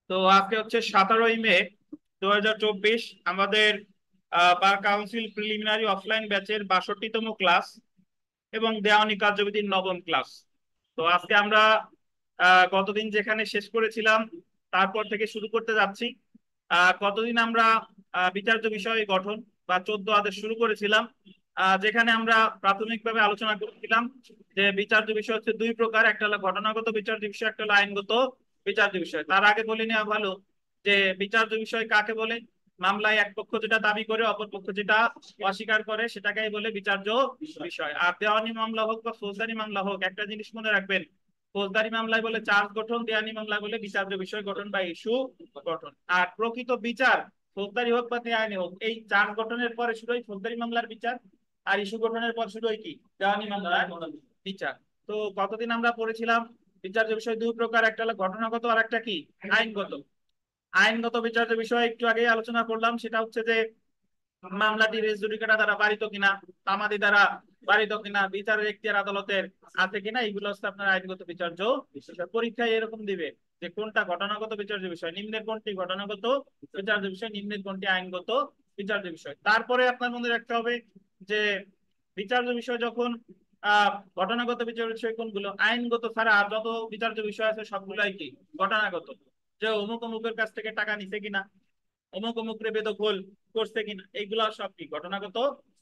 তো আজকে হচ্ছে 17ই মে 2024। আমাদের বার কাউন্সিল প্রিলিমিনারি অফলাইন ব্যাচের 62তম ক্লাস এবং দেওয়ানি কার্যবিধির 9ম ক্লাস। তো আজকে আমরা গতদিন যেখানে শেষ করেছিলাম তারপর থেকে শুরু করতে যাচ্ছি। গতদিন আমরা বিচার্য বিষয় গঠন বা 14 আদেশ শুরু করেছিলাম, যেখানে আমরা প্রাথমিকভাবে আলোচনা করেছিলাম যে বিচার্য বিষয় হচ্ছে দুই প্রকার, একটা হলো ঘটনাগত বিচার্য বিষয়, একটা হলো আইনগত বিচার্য বিষয়। তার আগে বলে নেওয়া ভালো যে বিচার্য বিষয় কাকে বলে। মামলায় এক পক্ষ যেটা দাবি করে অপর পক্ষ যেটা অস্বীকার করে সেটাকেই বলে বিচার্য বিষয়। আর দেওয়ানি মামলা হোক বা ফৌজদারি মামলা হোক, একটা জিনিস মনে রাখবেন, ফৌজদারি মামলায় বলে চার্জ গঠন, দেওয়ানি মামলায় বলে বিচার্য বিষয় গঠন বা ইস্যু গঠন। আর প্রকৃত বিচার ফৌজদারি হোক বা দেওয়ানি হোক, এই চার্জ গঠনের পরে শুরুই ফৌজদারি মামলার বিচার, আর ইস্যু গঠনের পর শুরুই কি দেওয়ানি মামলার বিচার। তো কতদিন আমরা পড়েছিলাম বিচার্য বিষয় দুই প্রকার, একটা হলো ঘটনাগত আর একটা কি আইনগত। আইনগত বিচার্য বিষয় একটু আগে আলোচনা করলাম, সেটা হচ্ছে যে মামলাটি রেস জুডিকাটা দ্বারা বারিত কিনা, তামাদি দ্বারা বারিত কিনা, বিচারের এখতিয়ার আদালতের আছে কিনা, এগুলো হচ্ছে আপনার আইনগত বিচার্য বিষয়। পরীক্ষায় এরকম দিবে যে কোনটা ঘটনাগত বিচার্য বিষয়, নিম্নের কোনটি ঘটনাগত বিচার্য বিষয়, নিম্নের কোনটি আইনগত বিচার্য বিষয়। তারপরে আপনার মনে রাখতে হবে যে বিচার্য বিষয় যখন ঘটনাগত বিচার্য বিষয় কোনগুলো, আইনগত ছাড়া আর যত বিচার্য বিষয় আছে সবগুলাই কি ঘটনাগত। যে অমুক অমুকের কাছ থেকে টাকা নিছে কিনা, অমুক অমুক রে বেদখল করছে কিনা, এইগুলা সব কি ঘটনাগত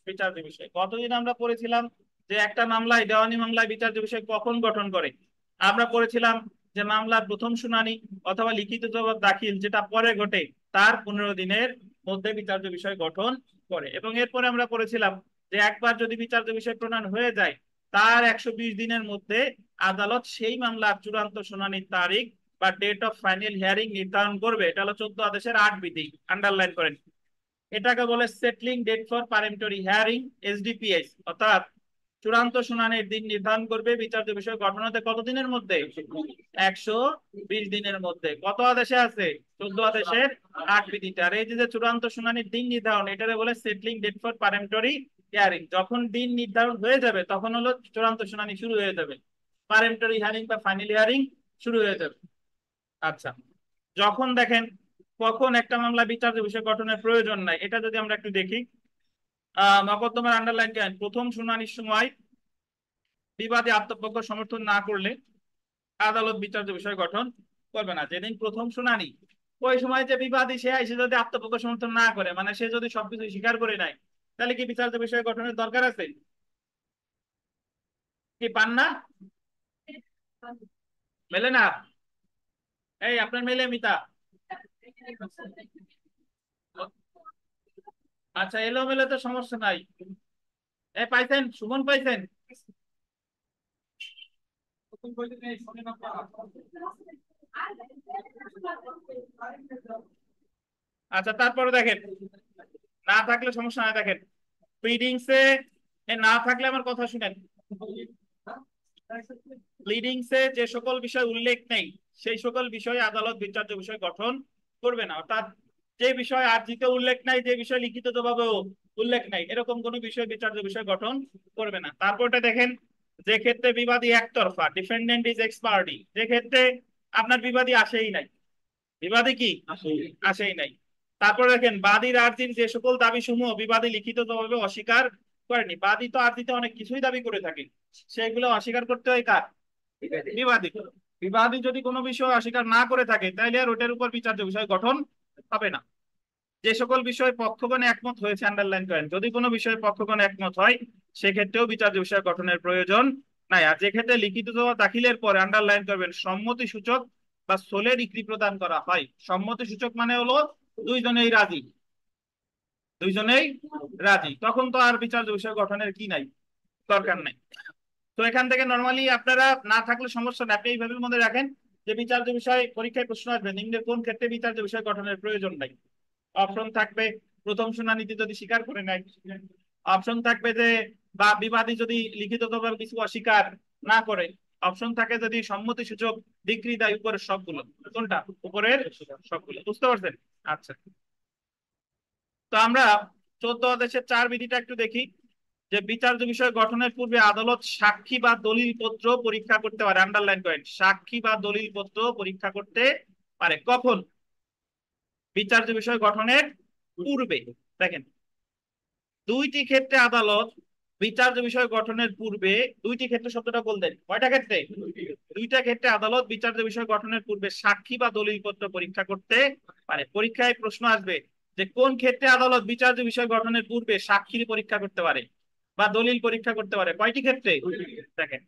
বিচার্য বিষয়। কতদিন আমরা পড়েছিলাম যে একটা মামলায় দেওয়ানি মামলায় বিচার্য বিষয় কখন গঠন করে। আমরা পড়েছিলাম যে মামলার প্রথম শুনানি অথবা লিখিত জবাব দাখিল যেটা পরে ঘটে তার 15 দিনের মধ্যে বিচার্য বিষয় গঠন করে। এবং এরপরে আমরা পড়েছিলাম যে একবার যদি বিচার্য বিষয় প্রণয়ন হয়ে যায় তার 120 দিনের মধ্যে আদালত সেই মামলার চূড়ান্ত শুনানির তারিখ বা ডেট অফ ফাইনাল হিয়ারিং নির্ধারণ করবে। এটা হলো 14 আদেশের 8 বিধি, আন্ডারলাইন করেন। এটাকে বলে settling date for peremptory hearing, এসডিপিএস। অর্থাৎ চূড়ান্ত শুনানির দিন নির্ধারণ করবে বিচার্য বিষয় গঠন হতে কতদিনের মধ্যে, 120 দিনের মধ্যে। কত আদেশে আছে, 14 আদেশের 8 বিধিতে। আর এই যে চূড়ান্ত শুনানির দিন নির্ধারণ, এটাকে বলে settling date for peremptory hearing. যখন দিন নির্ধারণ হয়ে যাবে তখন হলো চূড়ান্ত শুনানি শুরু হয়ে যাবে, পারেন্টরি হিয়ারিং বা ফাইনাল হিয়ারিং শুরু হয়ে যাবে। আচ্ছা, যখন দেখেন কখন একটা মামলা বিচার্য বিষয় গঠনের প্রয়োজন নাই, এটা যদি আমরা একটু দেখি। মকদ্দমার আন্ডারলাইন কেন, প্রথম শুনানির সময় বিবাদী আত্মপক্ষ সমর্থন না করলে আদালত বিচার্য বিষয় গঠন করবে না। যেদিন প্রথম শুনানি, ওই সময় যে বিবাদী সে এসে যদি আত্মপক্ষ সমর্থন না করে, মানে সে যদি সবকিছু স্বীকার করে নাই, তাহলে কি বিচার্য বিষয় গঠনের দরকার আছে? কি পান না? মেলে না? এই আপনার মেলে মিতা? আচ্ছা, এলো মেলে তো সমস্যা নাই। এই পাইছেন, সুমন পাইছেন? আচ্ছা, তারপরে দেখেন, না থাকলে সমস্যা নাই। দেখেন প্রিডিংসে না থাকলে আমার কথা শুনেন, প্লিডিংসে যে সকল বিষয় উল্লেখ নেই সেই সকল বিষয়ে আদালত বিচার্য বিষয় গঠন করবে না। অর্থাৎ যে বিষয় আর্জিতে উল্লেখ নাই, যে বিষয় লিখিত জবাবেও উল্লেখ নাই, এরকম কোন বিষয় বিচার্য বিষয় গঠন করবে না। তারপরটা দেখেন, যে ক্ষেত্রে বিবাদী একতরফা, ডিফেন্ডেন্ট ইজ এক্স পার্টি, যে ক্ষেত্রে আপনার বিবাদী আসেই নাই, বিবাদী কি আসেই নাই। তারপরে দেখেন বাদীর আর্জির যে সকল দাবি সমূহ বিবাদী লিখিত জবাবে অস্বীকার করেনি। বাদী তো আর্জিতে অনেক কিছুই দাবি করে থাকে, সেগুলো অস্বীকার করতে হয় কার, বিবাদী। বিবাদী যদি কোনো বিষয় অস্বীকার না করে থাকে তাহলে আর ওটার উপর বিচার্য বিষয় গঠন হবে না। যে সকল বিষয়ে পক্ষগণ একমত হয়েছে, আন্ডারলাইন করেন, যদি কোনো বিষয়ে পক্ষগণ একমত হয় সেক্ষেত্রেও বিচার্য বিষয় গঠনের প্রয়োজন নাই। আর যে ক্ষেত্রে লিখিত জবাব দাখিলের পরে, আন্ডারলাইন করবেন, সম্মতি সূচক বা সোলে ডিক্রি প্রদান করা হয়। সম্মতি সূচক মানে হলো দুইজনেই রাজি, দুইজনেই রাজি, তখন তো আর বিচার্য বিষয় গঠনের কি নাই, দরকার নাই। তো এখান থেকে নর্মালি আপনারা না থাকলে সমস্যা নেই, আপনি এইভাবে মনে রাখেন যে বিচার্য বিষয় পরীক্ষায় প্রশ্ন আসবে নিম্নের কোন ক্ষেত্রে বিচার্য বিষয় গঠনের প্রয়োজন নাই। অপশন থাকবে প্রথম শুনানিতে যদি স্বীকার করে নেয়, অপশন থাকবে যে বা বিবাদী যদি লিখিত জবাবে কিছু অস্বীকার না করে, অপশন থাকে যদি সম্মতি সূচক ডিগ্রি দেয়। উপরের সবগুলো, কোনটা উপরের সবগুলো, বুঝতে পারছেন? আচ্ছা, তো আমরা 14 আদেশের 4 বিধিটা একটু দেখি। যে বিচার্য বিষয় গঠনের পূর্বে আদালত সাক্ষী বা দলিল পত্র পরীক্ষা করতে পারে, আন্ডারলাইন করেন, সাক্ষী বা দলিল পত্র পরীক্ষা করতে পারে। কখন? বিচার্য বিষয় গঠনের পূর্বে। দেখেন, দুইটি ক্ষেত্রে আদালত বিচার্য বিষয় গঠনের পূর্বে, দুইটি ক্ষেত্রে শব্দটা বলতেন, কয়টা ক্ষেত্রে? দুইটা ক্ষেত্রে আদালত বিচার্য বিষয় গঠনের পূর্বে সাক্ষী বা দলিলপত্র পরীক্ষা করতে পারে। পরীক্ষায় প্রশ্ন আসবে যে কোন ক্ষেত্রে আদালত বিচার্য বিষয় গঠনের পূর্বে সাক্ষীর পরীক্ষা করতে পারে বা দলিল পরীক্ষা করতে পারে? কয়টি ক্ষেত্রে? দেখেন,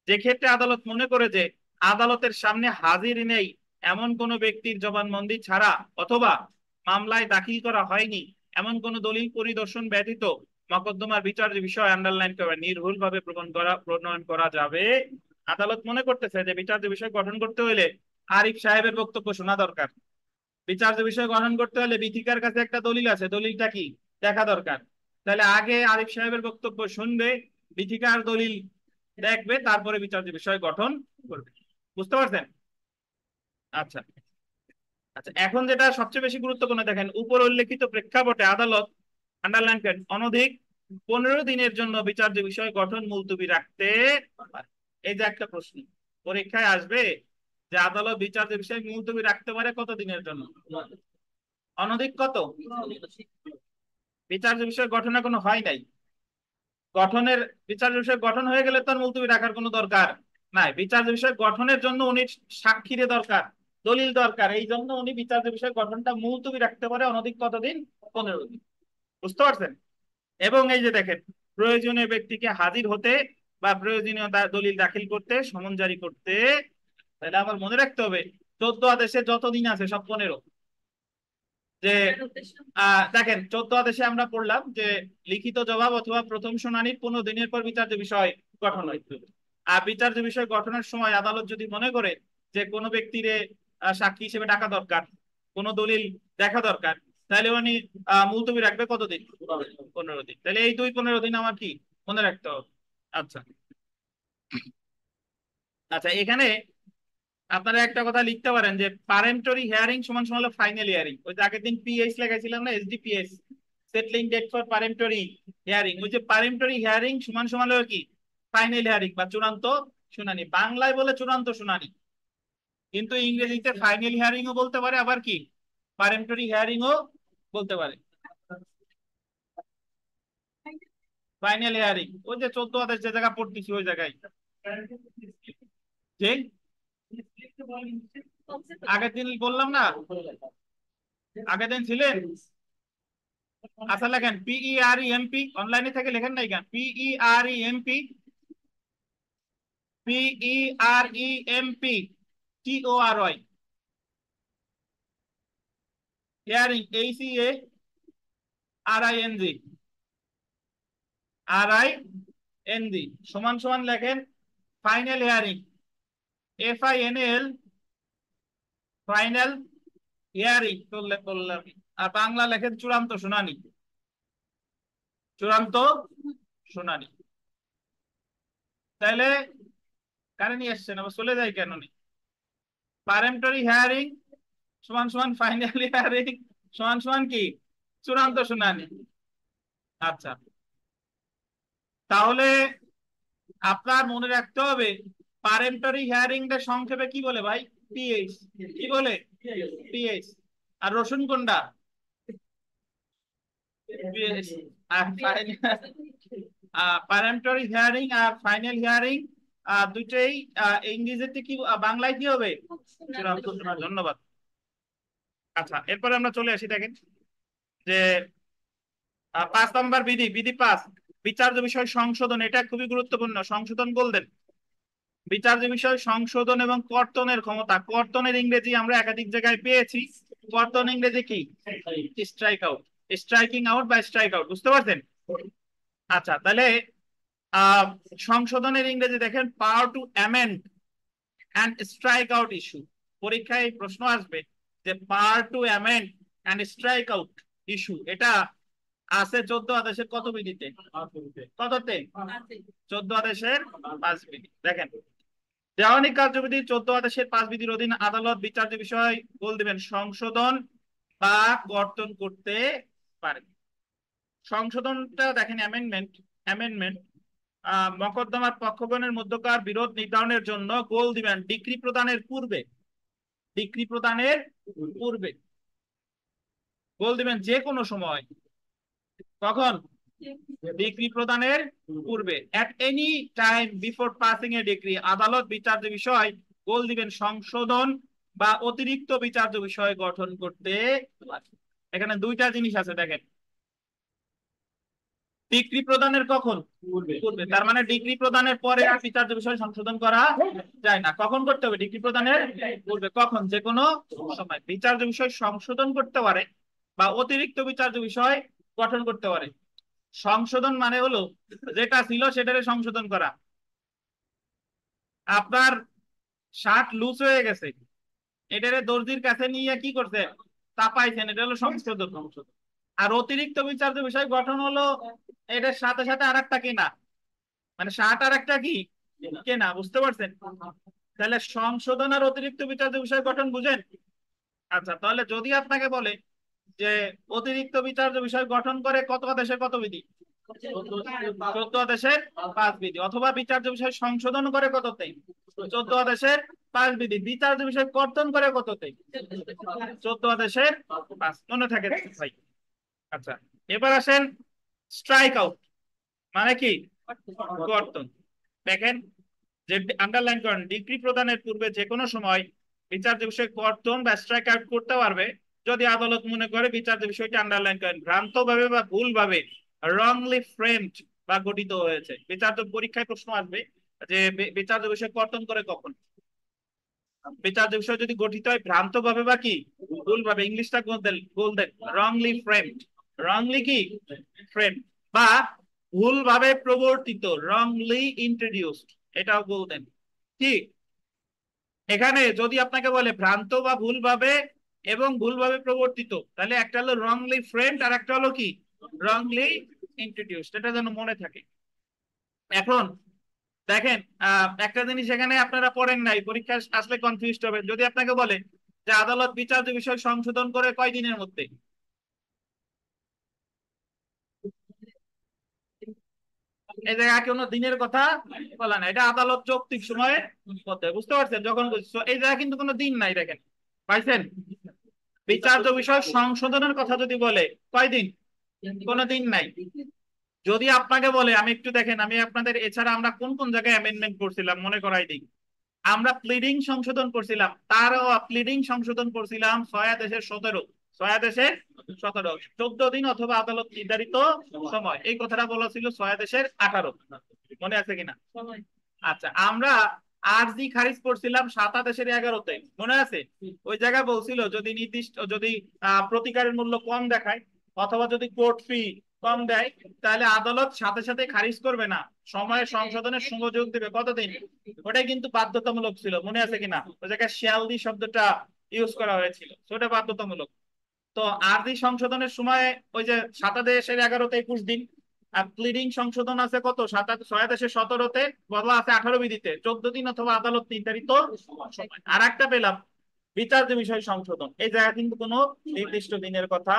যে ক্ষেত্রে আদালত মনে করে যে আদালতের সামনে হাজির নেই এমন কোন ব্যক্তির জবানবন্দি ছাড়া অথবা মামলায় দাখিল করা হয়নি এমন কোন দলিল পরিদর্শন ব্যতীত মকদ্দমার বিচার্য বিষয় আন্ডারলাইন করে নির্ভুলভাবে প্রণয়ন করা যাবে। আদালত মনে করতেছে যে বিচার্য বিষয় গঠন করতে হলে আরিফ সাহেবের বক্তব্য শোনা দরকার। বিচার্য বিষয় গঠন করতে হলে বিথিকার কাছে একটা দলিল আছে, দলিলটা কি দেখা দরকার। তাহলে আগে আরিফ সাহেবের বক্তব্য শুনবে, বিথিকার দলিল দেখবে, তারপরে বিচার্য বিষয় গঠন করবে। বুঝতে পারছেন? আচ্ছা আচ্ছা, এখন যেটা সবচেয়ে বেশি গুরুত্বপূর্ণ, দেখেন উপর উল্লেখিত প্রেক্ষাপটে আদালত, আন্ডারলাইন করেন, অনধিক 15 দিনের জন্য বিচার্য বিষয় গঠন মুলতবি রাখতে পারে। এই যে একটা প্রশ্ন পরীক্ষায় আসবে যে আদালত বিচার্য বিষয় মুলতবি রাখতে পারে কত দিনের জন্য? অনধিক কত? বিচার্য বিষয় গঠন এখনো হয় নাই। গঠনের, বিচার্য বিষয় গঠন হয়ে গেলে তো আর মুলতবি রাখার কোনো দরকার নাই। বিচার্য বিষয় গঠনের জন্য উনি সাক্ষীরে দরকার, দলিল দরকার, এই জন্য উনি বিচার্য বিষয় গঠনটা মুলতবি রাখতে পারে অনধিক কতদিন? 15 দিন। বুঝতে পারছেন? এবং এই যে দেখেন, প্রয়োজনীয় ব্যক্তিকে হাজির হতে বা প্রয়োজনীয় দলিল দাখিল করতে সমন জারি করতে। তাহলে আবার মনে রাখতে হবে 14 আদেশে যত দিন আছে সব 15। যে দেখেন 14 আদেশে আমরা পড়লাম যে লিখিত জবাব অথবা প্রথম শুনানির 15 দিনের পর বিচার্য বিষয় গঠন হইতে। আর বিচার্য বিষয় গঠনের সময় আদালত যদি মনে করে যে কোনো ব্যক্তিরে সাক্ষী হিসেবে ডাকা দরকার, কোনো দলিল দেখা দরকার, তাহলে উনি মুলতবি রাখবে কতদিন? 15 দিন। তাহলে এই 15 দিন আমার কি মনে রাখতে হবে। আচ্ছা আচ্ছা, এখানে আপনারা একটা কথা লিখতে পারেন যে পারেন্টরি হিয়ারিং সমান সমান হলো ফাইনাল হিয়ারিং। ওই যে আগের দিন পিএইচ লেখাইছিলাম না, এসডিপিএস, settling date for peremptory hearing. ওই যে পারেন্টরি হিয়ারিং সমান সমান হলো কি ফাইনাল হিয়ারিং বা চূড়ান্ত শুনানি। বাংলায় বলে চূড়ান্ত শুনানি, কিন্তু ইংরেজিতে ফাইনাল হিয়ারিং ও বলতে পারে, আবার কি পারেন্টরি হিয়ারিং ও বলতে পারে। ফাইনাল হিয়ারিং ওই যে 14 আদেশ যে জায়গা পড়তেছি ওই জায়গায়। যে আগের দিন বললাম না, আগের দিন ছিলেন। আচ্ছা লেখেন PEREMP, অনলাইনে থেকে লেখেন নাই কেন? PEREMP, PEREMP, হিয়ারিং, HEARING সমান সমান লেখেন final hearing, FINAL, final hearing করলাম। আর বাংলা লেখেন চূড়ান্ত শুনানি, চূড়ান্ত শুনানি। তাহলে কারে নিয়ে আসছেন, আবার চলে যায় কেন? পারেন্টরি হিয়ারিং সমান সমান ফাইনাল হিয়ারিং সমান সমান কি চূড়ান্ত শুনানি। আচ্ছা, তাহলে আপনার মনে রাখতে হবে পারেন্টরি হিয়ারিং টা সংক্ষেপে কি বলে ভাই? পিএইচ। কি বলে? পিএইচ। আর রসুন কোনটা? পিএইচ। আর পারেন্টরি হিয়ারিং আর ফাইনাল হিয়ারিং দুইটাই ইংরেজিতে কি, বাংলায় কি হবে? চূড়ান্ত শুনানি। ধন্যবাদ। আচ্ছা, এরপরে আমরা চলে আসি, দেখেন যে 5 নম্বর বিধি, বিধি 5, বিচার্য বিষয় সংশোধন। এটা খুবই গুরুত্বপূর্ণ, সংশোধন বলতেন। বিচার্য বিষয় সংশোধন এবং কর্তনের ক্ষমতা। কর্তনের ইংরেজি আমরা একাধিক জায়গায় পেয়েছি। কর্তন ইংরেজি কি? স্ট্রাইক আউট, স্ট্রাইকিং আউট বা স্ট্রাইক আউট। বুঝতে পারছেন? আচ্ছা, তাহলে আহ সংশোধনের ইংরেজি দেখেন পাওয়ার to amend and strike out issue. পরীক্ষায় প্রশ্ন আসবে যে পাওয়ার to amend and strike out issue এটা আছে 14 আদেশের কত বিধিতে? কততে? 14 আদেশের 5 বিধি। দেখেন, দেওয়ানি কার্যবিধি 14 আদেশের 5 বিধির অধীন আদালত বিচার্য বিষয় বল দিবেন সংশোধন বা কর্তন করতে পারে। সংশোধনটা দেখেন অ্যামেন্ডমেন্ট, অ্যামেন্ডমেন্ট মকদ্দমার পক্ষগণের মধ্যকার বিরোধ নির্ধারণের জন্য গোল দিবেন ডিক্রি প্রদানের পূর্বে, ডিক্রি প্রদানের পূর্বে। গোল দিবেন যে কোনো সময়। কখন? ডিগ্রি প্রদানের পূর্বে, at any time before passing A degree. আদালত বিচার্য বিষয় গোল দিবেন সংশোধন বা অতিরিক্ত বিচার্য বিষয় গঠন করতে পারে। এখানে দুইটা জিনিস আছে দেখেন, ডিগ্রি প্রদানের কখন? পূর্বে। তার মানে ডিগ্রি প্রদানের পরে আর বিচার্য বিষয় সংশোধন করা যায় না। কখন করতে হবে? ডিগ্রি প্রদানের পূর্বে। কখন? যে কোনো সময় বিচার্য বিষয় সংশোধন করতে পারে বা অতিরিক্ত বিচার্য বিষয় গঠন করতে পারে। সংশোধন মানে হলো যেটা ছিল সেটারে সংশোধন করা। আপনার শার্ট লুজ হয়ে গেছে, এটারে দর্জির কাছে নিয়ে কি করছে? চাপাইছেন, এটা হলো সংশোধন। আর অতিরিক্ত বিচার্য বিষয় গঠন হলো এটার সাথে সাথে আরেকটা কেনা, মানে শার্ট আর একটা কি কেনা। বুঝতে পারছেন? তাহলে সংশোধন আর অতিরিক্ত বিচার্য বিষয় গঠন বুঝেন? আচ্ছা, তাহলে যদি আপনাকে বলে যে অতিরিক্ত বিচার্য বিষয় গঠন করে কত আদেশের কত বিধি? 14 আদেশের 5 বিধি। অথবা বিচার্য বিষয় সংশোধন করে কততে? 14 আদেশের 5 বিধি। বিচার্য বিষয় কর্তন করে কততে? 14 আদেশের 5। মনে থাকে ভাই? আচ্ছা, এবার আসেন স্ট্রাইক আউট মানে কি? কর্তন। দেখেন, যে আন্ডারলাইন করেন, ডিগ্রি প্রদানের পূর্বে যে কোনো সময় বিচার্য বিষয় কর্তন বা স্ট্রাইক আউট করতে পারবে যদি আদালত মনে করে বিচার্য বিষয়টি, আন্ডারলাইন করেন, ভ্রান্তভাবে বা ভুলভাবে, রংলি ফ্রেমড বা গঠিত হয়েছে। বিচার্য পরীক্ষায় প্রশ্ন আসবে যে বিচার্য বিষয় কর্তন করে কখন। বিচার্য বিষয় যদি গঠিত হয় ভ্রান্ত ভাবে বা কি ভুলভাবে, ইংলিশটা গোল দেন রংলি ফ্রেমড। রংলি কি ফ্রেম, বা ভুলভাবে প্রবর্তিত, রংলি ইন্ট্রোডিউসড, এটাও বলতেন। কি এখানে যদি আপনাকে বলে ভ্রান্ত বা ভুলভাবে এবং ভুলভাবে প্রবর্তিত, তাহলে একটা হলো রংলি ফ্রেমড আর একটা হলো কি রংলি ইন্ট্রোডিউসড। এটা যেন মনে থাকে। এখন দেখেন, একটা জিনিস এখানে আপনারা পড়েন নাই, পরীক্ষা আসলে কনফিউজ হবে। যদি আপনাকে বলে যে আদালত বিচার্য বিষয় সংশোধন করে কয় দিনের মধ্যে, এই জায়গায় কোনো দিনের কথা বলা না, এটা আদালত যৌক্তিক সময়ে মধ্যে। বুঝতে পারছেন? যখন এই জায়গায় কিন্তু কোনো দিন নাই, দেখেন পাইছেন? বিচার্য বিষয় সংশোধনের কথা যদি বলে কয়দিন, কোনো দিন নাই। যদি আপনাকে বলে, আমি একটু দেখেন, আমি আপনাদের এছাড়া আমরা কোন কোন জায়গায় অ্যামেন্ডমেন্ট করছিলাম মনে করাই দিই। আমরা প্লিডিং সংশোধন করছিলাম, তারও প্লিডিং সংশোধন করছিলাম 6 আদেশের 17। 6 আদেশের 17, 14 দিন অথবা আদালত নির্ধারিত সময়, এই কথাটা বলা ছিল 6 আদেশের 18। মনে আছে কিনা? আচ্ছা, আমরা আরজি খারিজ করছিলাম 7 আদেশের 11-তে। মনে আছে? ওই জায়গায় বলছিল যদি নির্দিষ্ট, যদি প্রতিকারের মূল্য কম দেখায় অথবা যদি কোর্ট ফি কম দেয়, তাহলে আদালত সাথে সাথে খারিজ করবে না, সময়ে সংশোধনের সুযোগ দেবে। কতদিন? ওটাই কিন্তু বাধ্যতামূলক ছিল। মনে আছে কিনা? ওই জায়গায় শ্যাল দি শব্দটা ইউজ করা হয়েছিল, ওটা বাধ্যতামূলক। তো আরজি সংশোধনের সময় ওই যে 7 আদেশের 11-তে 21 দিন, আর প্লিডিং সংশোধন আছে কত? 6 আদেশের 17-তে, বলা আছে 18 বিধিতে 14 দিন অথবা আদালত নির্ধারিত সময়। আর একটা পেলাম বিচার্য বিষয় সংশোধন, এই জায়গায় কিন্তু কোনো নির্দিষ্ট দিনের কথা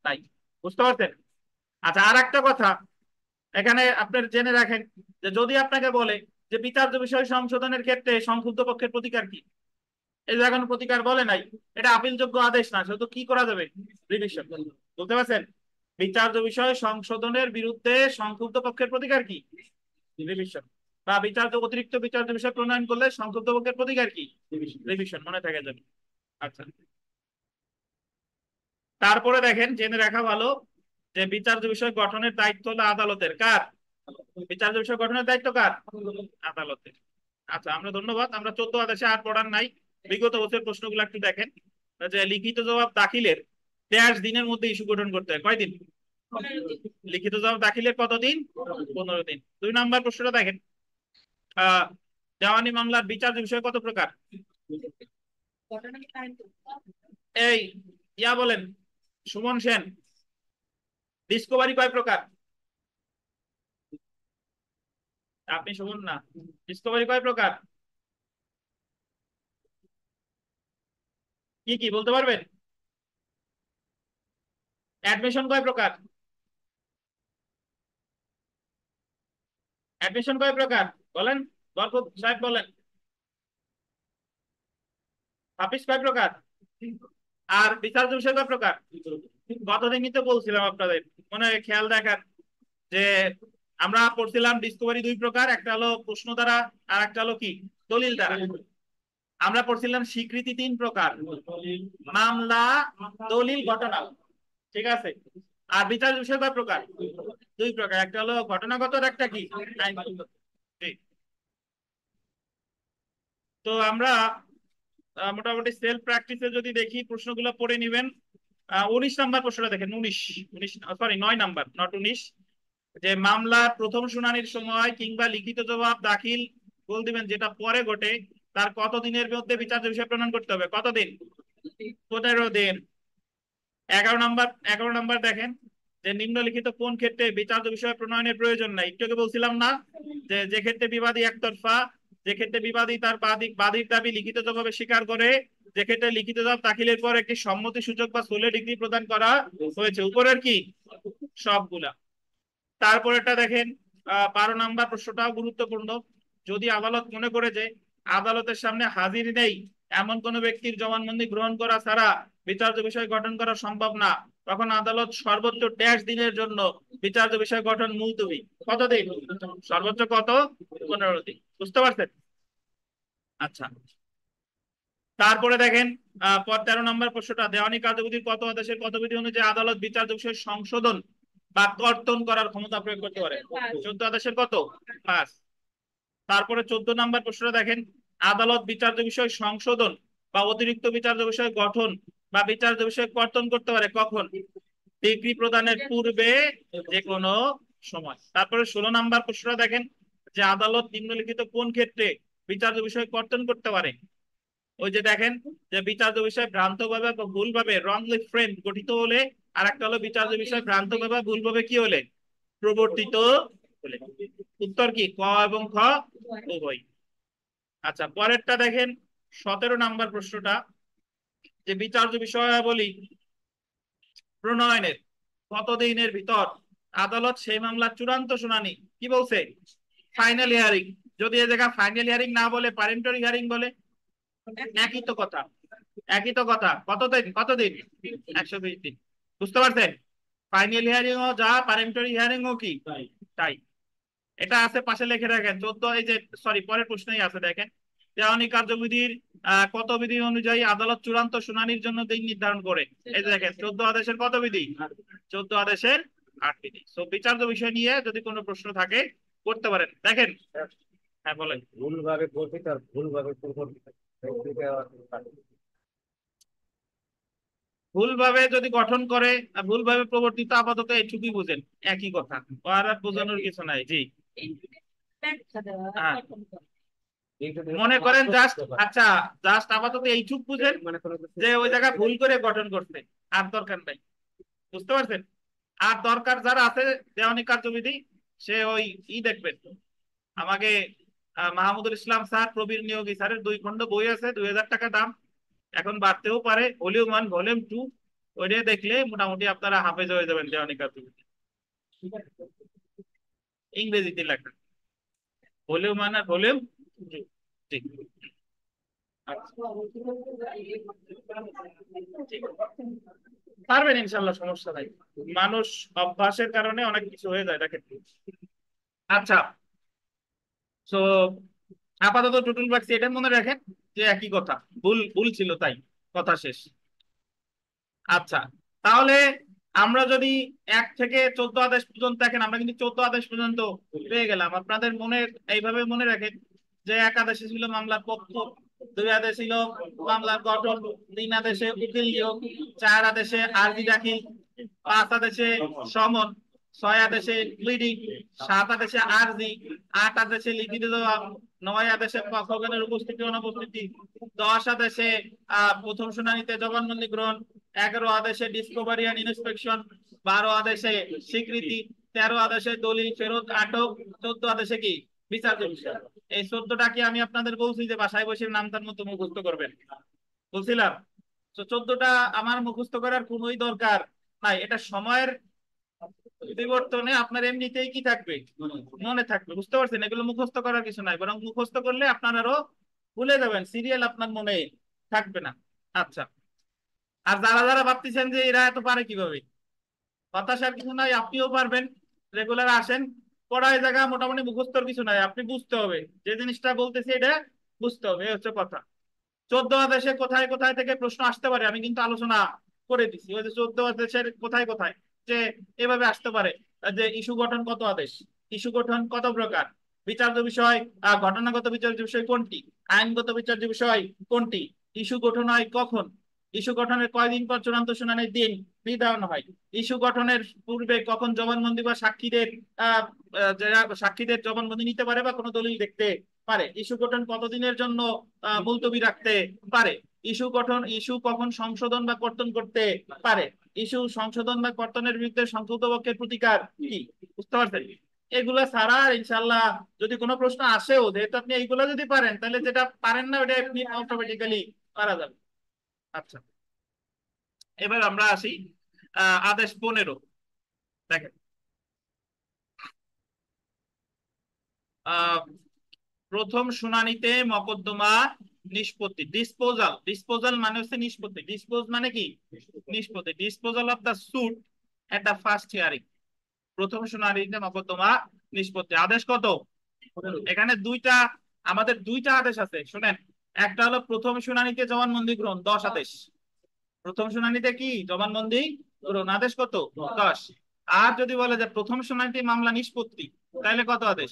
নাই। বুঝতে পারছেন? আচ্ছা, আর একটা কথা এখানে আপনার জেনে রাখেন, যে যদি আপনাকে বলে যে বিচার্য বিষয় সংশোধনের ক্ষেত্রে সংক্ষুব্ধ পক্ষের প্রতিকার কি, এই যে এখন প্রতিকার বলে নাই, এটা আপিলযোগ্য আদেশ না, সেটা কি করা যাবে? রিভিশন। বুঝতে পারছেন? বিচার্য বিষয় সংশোধনের বিরুদ্ধে সংক্ষুব্ধ পক্ষের প্রতিকার কি? রিভিশন। বা বিচার্য অতিরিক্ত বিচার্য বিষয় প্রণয়ন করলে সংক্ষুব্ধ পক্ষের প্রতিকার কি? রিভিশন। মনে থাকে যাবে। আচ্ছা, তারপরে দেখেন, জেনে রাখা ভালো যে বিচার্য বিষয় গঠনের দায়িত্ব হলো আদালতের। কার? বিচার্য বিষয় গঠনের দায়িত্ব কার? আদালতের। আচ্ছা, আমরা ধন্যবাদ। আমরা 14 আদেশে আর পড়ার নাই। বিগত বছর প্রশ্নগুলো একটু দেখেন, যে লিখিত জবাব দাখিলের 23 দিনের মধ্যে ইস্যু গঠন করতে হয়। কয়দিন? লিখিত জবাব দাখিলের কতদিন? 15 দিন। 2 নম্বর প্রশ্নটা দেখেন, আহ দেওয়ানি মামলার বিচার্য বিষয় কত প্রকার? এই বলেন, সুমন সেন, ডিসকভারি কয় প্রকার? আপনি সুমন না, ডিসকভারি কয় প্রকার? কি কি বলতে পারবেন? অ্যাডমিশন কয় প্রকার? অ্যাডমিশন কয় প্রকার বলেন? বরকত সাহেব বলেন। হাফিজ কয় প্রকার? আর বিচার্য বিষয় কয় প্রকার? গতদিনই তো বলছিলাম আপনাদের, মনে হয় খেয়াল রাখার, যে আমরা পড়ছিলাম ডিসকভারি দুই প্রকার, একটা হলো প্রশ্ন দ্বারা আর একটা হলো কি দলিল দ্বারা। আমরা পড়ছিলাম স্বীকৃতি তিন প্রকার: মামলা, দলিল, ঘটনা। ঠিক আছে। আর বিচার বিষয় কয় প্রকার? দুই প্রকার, একটা হলো ঘটনাগত আর একটা কি আইনগত। ঠিক। তো আমরা মোটামুটি সেলফ প্র্যাকটিসে যদি দেখি প্রশ্নগুলো পড়ে নিবেন। 19 নাম্বার প্রশ্নটা দেখেন, 19 সরি 9 নাম্বার, নট 19। যে মামলার প্রথম শুনানির সময় কিংবা লিখিত জবাব দাখিল বল দিবেন যেটা পরে ঘটে, তার কত দিনের মধ্যে বিচার্য বিষয় প্রণয়ন করতে হবে? কতদিন? 15 দিন। 11 নাম্বার দেখেন, যে নিম্নলিখিত কোন ক্ষেত্রে বিচার্য বিষয় প্রণয়নের প্রয়োজন নাই? একটু আগে বলছিলাম না, যে যে ক্ষেত্রে বিবাদী একতরফা, যে ক্ষেত্রে বিবাদী তার বাদীর দাবি লিখিত জবাবে স্বীকার করে, যে ক্ষেত্রে লিখিত জবাব দাখিলের পর একটি সম্মতি সূচক বা সোলে ডিগ্রি প্রদান করা হয়েছে। উপরের কি সবগুলা। তারপরেটা দেখেন, 12 নাম্বার প্রশ্নটাও গুরুত্বপূর্ণ। যদি আদালত মনে করে যে আদালতের সামনে হাজির নেই এমন কোন ব্যক্তির জবানবন্দি গ্রহণ করা ছাড়া বিচার্য বিষয় গঠন করা সম্ভব না, তখন আদালত সর্বোচ্চ 1.5 দিনের জন্য বিচার্য বিষয় গঠন মুলতবি। কতদিন? সর্বোচ্চ কত? 15 দিন। বুঝতে পারছেন? আচ্ছা। তারপরে দেখেন, 13 নম্বর প্রশ্নটা, দেওয়ানি কার্যবিধির কত আদেশের কত বিধি অনুযায়ী আদালত বিচার্য বিষয় সংশোধন বা কর্তন করার ক্ষমতা প্রয়োগ করতে পারে? 14 আদেশের কত? 5। তারপরে 14 নম্বর প্রশ্নটা দেখেন, আদালত বিচার্য বিষয় সংশোধন বা অতিরিক্ত বিচার্য বিষয় গঠন বা বিচার্য বিষয় কর্তন করতে পারে কখন? ডিগ্রি প্রদানের পূর্বে, যে কোনো সময়। তারপরে 16 নম্বর প্রশ্নটা দেখেন, যে আদালত নিম্নলিখিত কোন ক্ষেত্রে বিচার্য বিষয় কর্তন করতে পারে? ওই যে দেখেন, যে বিচার্য বিষয় ভ্রান্তভাবে বা ভুলভাবে রংলি ফ্রেম গঠিত হলে, আর একটা হলো বিচার্য বিষয় ভ্রান্তভাবে ভুলভাবে কি হলে প্রবর্তিত হলে। উত্তর কি ক এবং খ উভয়। আচ্ছা, পরেরটা দেখেন, 17 নম্বর প্রশ্নটা, যে বিচার্য বিষয়াবলী প্রণয়নের কতদিনের ভিতর আদালত সেই মামলার চূড়ান্ত শুনানি কি বলছে? Final hearing. যদি এ জায়গা ফাইনাল হিয়ারিং না বলে পারেন্টরি হিয়ারিং বলে, একই তো কথা, একই তো কথা। কতদিন? কতদিন? 120 দিন। বুঝতে পারছেন? ফাইনাল হিয়ারিং ও যা, পারেন্টরি হিয়ারিং ও কি তাই। এটা আছে পাশে লিখে রাখেন। 14, এই যে সরি পরের প্রশ্নেই আছে দেখেন, দেওয়ানি কার্যবিধির কত বিধি অনুযায়ী আদালত চূড়ান্ত শুনানির জন্য দিন নির্ধারণ করে? এই যে দেখেন, 14 আদেশের কত বিধি? 14 আদেশের 8 বিধি। তো বিচার্য বিষয় নিয়ে যদি কোনো প্রশ্ন থাকে করতে পারেন। দেখেন, হ্যাঁ বলেন। ভুলভাবে গঠিত আর ভুলভাবে প্রবর্তিত, ভুলভাবে যদি গঠন করে আর ভুলভাবে প্রবর্তিত, আপাতত এইটুকুই বুঝেন, একই কথা, আর আর বোঝানোর কিছু নাই। জি। হ্যাঁ, মনে করেন জাস্ট, আচ্ছা জাস্ট আপাতত এইটুক বুঝেন, যে ওই জায়গায় ভুল করে গঠন করতে, আর দরকার নাই। বুঝতে পারছেন? আর দরকার যারা আছে দেওয়ানি কার্যবিধি, সে ওই দেখবেন আমাকে, মাহমুদুল ইসলাম স্যার, প্রবীর নিয়োগী স্যারের 2 খণ্ড বই আছে, 2000 টাকা দাম। এখন বাড়তেও পারে, ভলিউম 1 ভলিউম 2, ওইটা দেখলে মোটামুটি আপনারা হাফেজ হয়ে যাবেন দেওয়ানি কার্যবিধি। ইংরেজিতে লেখা, ভলিউম 1 আর ভলিউম 2। ঠিক। পারবেন ইনশাল্লাহ, সমস্যা নাই। মানুষ অভ্যাসের কারণে অনেক কিছু হয়ে যায়, দেখেন। আচ্ছা, তো আপাতত টোটাল বাক্স এটা মনে রাখেন, যে একই কথা, ভুল ভুল ছিল তাই, কথা শেষ। আচ্ছা, তাহলে আমরা যদি 1 থেকে 14 আদেশ পর্যন্ত দেখেন, আমরা কিন্তু 14 আদেশ পর্যন্ত পেয়ে গেলাম। আপনাদের মনে এইভাবে মনে রাখেন, যে 1 আদেশে ছিল মামলার পক্ষ, 2 আদেশ ছিল মামলার গঠন, 3 আদেশে উকিল নিয়োগ, 4 আদেশে আর্জি দাখিল, 5 আদেশে সমন, 6 আদেশে প্লিডিং, 7 আদেশে আর্জি, 8 আদেশে লিখিত জবাব, 9 আদেশে পক্ষগণের উপস্থিতি অনুপস্থিতি, 10 আদেশে প্রথম শুনানিতে জবানবন্দি গ্রহণ, 11 আদেশে ডিসকভারি অ্যান্ড ইন্সপেকশন, 12 আদেশে স্বীকৃতি, 13 আদেশে দলিল ফেরত আটক, 14 আদেশে কি বিচার্য বিষয়। এই 14টা কি আমি আপনাদের বলছি যে বাসায় বসে নাম তার মতো মুখস্থ করবেন? বলছিলাম। তো 14টা আমার মুখস্থ করার কোনোই দরকার নাই। এটা সময়ের বিবর্তনে আপনার এমনিতেই কি থাকবে, মনে থাকবে। বুঝতে পারছেন? এগুলো মুখস্থ করার কিছু নাই, বরং মুখস্থ করলে আপনার আরো ভুলে যাবেন, সিরিয়াল আপনার মনে থাকবে না। আচ্ছা, আর যারা যারা ভাবতেছেন যে এরা এত পারে কিভাবে, হতাশার কিছু নাই, আপনিও পারবেন। রেগুলার আসেন, পড়ায় জায়গা মোটামুটি মুখস্থর কিছু নাই, আপনি বুঝতে হবে যে জিনিসটা বলতেছি এটা বুঝতে হবে, এই হচ্ছে কথা। 14 দেশে কোথায় কোথায় থেকে প্রশ্ন আসতে পারে আমি কিন্তু আলোচনা করে দিছি, ওই যে 14 দেশের কোথায় কোথায় যে এভাবে আসতে পারে। যে ইস্যু গঠন কত আদেশ, ইস্যু গঠন কত প্রকার, বিচার্য বিষয় ঘটনাগত বিচার্য বিষয় কোনটি, আইনগত বিচার্য বিষয় কোনটি, ইস্যু গঠন হয় কখন, ইস্যু গঠনের কয়দিন পর চূড়ান্ত শুনানির দিন নির্ধারণ হয়, ইস্যু গঠনের পূর্বে কখন জবানবন্দি বা সাক্ষীদের আহ যারা সাক্ষীদের জবানবন্দি নিতে পারে বা কোনো দলিল দেখতে পারে, ইস্যু গঠন কতদিনের জন্য মুলতবি রাখতে পারে, ইস্যু গঠন ইস্যু কখন সংশোধন বা কর্তন করতে পারে, ইস্যু সংশোধন বা কর্তনের বিরুদ্ধে সংক্ষুব্ধ পক্ষের প্রতিকার কি। বুঝতে পারছেন? এগুলো ছাড়া ইনশাল্লাহ যদি কোনো প্রশ্ন আসেও, যেহেতু আপনি এইগুলো যদি পারেন তাহলে যেটা পারেন না ওটা আপনি অটোমেটিক্যালি পারা যাবে। আচ্ছা, এবার আমরা আসি আদেশ 15। দেখেন, আহ প্রথম শুনানিতে মকদ্দমা নিষ্পত্তি, ডিসপোজাল, ডিসপোজাল মানে হচ্ছে নিষ্পত্তি, ডিসপোজ মানে কি নিষ্পত্তি, disposal of the suit at the first hearing. প্রথম শুনানিতে মকদ্দমা নিষ্পত্তি, আদেশ কত? এখানে দুইটা, আমাদের দুইটা আদেশ আছে শুনেন। একটা হলো প্রথম শুনানিতে জবানবন্দি গ্রহণ, 10 আদেশ। প্রথম শুনানিতে কি জবানবন্দি গ্রহণ, আদেশ কত? 10। আর যদি বলে যে প্রথম শুনানিতে মামলা নিষ্পত্তি, তাহলে কত আদেশ?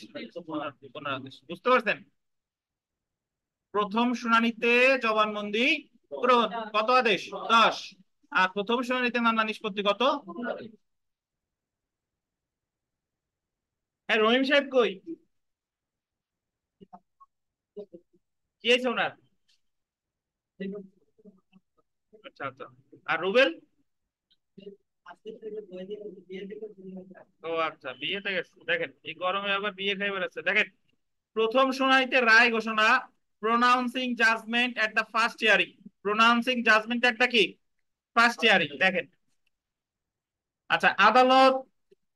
15 আদেশ। বুঝতে পারছেন? প্রথম শুনানিতে জবানবন্দি গ্রহণ কত আদেশ? 10। আর প্রথম শুনানিতে মামলা নিষ্পত্তি কত? হ্যাঁ, রহিম সাহেব কই, কি হয়েছে ওনার? আচ্ছা আচ্ছা। আর রুবেল? ও আচ্ছা, বিয়েতে গেছে। দেখেন এই গরমে আবার বিয়ে খাই বেড়াচ্ছে। দেখেন, প্রথম শুনানিতে রায় ঘোষণা, pronouncing judgement at the first hearing, pronouncing judgement একটা কি ফার্স্ট হিয়ারিং। দেখেন, আচ্ছা, আদালত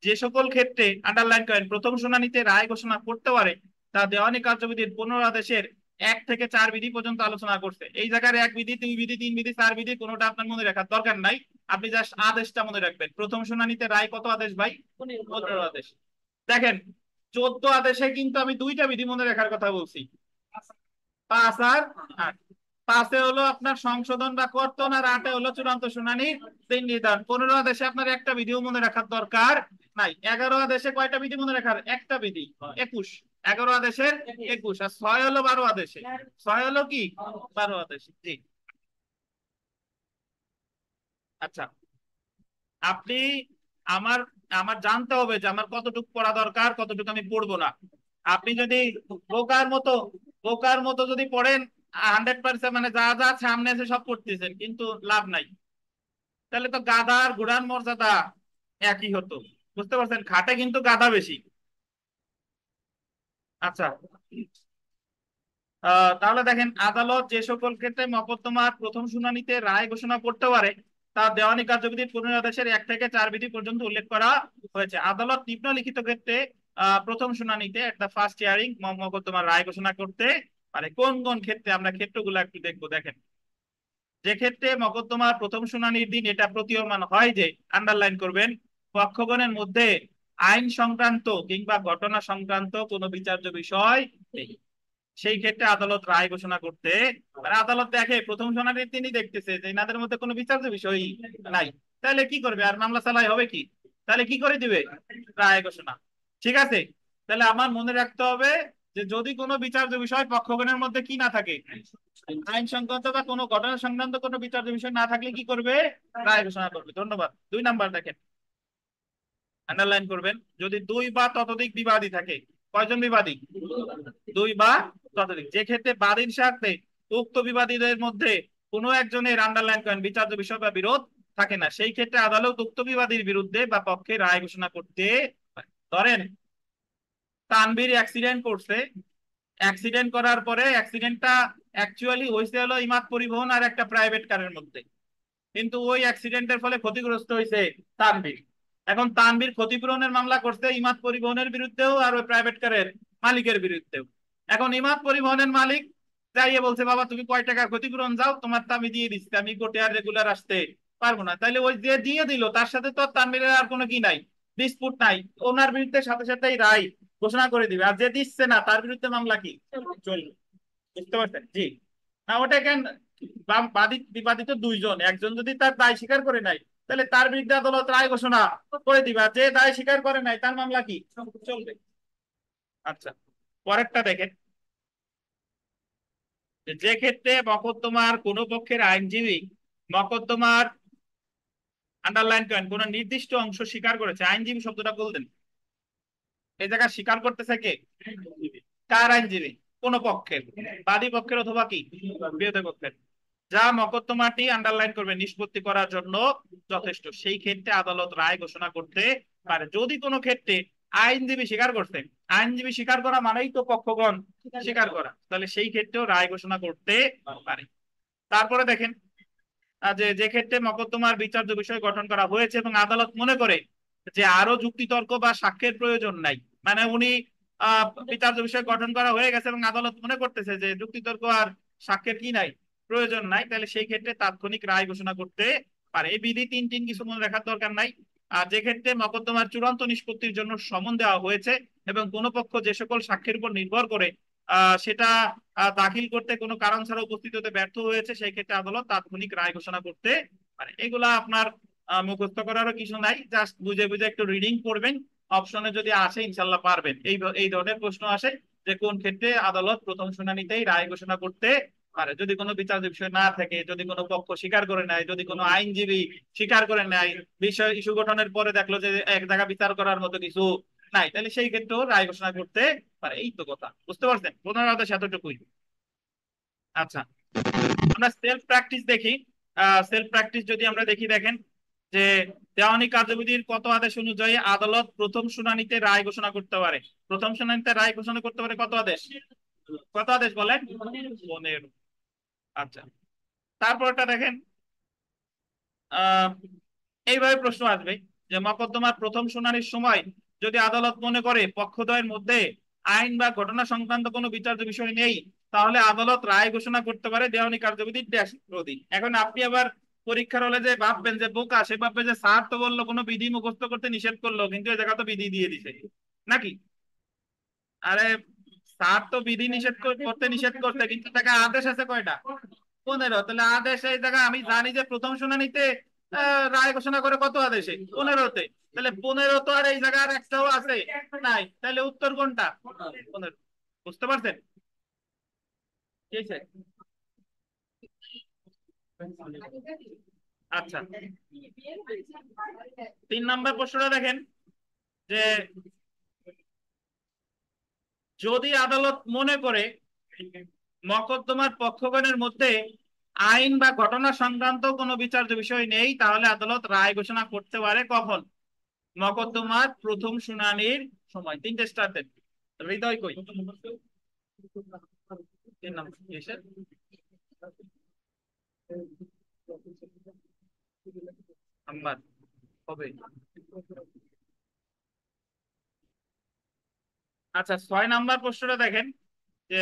যে সকল ক্ষেত্রে, আন্ডারলাইন করেন, প্রথম শুনানিতে রায় ঘোষণা করতে পারে তা দেওয়ানি কার্যবিধির 15 আদেশের 1 থেকে 4 বিধি পর্যন্ত আলোচনা করছে। এই জায়গায় 1 বিধি, 2 বিধি, 3 বিধি, 4 বিধি কোনোটা আপনার মনে রাখার দরকার নাই, আপনি জাস্ট আদেশটা মনে রাখবেন। প্রথম শুনানিতে রায় কত আদেশ ভাই? 15 আদেশ। দেখেন, 14 আদেশে কিন্তু আমি 2টা বিধি মনে রাখার কথা বলছি, 5 আর 8। 5-এ হলো আপনার সংশোধন বা কর্তন, আর 8-এ হলো চূড়ান্ত শুনানির দিন নির্ধারণ। 15 আদেশে আপনার একটা বিধিও মনে রাখার দরকার নাই। 11 আদেশে কয়টা বিধি মনে রাখার? একটা বিধি, 21। 11 আদেশের 21। আর 6 হলো 12 আদেশে, 6 হলো কি 12 আদেশে। জি। আচ্ছা, আপনি আমার আমার জানতে হবে যে আমার কতটুকু পড়া দরকার, কতটুকু আমি পড়বো না। আপনি যদি বোকার মতো বোকার মতো যদি পড়েন 100%, মানে যা যা সামনে আছে সব পড়তেছেন কিন্তু লাভ নাই, তাহলে তো গাধার ঘোড়ার মর্যাদা একই হতো। বুঝতে পারছেন? খাটে কিন্তু গাধা বেশি। আচ্ছা, তাহলে দেখেন, আদালত যে সকল ক্ষেত্রে মকদ্দমার প্রথম শুনানিতে রায় ঘোষণা করতে পারে তা দেওয়ানি কার্যবিধির 15 আদেশের 1 থেকে 4 বিধি পর্যন্ত উল্লেখ করা হয়েছে। আদালত নিম্নলিখিত ক্ষেত্রে প্রথম শুনানিতে এট দা ফার্স্ট হিয়ারিং মকদ্দমার রায় ঘোষণা করতে পারে। কোন কোন ক্ষেত্রে আমরা ক্ষেত্রগুলো একটু দেখবো। দেখেন, যে ক্ষেত্রে মকদ্দমার প্রথম শুনানির দিন এটা প্রতীয়মান হয় যে, আন্ডারলাইন করবেন, পক্ষগণের মধ্যে আইন সংক্রান্ত কিংবা ঘটনা সংক্রান্ত কোনো বিচার্য বিষয় নেই, সেই ক্ষেত্রে আদালত রায় ঘোষণা করতে মানে আদালত দেখে প্রথম শুনানির তিনি দেখতেছে যে এনাদের মধ্যে কোনো বিচার্য বিষয় নাই, তাহলে কি করবে? আর মামলা চালাই হবে কি? তাহলে কি করে দিবে? রায় ঘোষণা। ঠিক আছে? তাহলে আমার মনে রাখতে হবে যে যদি কোনো বিচার্য বিষয় পক্ষগণের মধ্যে কি না থাকে, আইন সংক্রান্ত বা কোনো ঘটনা সংক্রান্ত কোনো বিচার্য বিষয় না থাকলে কি করবে? রায় ঘোষণা করবে। ধন্যবাদ। 2 নাম্বার দেখেন, আন্ডারলাইন করবেন, যদি 2 বা ততোধিক বিবাদী থাকে। কয়জন বিবাদী? 2 বা ততোধিক। যে ক্ষেত্রে বাদীর স্বার্থে উক্ত বিবাদীদের মধ্যে কোনো একজনের, আন্ডারলাইন করেন, বিচার্য বিষয় বা বিরোধ থাকে না, সেই ক্ষেত্রে আদালত উক্ত বিবাদীর বিরুদ্ধে বা পক্ষে রায় ঘোষণা করতে পারে। ধরেন তানভীর অ্যাক্সিডেন্ট করছে, অ্যাক্সিডেন্ট করার পরে অ্যাক্সিডেন্টটা অ্যাকচুয়ালি হয়েছে হলো ইমাদ পরিবহন আর একটা প্রাইভেট কারের মধ্যে, কিন্তু ওই অ্যাক্সিডেন্টের ফলে ক্ষতিগ্রস্ত হয়েছে তানভীর। এখন তানভীর ক্ষতিপূরণের মামলা করছে ইমাদ পরিবহনের বিরুদ্ধেও আর ওই প্রাইভেট কারের মালিকের বিরুদ্ধেও। এখন ইমাদ পরিবহনের মালিক যাইয়ে বলছে বাবা তুমি কয় টাকা ক্ষতিপূরণ যাও, তোমার তো আমি দিয়ে দিচ্ছি, আমি কোর্টে আর রেগুলার আসতে পারবো না, তাহলে ওই যে দিয়ে দিল তার সাথে তো তানভীরের আর কোনো কি নাই, ডিসপুট নাই, ওনার বিরুদ্ধে সাথে সাথেই রায় ঘোষণা করে দিবে। আর যে দিচ্ছে না তার বিরুদ্ধে মামলা কি চলবে? বুঝতে পারছেন? জি। না ওটা কেন, বাদী বিবাদী তো দুইজন, একজন যদি তার দায় স্বীকার করে নাই তাহলে তার বিরুদ্ধে আদালত রায় ঘোষণা করে দিবে, আর যে দায় স্বীকার করে নাই তার মামলা কি চলবে। আচ্ছা, পরেরটা দেখেন, যে ক্ষেত্রে মকদ্দমার কোন পক্ষের আইনজীবী মকদ্দমার, আন্ডারলাইন করেন, কোন নির্দিষ্ট অংশ স্বীকার করেছে, আইনজীবী শব্দটা বলতেন, এই জায়গায় স্বীকার করতেছে কে? কার আইনজীবী? কোন পক্ষের, বাদী পক্ষের অথবা কি বিরোধী পক্ষের, যা মকদ্দমাটি আন্ডারলাইন করবে নিষ্পত্তি করার জন্য যথেষ্ট, সেই ক্ষেত্রে আদালত রায় ঘোষণা করতে পারে। যদি কোনো ক্ষেত্রে আইনজীবী স্বীকার করতে, আইনজীবী স্বীকার করা মানেই তো পক্ষগণ স্বীকার করা, তাহলে সেই ক্ষেত্রেও রায় ঘোষণা করতে পারে। তারপরে দেখেন, যে যে ক্ষেত্রে মকদ্দমার বিচার্য বিষয় গঠন করা হয়েছে এবং আদালত মনে করে যে আরো যুক্তিতর্ক বা সাক্ষ্যের প্রয়োজন নাই, মানে উনি বিচার্য বিষয় গঠন করা হয়ে গেছে এবং আদালত মনে করতেছে যে যুক্তিতর্ক আর সাক্ষ্যের কি নাই, প্রয়োজন নাই, তাহলে সেই ক্ষেত্রে তাৎক্ষণিক রায় ঘোষণা করতে পারে। এই বিধি তিন তিন কিছু মনে রাখার দরকার নাই। আর যে ক্ষেত্রে মকদ্দমার চূড়ান্ত নিষ্পত্তির জন্য সমন দেওয়া হয়েছে এবং কোনো পক্ষ যে সকল সাক্ষ্যের উপর নির্ভর করে সেটা দাখিল করতে কোনো কারণ ছাড়া উপস্থিত হতে ব্যর্থ হয়েছে, সেই ক্ষেত্রে আদালত তাৎক্ষণিক রায় ঘোষণা করতে পারে। এগুলা আপনার মুখস্থ করারও কিছু নাই, জাস্ট বুঝে বুঝে একটু রিডিং করবেন, অপশনে যদি আসে ইনশাল্লাহ পারবেন। এই ধরনের প্রশ্ন আসে যে কোন ক্ষেত্রে আদালত প্রথম শুনানিতেই রায় ঘোষণা করতে পারে, যদি কোনো বিচার্য বিষয় না থাকে, যদি কোনো পক্ষ স্বীকার করে নেয়, যদি কোনো আইনজীবী স্বীকার করে নেয়, বিষয় ইস্যু গঠনের পরে দেখলো যে এক জায়গা বিচার করার মতো কিছু নাই, তাহলে সেই ক্ষেত্রেও রায় ঘোষণা করতে পারে। এই তো কথা, বুঝতে পারছেন? প্রধানত এতটুকুই। আচ্ছা, আমরা সেলফ প্র্যাকটিস দেখি। সেলফ প্র্যাকটিস যদি আমরা দেখি, দেখেন যে দেওয়ানি কার্যবিধির কত আদেশ অনুযায়ী আদালত প্রথম শুনানিতে রায় ঘোষণা করতে পারে? প্রথম শুনানিতে রায় ঘোষণা করতে পারে কত আদেশ? কত আদেশ বলেন? 15। আচ্ছা, তারপরটা দেখেন, আহ এইভাবে প্রশ্ন আসবে যে মকদ্দমার প্রথম শুনানির সময় যদি আদালত মনে করে পক্ষদ্বয়ের মধ্যে আইন বা ঘটনা সংক্রান্ত কোনো বিচার্য বিষয় নেই, তাহলে আদালত রায় ঘোষণা করতে পারে দেওয়ানি কার্যবিধির ড্যাশ অধীন। এখন আপনি আবার পরীক্ষার হলে যে ভাববেন যে বোকা, সে ভাববে যে স্যার তো বললো কোনো বিধি মুখস্থ করতে নিষেধ করলো, কিন্তু এই জায়গা তো বিধি দিয়ে দিছে নাকি। আরে স্যার তো বিধি করতে নিষেধ করতে, কিন্তু তাকে আদেশ আছে কয়টা? 15। তাহলে আদেশ এই জায়গায় আমি জানি যে প্রথম শুনানিতে রায় ঘোষণা করে কত আদেশে? 15-তে। তাহলে 15 তো আর এই জায়গায় আর একটাও আছে নাই, তাহলে উত্তর কোনটা? 15। বুঝতে পারছেন? কি হয়েছে? আচ্ছা, 3 নম্বর প্রশ্নটা দেখেন, যে যদি আদালত মনে করে মকদ্দমার পক্ষগণের মধ্যে আইন বা ঘটনা সংক্রান্ত কোনো বিচার্য বিষয় নেই, তাহলে আদালত রায় ঘোষণা করতে পারে কখন? মকদ্দমার প্রথম শুনানির সময়। 3টে স্টার দেন। হৃদয় কই? 3 নম্বর কিসের? নাম্বার হবে। আচ্ছা, 6 নম্বর প্রশ্নটা দেখেন, যে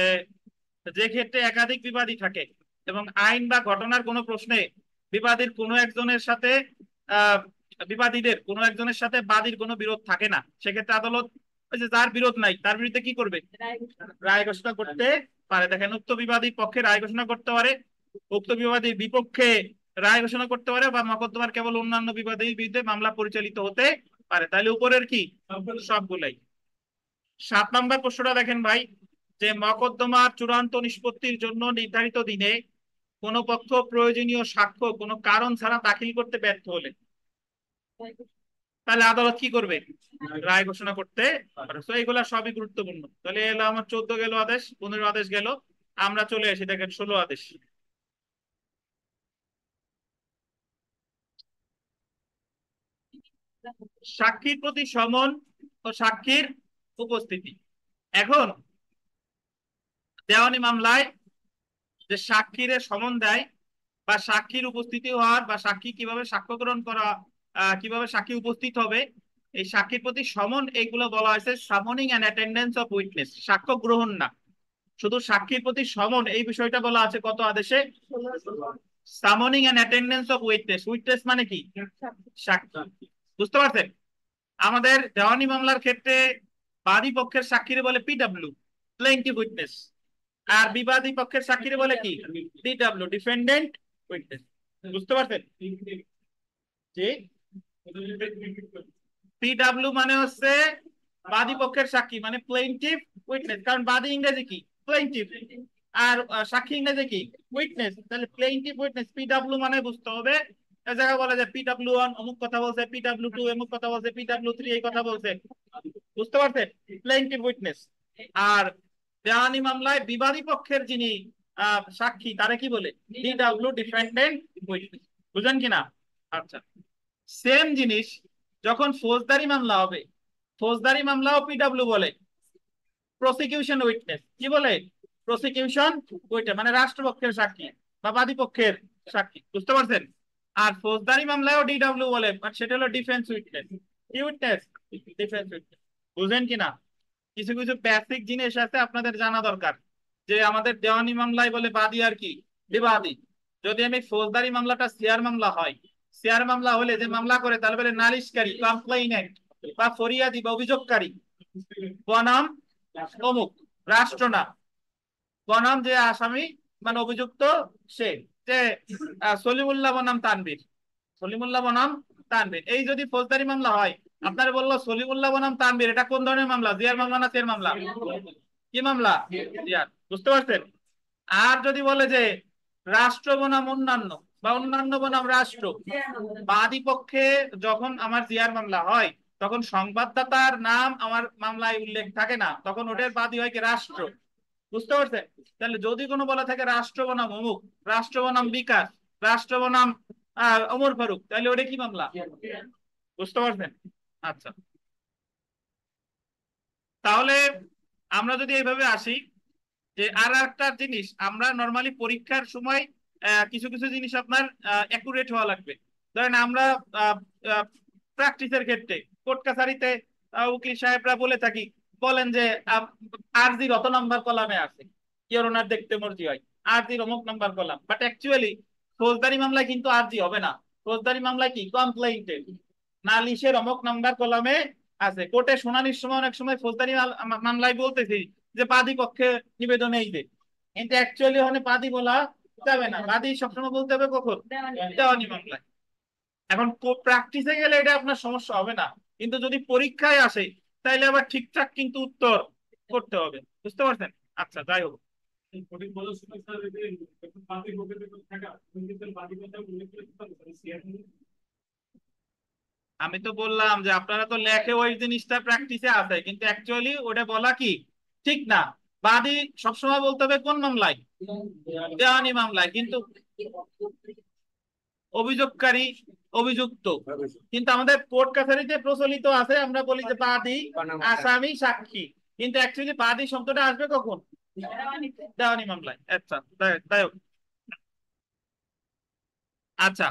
যে ক্ষেত্রে একাধিক বিবাদী থাকে এবং আইন বা ঘটনার কোনো প্রশ্নে বিবাদীর কোনো একজনের সাথে আহ বিবাদীদের কোনো একজনের সাথে বাদীর কোনো বিরোধ থাকে না, সেক্ষেত্রে আদালত ওই যে যার বিরোধ নাই তার বিরুদ্ধে কি করবে? রায় ঘোষণা করতে পারে। দেখেন, উক্ত বিবাদীর পক্ষে রায় ঘোষণা করতে পারে, উক্ত বিবাদীর বিপক্ষে রায় ঘোষণা করতে পারে, বা মকদ্দমার কেবল অন্যান্য বিবাদীর বিরুদ্ধে মামলা পরিচালিত হতে পারে। তাহলে উপরের কি সবগুলাই। 7 নম্বর প্রশ্নটা দেখেন ভাই, যে মকদ্দমার চূড়ান্ত নিষ্পত্তির জন্য নির্ধারিত দিনে কোন পক্ষ প্রয়োজনীয় সাক্ষ্য কোনো কারণ ছাড়া দাখিল করতে ব্যর্থ হলে তাহলে আদালত কি করবে? রায় ঘোষণা করতে পারে। তো এগুলা সবই গুরুত্বপূর্ণ। তাহলে এলো আমার 14 গেল আদেশ, 15 আদেশ গেল। আমরা চলে আসি, দেখেন 16 আদেশ। সাক্ষীর প্রতি সমন ও সাক্ষীর উপস্থিতি। এখন দেওয়ানি মামলায় যে সাক্ষীরে সমন দেয় বা সাক্ষীর উপস্থিতি হওয়ার বা সাক্ষী কিভাবে সাক্ষ্য গ্রহণ করা, কিভাবে সাক্ষী উপস্থিত হবে, এই সাক্ষীর প্রতি সমন, এইগুলো বলা হয়েছে সামনিং অ্যান্ড অ্যাটেন্ডেন্স অফ উইটনেস, সাক্ষ্য গ্রহণ না, শুধু সাক্ষীর প্রতি সমন এই বিষয়টা বলা আছে কত আদেশে? Summoning and attendance of witness. Witness মানে কি? সাক্ষী। বুঝতে পারছেন? আমাদের দেওয়ানি মামলার ক্ষেত্রে বাদী পক্ষের সাক্ষীরে বলে পিডব্লিউ, প্লেইন্টিফ উইটনেস। আর বিবাদী পক্ষের সাক্ষীরে বলে কি? DW, defendant witness. বুঝতে পারছেন? জি। পিডব্লিউ মানে হচ্ছে বাদী পক্ষের সাক্ষী, মানে প্লেইন্টিফ উইটনেস, কারণ বাদী ইংরেজি কি? প্লেইন্টিফ। আর সাক্ষী ইংরেজি কি? উইটনেস। তাহলে প্লেইন্টিফ উইটনেস পিডব্লিউ মানে বুঝতে হবে এক জায়গায় বলে যে পিডব্লিউ ওয়ান অমুক কথা বলছে, পিডব্লিউ টু অমুক কথা বলছে, পিডব্লিউ থ্রি এই কথা বলছে। বুঝতে পারছেন? প্লেইন্টিফ উইটনেস। আর দেওয়ানি মামলায় বিবাদী পক্ষের যিনি সাক্ষী তারে কি বলে? DW, defendant witness. বুঝলেন কিনা? আচ্ছা, সেম জিনিস যখন ফৌজদারি মামলা হবে, ফৌজদারি মামলাও পিডব্লিউ বলে, প্রসিকিউশন উইটনেস। কি বলে? প্রসিকিউশন উইটনেস মানে রাষ্ট্রপক্ষের সাক্ষী বা বাদী পক্ষের সাক্ষী। বুঝতে পারছেন? আর ফৌজদারি মামলায়ও ডিডব্লিউ বলে, বাট সেটা হলো ডিফেন্স উইটনেস। কি উইটনেস? Defence witness. বুঝেন কিনা? কিছু কিছু বেসিক জিনিস আছে আপনাদের জানা দরকার, যে আমাদের দেওয়ানি মামলায় বলে বাদী আর কি? বিবাদী। যদি আমি ফৌজদারি মামলাটা শেয়ার মামলা হয়, শেয়ার মামলা হলে যে মামলা করে তাহলে বলে নালিশকারী, কমপ্লেইনেন্ট বা ফরিয়াদি বা অভিযোগকারী বনাম অমুক, রাষ্ট্র না। বনাম যে আসামি মানে অভিযুক্ত সে, যে সলিমুল্লাহ বনাম তানভীর, সলিমুল্লাহ বনাম তানভীর। এই যদি ফৌজদারি মামলা হয়, আপনারা বললো সলিমুল্লাহ বনাম তানভীর, এটা কোন ধরনের মামলা? জিয়ার মামলা না তের মামলা? কি মামলা? জিয়ার। বুঝতে পারছেন? আর যদি বলে যে রাষ্ট্র বনাম অন্যান্য বা অন্যান্য বনাম রাষ্ট্র, বাদী পক্ষে যখন আমার জিয়ার মামলা হয় তখন সংবাদদাতার নাম আমার মামলায় উল্লেখ থাকে না, তখন ওটার বাদী হয় কি? রাষ্ট্র। বুঝতে পারছেন? তাহলে যদি কোনো বলা থাকে রাষ্ট্র বনাম অমুক, রাষ্ট্র বনাম বিকাশ, রাষ্ট্র বনাম ওমর ফারুক, তাহলে ওটা কি মামলা? বুঝতে পারছেন? আচ্ছা, তাহলে আমরা যদি এইভাবে আসি, যে আর একটা জিনিস আমরা নর্মালি পরীক্ষার সময় কিছু কিছু জিনিস আপনার অ্যাকুরেট হওয়া লাগবে। ধরেন আমরা প্র্যাকটিসের ক্ষেত্রে কোর্ট কাছারিতে উকিল সাহেবরা বলে থাকি, বলেন যে আরজি কত নাম্বার কলামে আছে, কি ওনার দেখতে মর্জি হয়, আরজির অমুক নাম্বার কলাম। বাট অ্যাকচুয়ালি ফৌজদারি মামলায় কিন্তু আরজি হবে না। ফৌজদারি মামলায় কি? কমপ্লেইন্টে নালিশের অমুক নাম্বার কলামে আছে। কোর্টে শুনানির সময় অনেক সময় ফৌজদারি মামলায় বলতেছি যে বাদী পক্ষে নিবেদন এই যে, কিন্তু অ্যাকচুয়ালি ওখানে বাদী বলা যাবে না, বাদী সবসময় বলতে হবে কখন? দেওয়ানি মামলায়। এখন প্র্যাকটিসে গেলে এটা আপনার সমস্যা হবে না, কিন্তু যদি পরীক্ষায় আসে তাইলে আবার ঠিকঠাক কিন্তু উত্তর করতে হবে। বুঝতে পারছেন? আচ্ছা, যাই হোক, আমি তো বললাম যে আপনারা তো লেখে ওই জিনিসটা প্র্যাকটিসে আছে, কিন্তু অ্যাকচুয়ালি ওটা বলা কি ঠিক না। বাদী সবসময় বলতে হবে কোন মামলায়? দেওয়ানি মামলায়। কিন্তু অভিযোগকারী অভিযুক্ত। কিন্তু আমাদের কোর্ট কাছারিতে প্রচলিত আছে আমরা বলি যে বাদী, আসামি, সাক্ষী। কিন্তু অ্যাকচুয়ালি বাদী শব্দটা আসবে কখন? দেওয়ানি মামলায়। আচ্ছা, তাই হোক। আচ্ছা,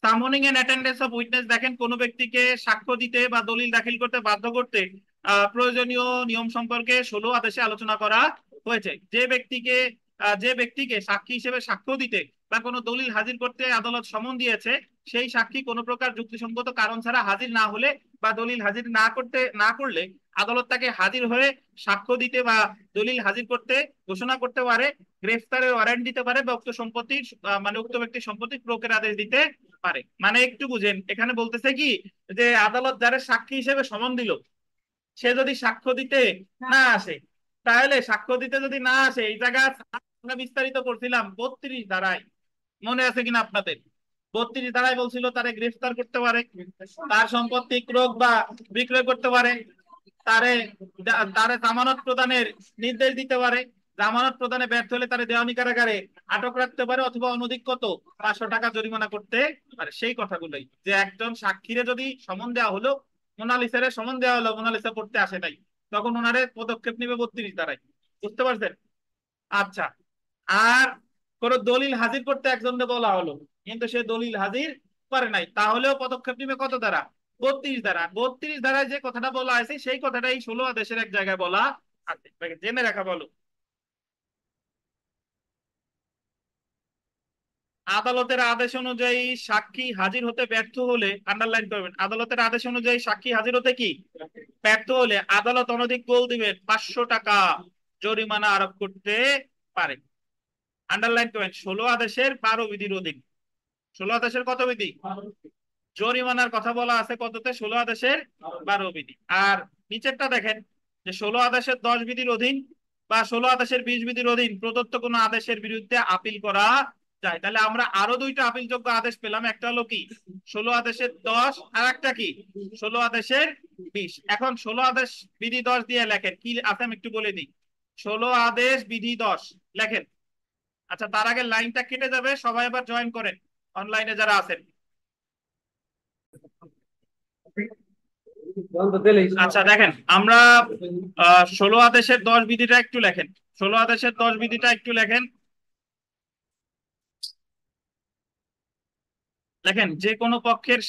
সামনিং এন্ড অ্যাটেন্ডেন্স অফ উইটনেস। দেখেন, কোন ব্যক্তিকে সাক্ষ্য দিতে বা দলিল দাখিল করতে বাধ্য করতে প্রয়োজনীয় নিয়ম সম্পর্কে 16 আদেশে আলোচনা করা হয়েছে। যে ব্যক্তিকে সাক্ষী হিসেবে সাক্ষ্য দিতে বা কোনো দলিল হাজির করতে আদালত সমন দিয়েছে, সেই সাক্ষী কোনো প্রকার যুক্তিসঙ্গত কারণ ছাড়া হাজির না হলে বা দলিল হাজির না করলে আদালত তাকে হাজির হয়ে সাক্ষ্য দিতে বা দলিল হাজির করতে ঘোষণা করতে পারে, গ্রেফতারের ওয়ারেন্ট দিতে পারে বা উক্ত সম্পত্তির মানে উক্ত ব্যক্তির সম্পত্তি ক্রোকের আদেশ দিতে পারে। মানে একটু বুঝেন, এখানে বলতেছে কি, যে আদালত যারা সাক্ষী হিসেবে সমন দিল, সে যদি সাক্ষ্য দিতে না আসে, তাহলে সাক্ষ্য দিতে যদি না আসে, এই জায়গা আমরা বিস্তারিত করছিলাম 32 ধারায়, মনে আছে কিনা আপনাদের? 32 ধারায় বলছিল তারে গ্রেফতার করতে পারে, তার সম্পত্তি ক্রোক বা বিক্রয় করতে পারে, তারে তারে জামানত প্রদানের নির্দেশ দিতে পারে, জামানত প্রদানে ব্যর্থ হলে তারে দেওয়ানি কারাগারে আটক রাখতে পারে, অথবা অনধিক কত 500 টাকা জরিমানা করতে পারে। সেই কথাগুলোই, যে একজন সাক্ষীরে যদি সমন দেওয়া হলো, মোনালিসারে সমন দেওয়া হলো, মোনালিসা পড়তে আসে নাই, তখন ওনারে পদক্ষেপ নিবে 32 ধারায়। বুঝতে পারছেন? আচ্ছা, আর কোন দলিল হাজির করতে একজনকে বলা হলো, কিন্তু সে দলিল হাজির করে নাই, তাহলেও পদক্ষেপ নিবে কত ধারা? 32 ধারায় যে কথাটা বলা আছে সেই কথাটা এই 16 আদেশের এক জায়গায় বলা আছে, জেনে রাখা বলো। আদালতের আদেশ অনুযায়ী সাক্ষী হাজির হতে ব্যর্থ হলে, আন্ডারলাইন করবেন, আদালতের আদেশ অনুযায়ী সাক্ষী হাজির হতে কি ব্যর্থ হলে আদালত অনধিক গোল দিবেন 500 টাকা জরিমানা আরোপ করতে পারে। আন্ডারলাইন করবেন, 16 আদেশের 12 বিধির অধীন। 16 আদেশের কত বিধি? জরিমানার কথা বলা আছে কততে? 16 আদেশের 12 বিধি। আর নিচেরটা দেখেন যে 16 আদেশের 10 বিধির অধীন বা 16 আদেশের 20 বিধির অধীন প্রদত্ত কোনো আদেশের বিরুদ্ধে আপিল করা যায়। তাহলে আমরা আরো দুইটা আপিলযোগ্য আদেশ পেলাম, একটা হলো কি 16 আদেশের 10, আর একটা কি 16 আদেশের 20। এখন 16 আদেশ বিধি 10 দিয়ে লেখেন কি আছে আমি একটু বলে দিই। 16 আদেশ বিধি 10 লেখেন। আচ্ছা, তার আগে লাইনটা কেটে যাবে, সবাই এবার জয়েন করেন অনলাইনে যারা আছেন। আচ্ছা দেখেন, আমরা 16 আদেশের 10 বিধিটা একটু লেখেন। 16 আদেশের 10 বিধিটা একটু লেখেন। লেখেন, যে কোনো পক্ষের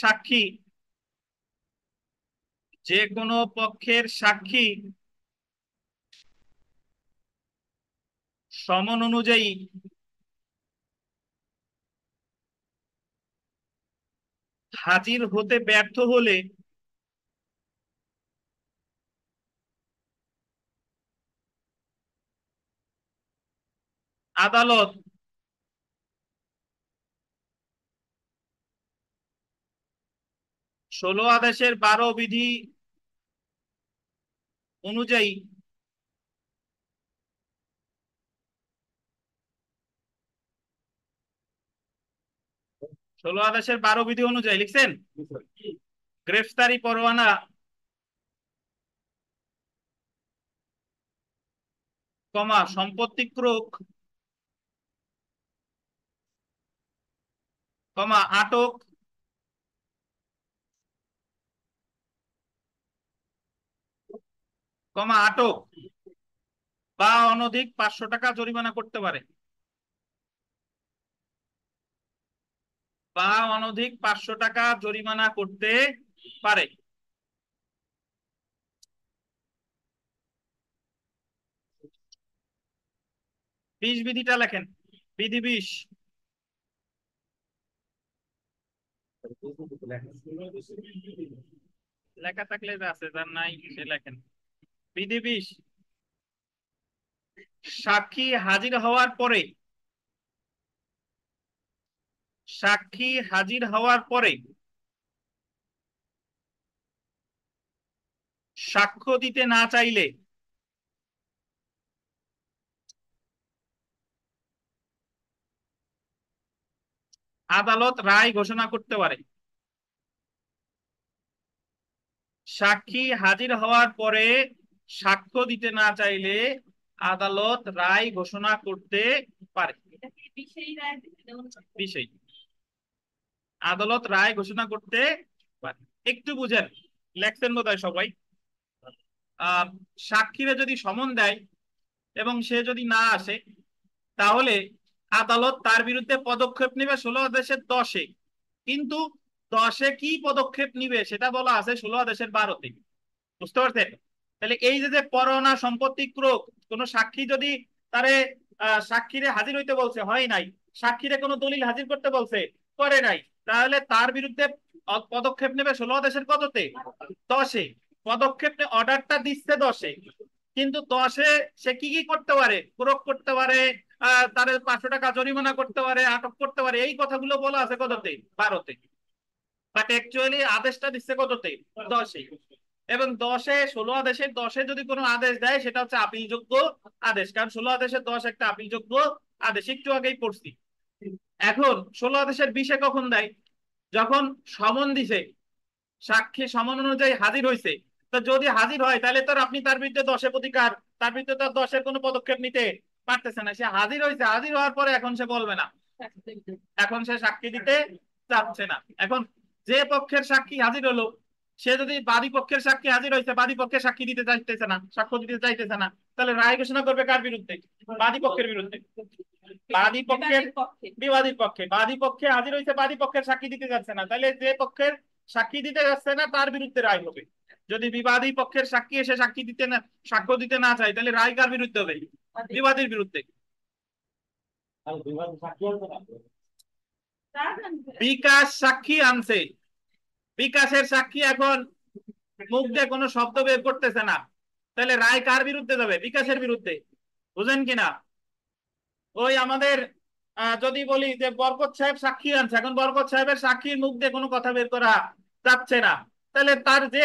সাক্ষী সমন অনুযায়ী হাজির হতে ব্যর্থ হলে আদালত 16 আদেশের 12 বিধি অনুযায়ী 16 আদেশের 12 বিধি অনুযায়ী লিখছেন গ্রেফতারি পরোয়ানা, সম্পত্তি ক্রোক, আটক, আটক বা অনধিক 500 টাকা জরিমানা করতে পারে, বা অনধিক 500 টাকা জরিমানা করতে পারে। 20 বিধিটা লেখেন, বিধি 20। লেখা থাকলে যা আছে, যার নাই সে লেখেন। বিধি 20, সাক্ষী হাজির হওয়ার পরে, সাক্ষী হাজির হওয়ার পরে সাক্ষ্য দিতে না চাইলে আদালত রায় ঘোষণা করতে পারে। সাক্ষী হাজির হওয়ার পরে সাক্ষ্য দিতে না চাইলে আদালত রায় ঘোষণা করতে পারে। বিষয় আদালত রায় ঘোষণা করতে পারে। একটু বুঝেন, লেখছেন বোধহয় সবাই। সাক্ষীরা যদি সমন দেয় এবং সে যদি না আসে, তাহলে আদালত তার বিরুদ্ধে পদক্ষেপ নেবে 16 আদেশের 10-এ। কিন্তু 10-এ কি পদক্ষেপ নিবে সেটা বলা আছে 16 আদেশের 12-তে। বুঝতে পারছেন? তাহলে এই যে পরোয়ানা, সম্পত্তি ক্রোক, কোন সাক্ষী যদি তারে সাক্ষীরে হাজির হইতে বলছে, হয় নাই, সাক্ষীরে কোনো দলিল হাজির করতে বলছে, করে নাই, তাহলে তার বিরুদ্ধে পদক্ষেপ নেবে 16 আদেশের কততে? 10-এ। পদক্ষেপ অর্ডারটা দিচ্ছে 10-এ, কিন্তু 10-এ সে কি কি করতে পারে? ক্রোক করতে পারে, তার 500 টাকা জরিমানা করতে পারে, আটক করতে পারে, এই কথাগুলো বলা আছে কততে? 12-তে। বাট অ্যাকচুয়ালি আদেশটা দিচ্ছে কততে? 10-এ। এবং 16 আদেশের 10-এ যদি কোনো আদেশ দেয় সেটা হচ্ছে আপিলযোগ্য আদেশ, কারণ 16 আদেশের 10 একটা আপিলযোগ্য আদেশ, একটু আগেই পড়ছি। এখন 16 আদেশের 20-এ কখন দেয়? যখন সমন দিছে, সাক্ষী সমন অনুযায়ী হাজির হয়েছে। তো যদি হাজির হয় তাহলে তো আপনি তার বিরুদ্ধে 10-এ প্রতিকার, তার বিরুদ্ধে তো 10-এর কোনো পদক্ষেপ নিতে পারতেছে না। সে হাজির হয়েছে, হাজির হওয়ার পরে এখন সে বলবে না, এখন সে সাক্ষী দিতে চাচ্ছে না। এখন যে পক্ষের সাক্ষী হাজির হলো, সে যদি বাদী পক্ষের সাক্ষী হাজির হয়েছে, বাদী পক্ষের সাক্ষী দিতে চাইতেছে না, সাক্ষ্য দিতে চাইতেছে না, তাহলে রায় ঘোষণা করবে কার বিরুদ্ধে? বাদী পক্ষের বিরুদ্ধে। বাদী পক্ষের, বিবাদীর পক্ষে। বাদী পক্ষে হাজির হয়েছে, বাদী পক্ষের সাক্ষী দিতে যাচ্ছে না, তাহলে যে পক্ষের সাক্ষী দিতে যাচ্ছে না তার বিরুদ্ধে রায় হবে। যদি বিবাদী পক্ষের সাক্ষী এসে সাক্ষ্য দিতে না চায়, তাহলে রায় কার বিরুদ্ধে হবে? বিবাদীর বিরুদ্ধে। আর বিভাগ সাক্ষী আনতে না। বিকাশ সাক্ষী আনছে, বিকাশের সাক্ষী এখন মুখ দিয়ে কোনো শব্দ বের করতেছে না, তাহলে রায় কার বিরুদ্ধে যাবে? বিকাশের বিরুদ্ধে। বুঝেন কিনা? ওই আমাদের যদি বলি যে বরকত সাহেব সাক্ষী আনছে, এখন বরকত সাহেবের সাক্ষীর মুখ দিয়ে কোনো কথা বের করা যাচ্ছে না, তাহলে তার যে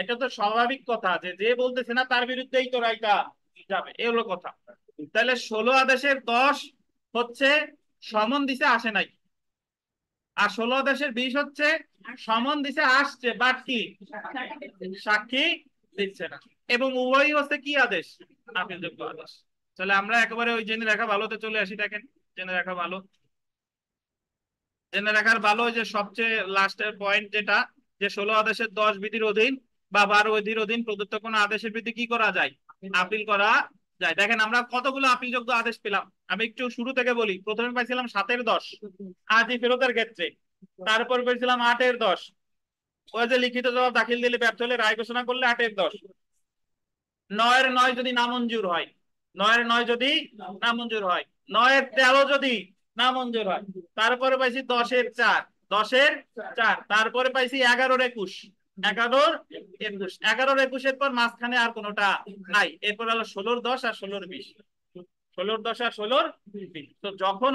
এটা তো স্বাভাবিক কথা যে যে বলতেছে না তার বিরুদ্ধেই তো রায়টা যাবে, এ হলো কথা। তাহলে 16 আদেশের 10 হচ্ছে সমন দিছে আসে নাই, আর 16 আদেশের 20 হচ্ছে সমন দিছে আসছে বাট কি সাক্ষী দিচ্ছে না। এবং উভয়ই হচ্ছে কি আদেশ? আপিলযোগ্য আদেশ। তাহলে আমরা একেবারে ওই জেনে রাখা ভালোতে চলে আসি। দেখেন, জেনে রাখা ভালো, জেনে রাখার ভালো যে সবচেয়ে লাস্টের পয়েন্ট যেটা, যে 16 আদেশের 10 বিধির অধীন বা 12 বিধির অধীন প্রদত্ত কোনো আদেশের বিরুদ্ধে কি করা যায়? আপিল করা যায়। দেখেন আমরা কতগুলো আপিলযোগ্য আদেশ পেলাম। আমি একটু শুরু থেকে বলি। প্রথমে পাইছিলাম 7-10 আর্জি ফেরতের ক্ষেত্রে, তারপর পেয়েছিলাম 8-10 ওই যে লিখিত জবাব দাখিল দিলে ব্যর্থ হলে রায় ঘোষণা করলে 8-10, 9-9 যদি নামঞ্জুর হয়, 9-9 যদি নামঞ্জুর হয়, 9-13 যদি নামঞ্জুর হয়, তারপরে পাইছি 10-4, 10-4, তারপরে পাইছি 11-21, 11-21, 11-21 পর মাঝখানে আর কোনোটা নাই। এরপর হলো 16-10 আর 16-20, 16-10 আর 16-20। তো যখন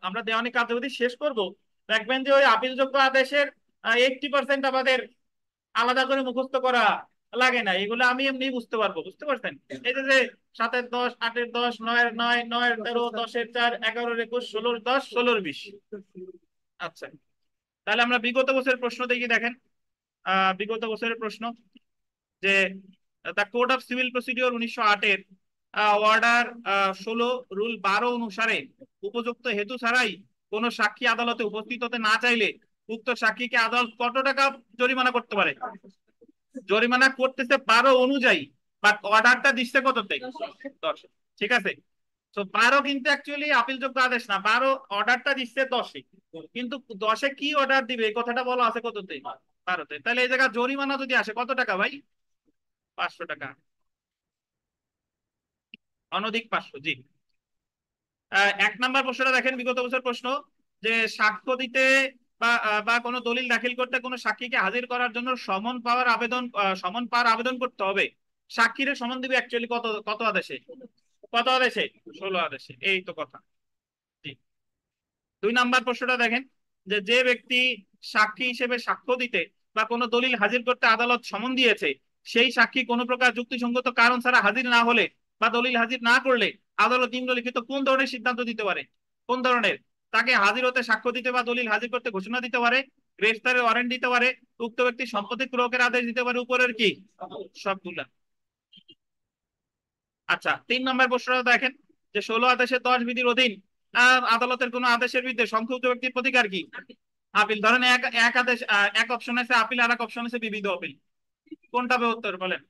আমরা দেওয়ানি কার্যবিধি শেষ করব, দেখবেন যে ওই আপিলযোগ্য আদেশের 80% আমাদের আলাদা করে মুখস্থ করা লাগে না, এগুলো আমি এমনি বুঝতে পারবো। বুঝতে পারছেন? এই যে 7-10, 8-10, 9-9, 9-13, 10-4, 11-21, 16-10, 16-20। আচ্ছা, তাহলে আমরা বিগত বছরের প্রশ্ন দেখি। দেখেন বিগত বছরের প্রশ্ন, যে the code of civil procedure 1908-এর অর্ডার 16 রুল 12 অনুসারে উপযুক্ত হেতু ছাড়াই কোন সাক্ষী আদালতে উপস্থিত হতে না চাইলে উক্ত সাক্ষীকে আদালত কত টাকা জরিমানা করতে পারে? জরিমানা করতেছে 12 অনুযায়ী, বাট অর্ডারটা দিচ্ছে কততে? 10। ঠিক আছে, তো 12 কিন্তু অ্যাকচুয়ালি আপিলযোগ্য আদেশ না, 12 অর্ডারটা দিচ্ছে 10-এ, কিন্তু 10-এ কি অর্ডার দিবে এই কথাটা বলা আছে কততে? 12-তে। তাহলে এই জায়গায় জরিমানা যদি আসে কত টাকা ভাই? 500 টাকা, অনধিক 500। জি। 1 নাম্বার প্রশ্নটা দেখেন, বিগত বছর প্রশ্ন, যে সাক্ষ্য দিতে বা কোনো দলিল দাখিল করতে কোনো সাক্ষীকে হাজির করার জন্য সমন পাওয়ার আবেদন করতে হবে। সাক্ষীর সমন দিবে অ্যাকচুয়ালি কত কত আদেশে? কত আদেশে? 16 আদেশে। এই তো কথা। জি। 2 নাম্বার প্রশ্নটা দেখেন, যে যে ব্যক্তি সাক্ষী হিসেবে সাক্ষ্য দিতে বা কোনো দলিল হাজির করতে আদালত সমন দিয়েছে, সেই সাক্ষী কোনো প্রকার যুক্তিসঙ্গত কারণ ছাড়া হাজির না হলে বা দলিল হাজির না করলে আদালত নিম্নলিখিত কোন ধরনের সিদ্ধান্ত দিতে পারে? কোন ধরনের? তাকে হাজির হতে, সাক্ষ্য দিতে বা দলিল হাজির করতে ঘোষণা দিতে পারে, গ্রেফতারের ওয়ারেন্ট দিতে পারে, উক্ত ব্যক্তি সম্পত্তি ক্রয়ের আদেশ দিতে পারে, উপরের কি সবগুলা। আচ্ছা, 3 নম্বর প্রশ্নটা দেখেন, যে 16 আদেশের 10 বিধির অধীন আদালতের কোন আদেশের বিরুদ্ধে সংক্ষুব্ধ ব্যক্তির প্রতিকার কি? আপিল। ধরেন এক এক আদেশ, এক অপশন আছে আপিল আর এক অপশন আছে বিবিধ আপিল, কোনটা হবে উত্তর বলেন?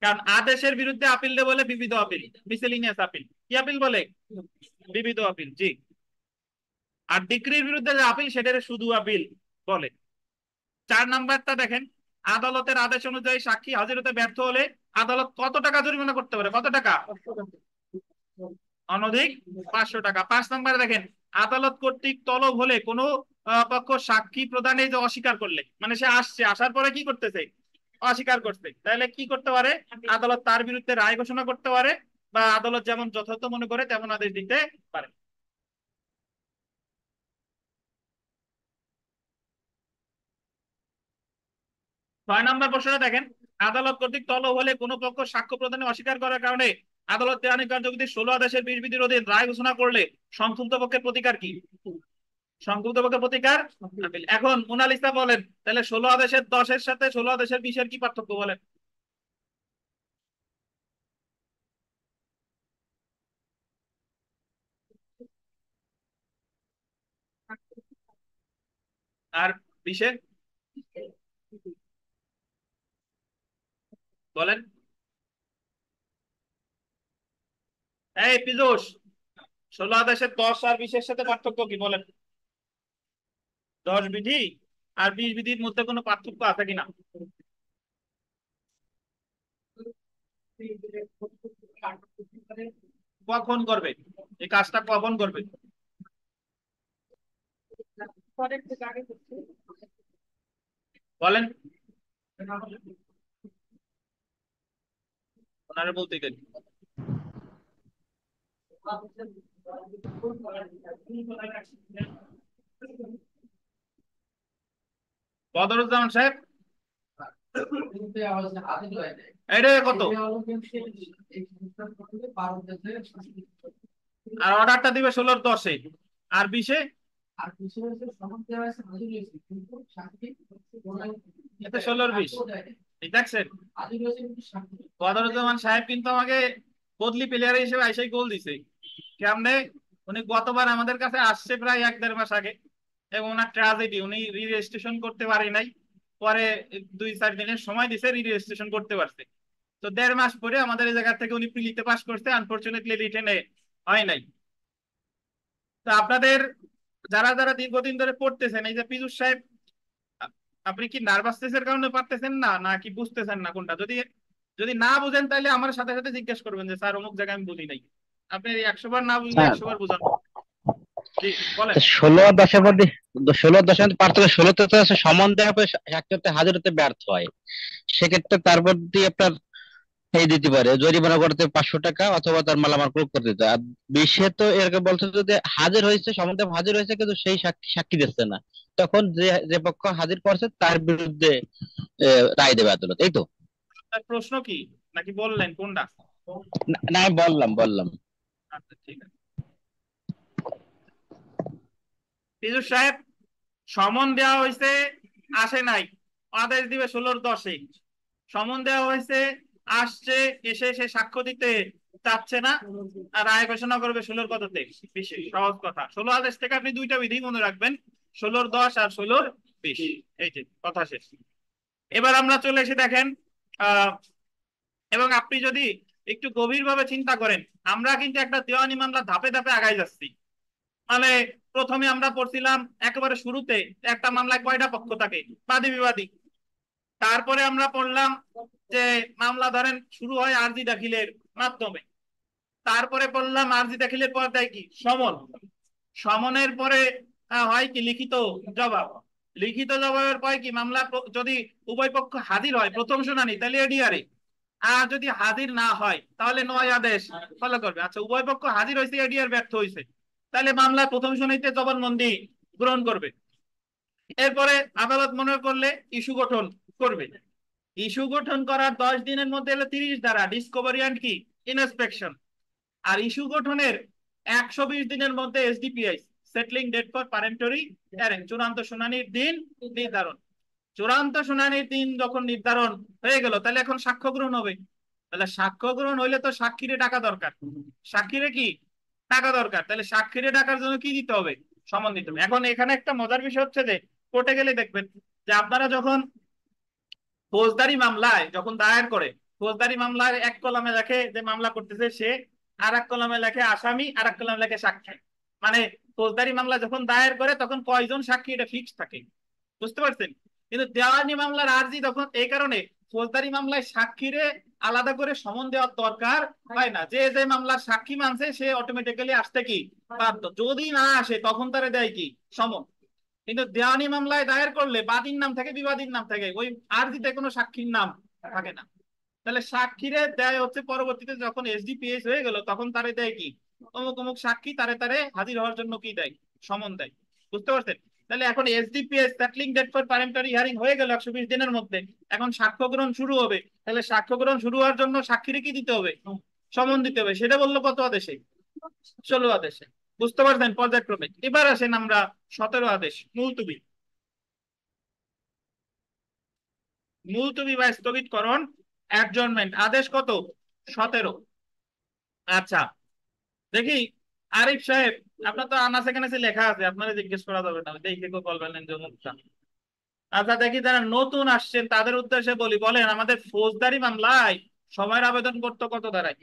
কারণ আদেশের বিরুদ্ধে আপিল দে বলে বিবিধ আপিল, মিসেলিনিয়াস আপিল। কি আপিল বলে? বিবিধ আপিল। জি। আর ডিক্রির বিরুদ্ধে যে আপিল সেটারে শুধু আপিল বলে। 4 নাম্বারটা দেখেন, আদালতের আদেশ অনুযায়ী সাক্ষী হাজির হতে ব্যর্থ হলে আদালত কত টাকা জরিমানা করতে পারে? কত টাকা? অনধিক 500 টাকা। 5 নাম্বার দেখেন, আদালত কর্তৃক তলব হলে কোনো পক্ষ সাক্ষী প্রদানে যে অস্বীকার করলে, মানে সে আসছে, আসার পরে কি করতেছে? অস্বীকার করতে, তাহলে কি করতে পারে? আদালত তার বিরুদ্ধে রায় ঘোষণা করতে পারে, বা আদালত যেমন যথার্থ মনে করে তেমন আদেশ দিতে পারে। 6 নাম্বার প্রশ্নটা দেখেন, আদালত কর্তৃক তলব হলে কোনো পক্ষ সাক্ষ্য প্রদানে অস্বীকার করার কারণে আদালত দেওয়ানি কার্যবিধি 16 আদেশের 20 বিধির অধীন রায় ঘোষণা করলে সংক্ষুব্ধ পক্ষের প্রতিকার কি? সংক্ষুব্ধ পক্ষের প্রতিকার আপিল। এখন মোনালিসা বলেন, তাহলে 16 আদেশের 10-এর সাথে 16 আদেশের 20-এর কি পার্থক্য বলেন? আর 20-এর বলেন। এই পীযূষ, 16 আদেশের 10 আর 20-এর সাথে পার্থক্য কি বলেন? 10 বিধি আর 20 বিধির মধ্যে কোনো পার্থক্য আছে কিনা? কখন করবে এই কাজটা, কখন করবে বলেন, ওনারা বলতে গেলে। বদরুজ্জামান সাহেব, এটা কত? আর অর্ডারটা দিবে 16-10-এ, আর 20-এ? এতে 16-20 দেখছেন? বদরুজ্জামান সাহেব কিন্তু আমাকে বদলি প্লেয়ার হিসেবে আইসাই গোল দিছে। কেমনে? উনি গতবার আমাদের কাছে আসছে প্রায় 1-1.5 মাস আগে, এবং ওনার ট্র্যাজেডি, উনি রি রেজিস্ট্রেশন করতে পারে নাই। পরে 2-4 দিনের সময় দিছে, রি রেজিস্ট্রেশন করতে পারছে। তো 1.5 মাস পরে আমাদের এই জায়গা থেকে উনি প্রিলিতে পাস করছে, আনফরচুনেটলি রিটেনে হয় নাই। তো আপনাদের যারা যারা দীর্ঘদিন ধরে পড়তেছেন, এই যে পীযূষ সাহেব, আ- আপনি কি নার্ভাসনেসের কারণে পারতেছেন না, নাকি বুঝতেছেন না কোনটা? যদি যদি না বুঝেন তাহলে আমার সাথে সাথে জিজ্ঞেস করবেন যে স্যার অমুক জায়গায় আমি বুঝি নাই। আপনি 100 বার না বুঝলে স্যার 100 বার বুঝান। জি, বলেন। 16 আর 10-এর মধ্যে, 16 আর 10-এর মধ্যে পার্থক্য, 16তে তো আছে সমন দেওয়া হবে, সাক্ষাতে হাজির হতে ব্যর্থ হয়, সেক্ষেত্রে তারপর দিয়ে আপনার এই দিতে পারে জরিমানা করতে 500 টাকা, অথবা তার মালামাল ক্রয় করতে দিতে। আর 20-এ তো এরকম বলছে যদি হাজির হয়েছে, সমন দেওয়া হাজির হয়েছে কিন্তু সেই সাক্ষী সাক্ষী দিচ্ছে না, তখন যে যে পক্ষ হাজির করছে তার বিরুদ্ধে রায় দেবে আদালত, এই তো। আপনার প্রশ্ন কি, নাকি বললেন কোনটা? না না, আমি বললাম। আচ্ছা, ঠিক আছে। পীযূষ সাহেব, সমন দেওয়া হয়েছে, আসে নাই, আদেশ দিবে 16-10-এ। সমন দেওয়া হয়েছে, আসছে, এসে সে সাক্ষ্য দিতে চাচ্ছে না, আর রায় ঘোষণা করবে 16 কততে? 20-এ। সহজ কথা, 16 আদেশ থেকে আপনি দুইটা বিধি মনে রাখবেন, 16-10 আর 16-20। এই যে কথা শেষ। এবার আমরা চলে এসে দেখেন, আহ এবং আপনি যদি একটু গভীরভাবে চিন্তা করেন, আমরা কিন্তু একটা দেওয়ানি মামলা ধাপে ধাপে আগাই যাচ্ছি। মানে প্রথমে আমরা পড়ছিলাম একেবারে শুরুতে, একটা মামলায় কয়টা পক্ষ থাকে? বাদী বিবাদী। তারপরে আমরা পড়লাম যে মামলা ধরেন শুরু হয় আরজি দাখিলের মাধ্যমে। তারপরে পড়লাম আরজি দাখিলের পর দেয় কি? সমন। সমনের পরে হয় কি? লিখিত জবাব। লিখিত জবাবের পরে কি? মামলা যদি উভয় পক্ষ হাজির হয় প্রথম শুনানি, তাহলে এডিআরে। আর যদি হাজির না হয় তাহলে 9 আদেশ ফলো করবে। আচ্ছা, উভয় পক্ষ হাজির হয়েছে, এডিআর ব্যর্থ হয়েছে, তাহলে মামলা প্রথম শুনানিতে জবানবন্দি গ্রহণ করবে। এরপরে আদালত মনে করলে ইস্যু গঠন করবে। ইস্যু গঠন করার 10 দিনের মধ্যে হলো 30 ধারা, ডিসকভারি অ্যান্ড কি? ইনস্পেকশন। আর ইস্যু গঠনের 120 দিনের মধ্যে SDPI, settling date for peremptory hearing, চূড়ান্ত শুনানির দিন নির্ধারণ। চূড়ান্ত শুনানির দিন যখন নির্ধারণ হয়ে গেল, তাহলে এখন সাক্ষ্য গ্রহণ হবে। তাহলে সাক্ষ্য গ্রহণ হইলে তো সাক্ষীরে টাকা দরকার। সাক্ষীরে কি? টাকা দরকার। তাহলে সাক্ষীরে টাকার জন্য কি দিতে হবে? সমন দিতে হবে। এখন এখানে একটা মজার বিষয় হচ্ছে যে, কোর্টে গেলে দেখবেন যে আপনারা যখন ফৌজদারি মামলায় যখন দায়ের করে, ফৌজদারি মামলায় এক কলামে লেখে যে মামলা করতেছে সে, আর এক কলামে লেখে আসামি, আর এক কলামে লেখে সাক্ষী। মানে ফৌজদারি মামলা যখন দায়ের করে তখন কয়জন সাক্ষী এটা ফিক্স থাকে, বুঝতে পারছেন? কিন্তু দেওয়ানি মামলার আর্জি তখন এই কারণে, ফৌজদারি মামলায় সাক্ষীরে আলাদা করে সমন দেওয়ার দরকার হয় না। যে যে মামলার সাক্ষী মানছে সে অটোমেটিক্যালি আসতে কি বাধ্য, যদি না আসে তখন তারে দেয় কি? সমন। কিন্তু দেওয়ানি মামলায় দায়ের করলে বাদীর নাম থাকে, বিবাদীর নাম থাকে, ওই আরজিতে কোনো সাক্ষীর নাম থাকে না। তাহলে সাক্ষীরে দেয় হচ্ছে পরবর্তীতে যখন এসডিপিএস হয়ে গেল তখন তারে দেয় কি? অমুক অমুক সাক্ষী, তারে তারে হাজির হওয়ার জন্য কি দেয়? সমন দেয়। বুঝতে পারছেন? তাহলে এখন এসডিপিএস, সেটলিং ডেট ফর পারেন্টারি হিয়ারিং, হয়ে গেল 120 দিনের মধ্যে। এখন সাক্ষ্য গ্রহণ শুরু হবে। তাহলে সাক্ষ্য গ্রহণ শুরু হওয়ার জন্য সাক্ষীরে কি দিতে হবে? সমন দিতে হবে। সেটা বললো কত আদেশে? 16 আদেশে। বুঝতে পারছেন পর্যায়ক্রমে? এবার আসেন আমরা 17 আদেশ, মুলতবি। মুলতবি বা স্থগিতকরণ, অ্যাডজর্নমেন্ট, আদেশ কত? 17। আচ্ছা, দেখি আরিফ সাহেব, আপনার তো আনাচে কানাচে লেখা আছে, আপনারা জিজ্ঞেস করা যাবে না, দেখে কেউ বলবেন যে মুখটা। আচ্ছা দেখি, যারা নতুন আসছেন তাদের উদ্দেশ্যে বলি, বলেন আমাদের ফৌজদারি মামলায় সময়ের আবেদন করতে কত দাঁড়ায়?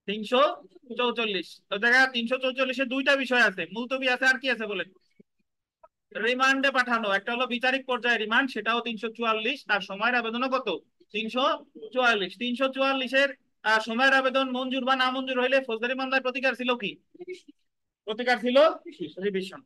344। তো দেখা 344-এ দুইটা বিষয় আছে, মুলতবি আছে আর কি আছে বলেন? রিমান্ডে পাঠানো, একটা হলো বিচারিক পর্যায়ে রিমান্ড, সেটাও 344, আর সময়ের আবেদনও কত? 344। 344-এর সময়ের আবেদন মঞ্জুর বা নামঞ্জুর হইলে ফৌজদারি মামলার প্রতিকার ছিল কি? প্রতিকার ছিল রিভিশন।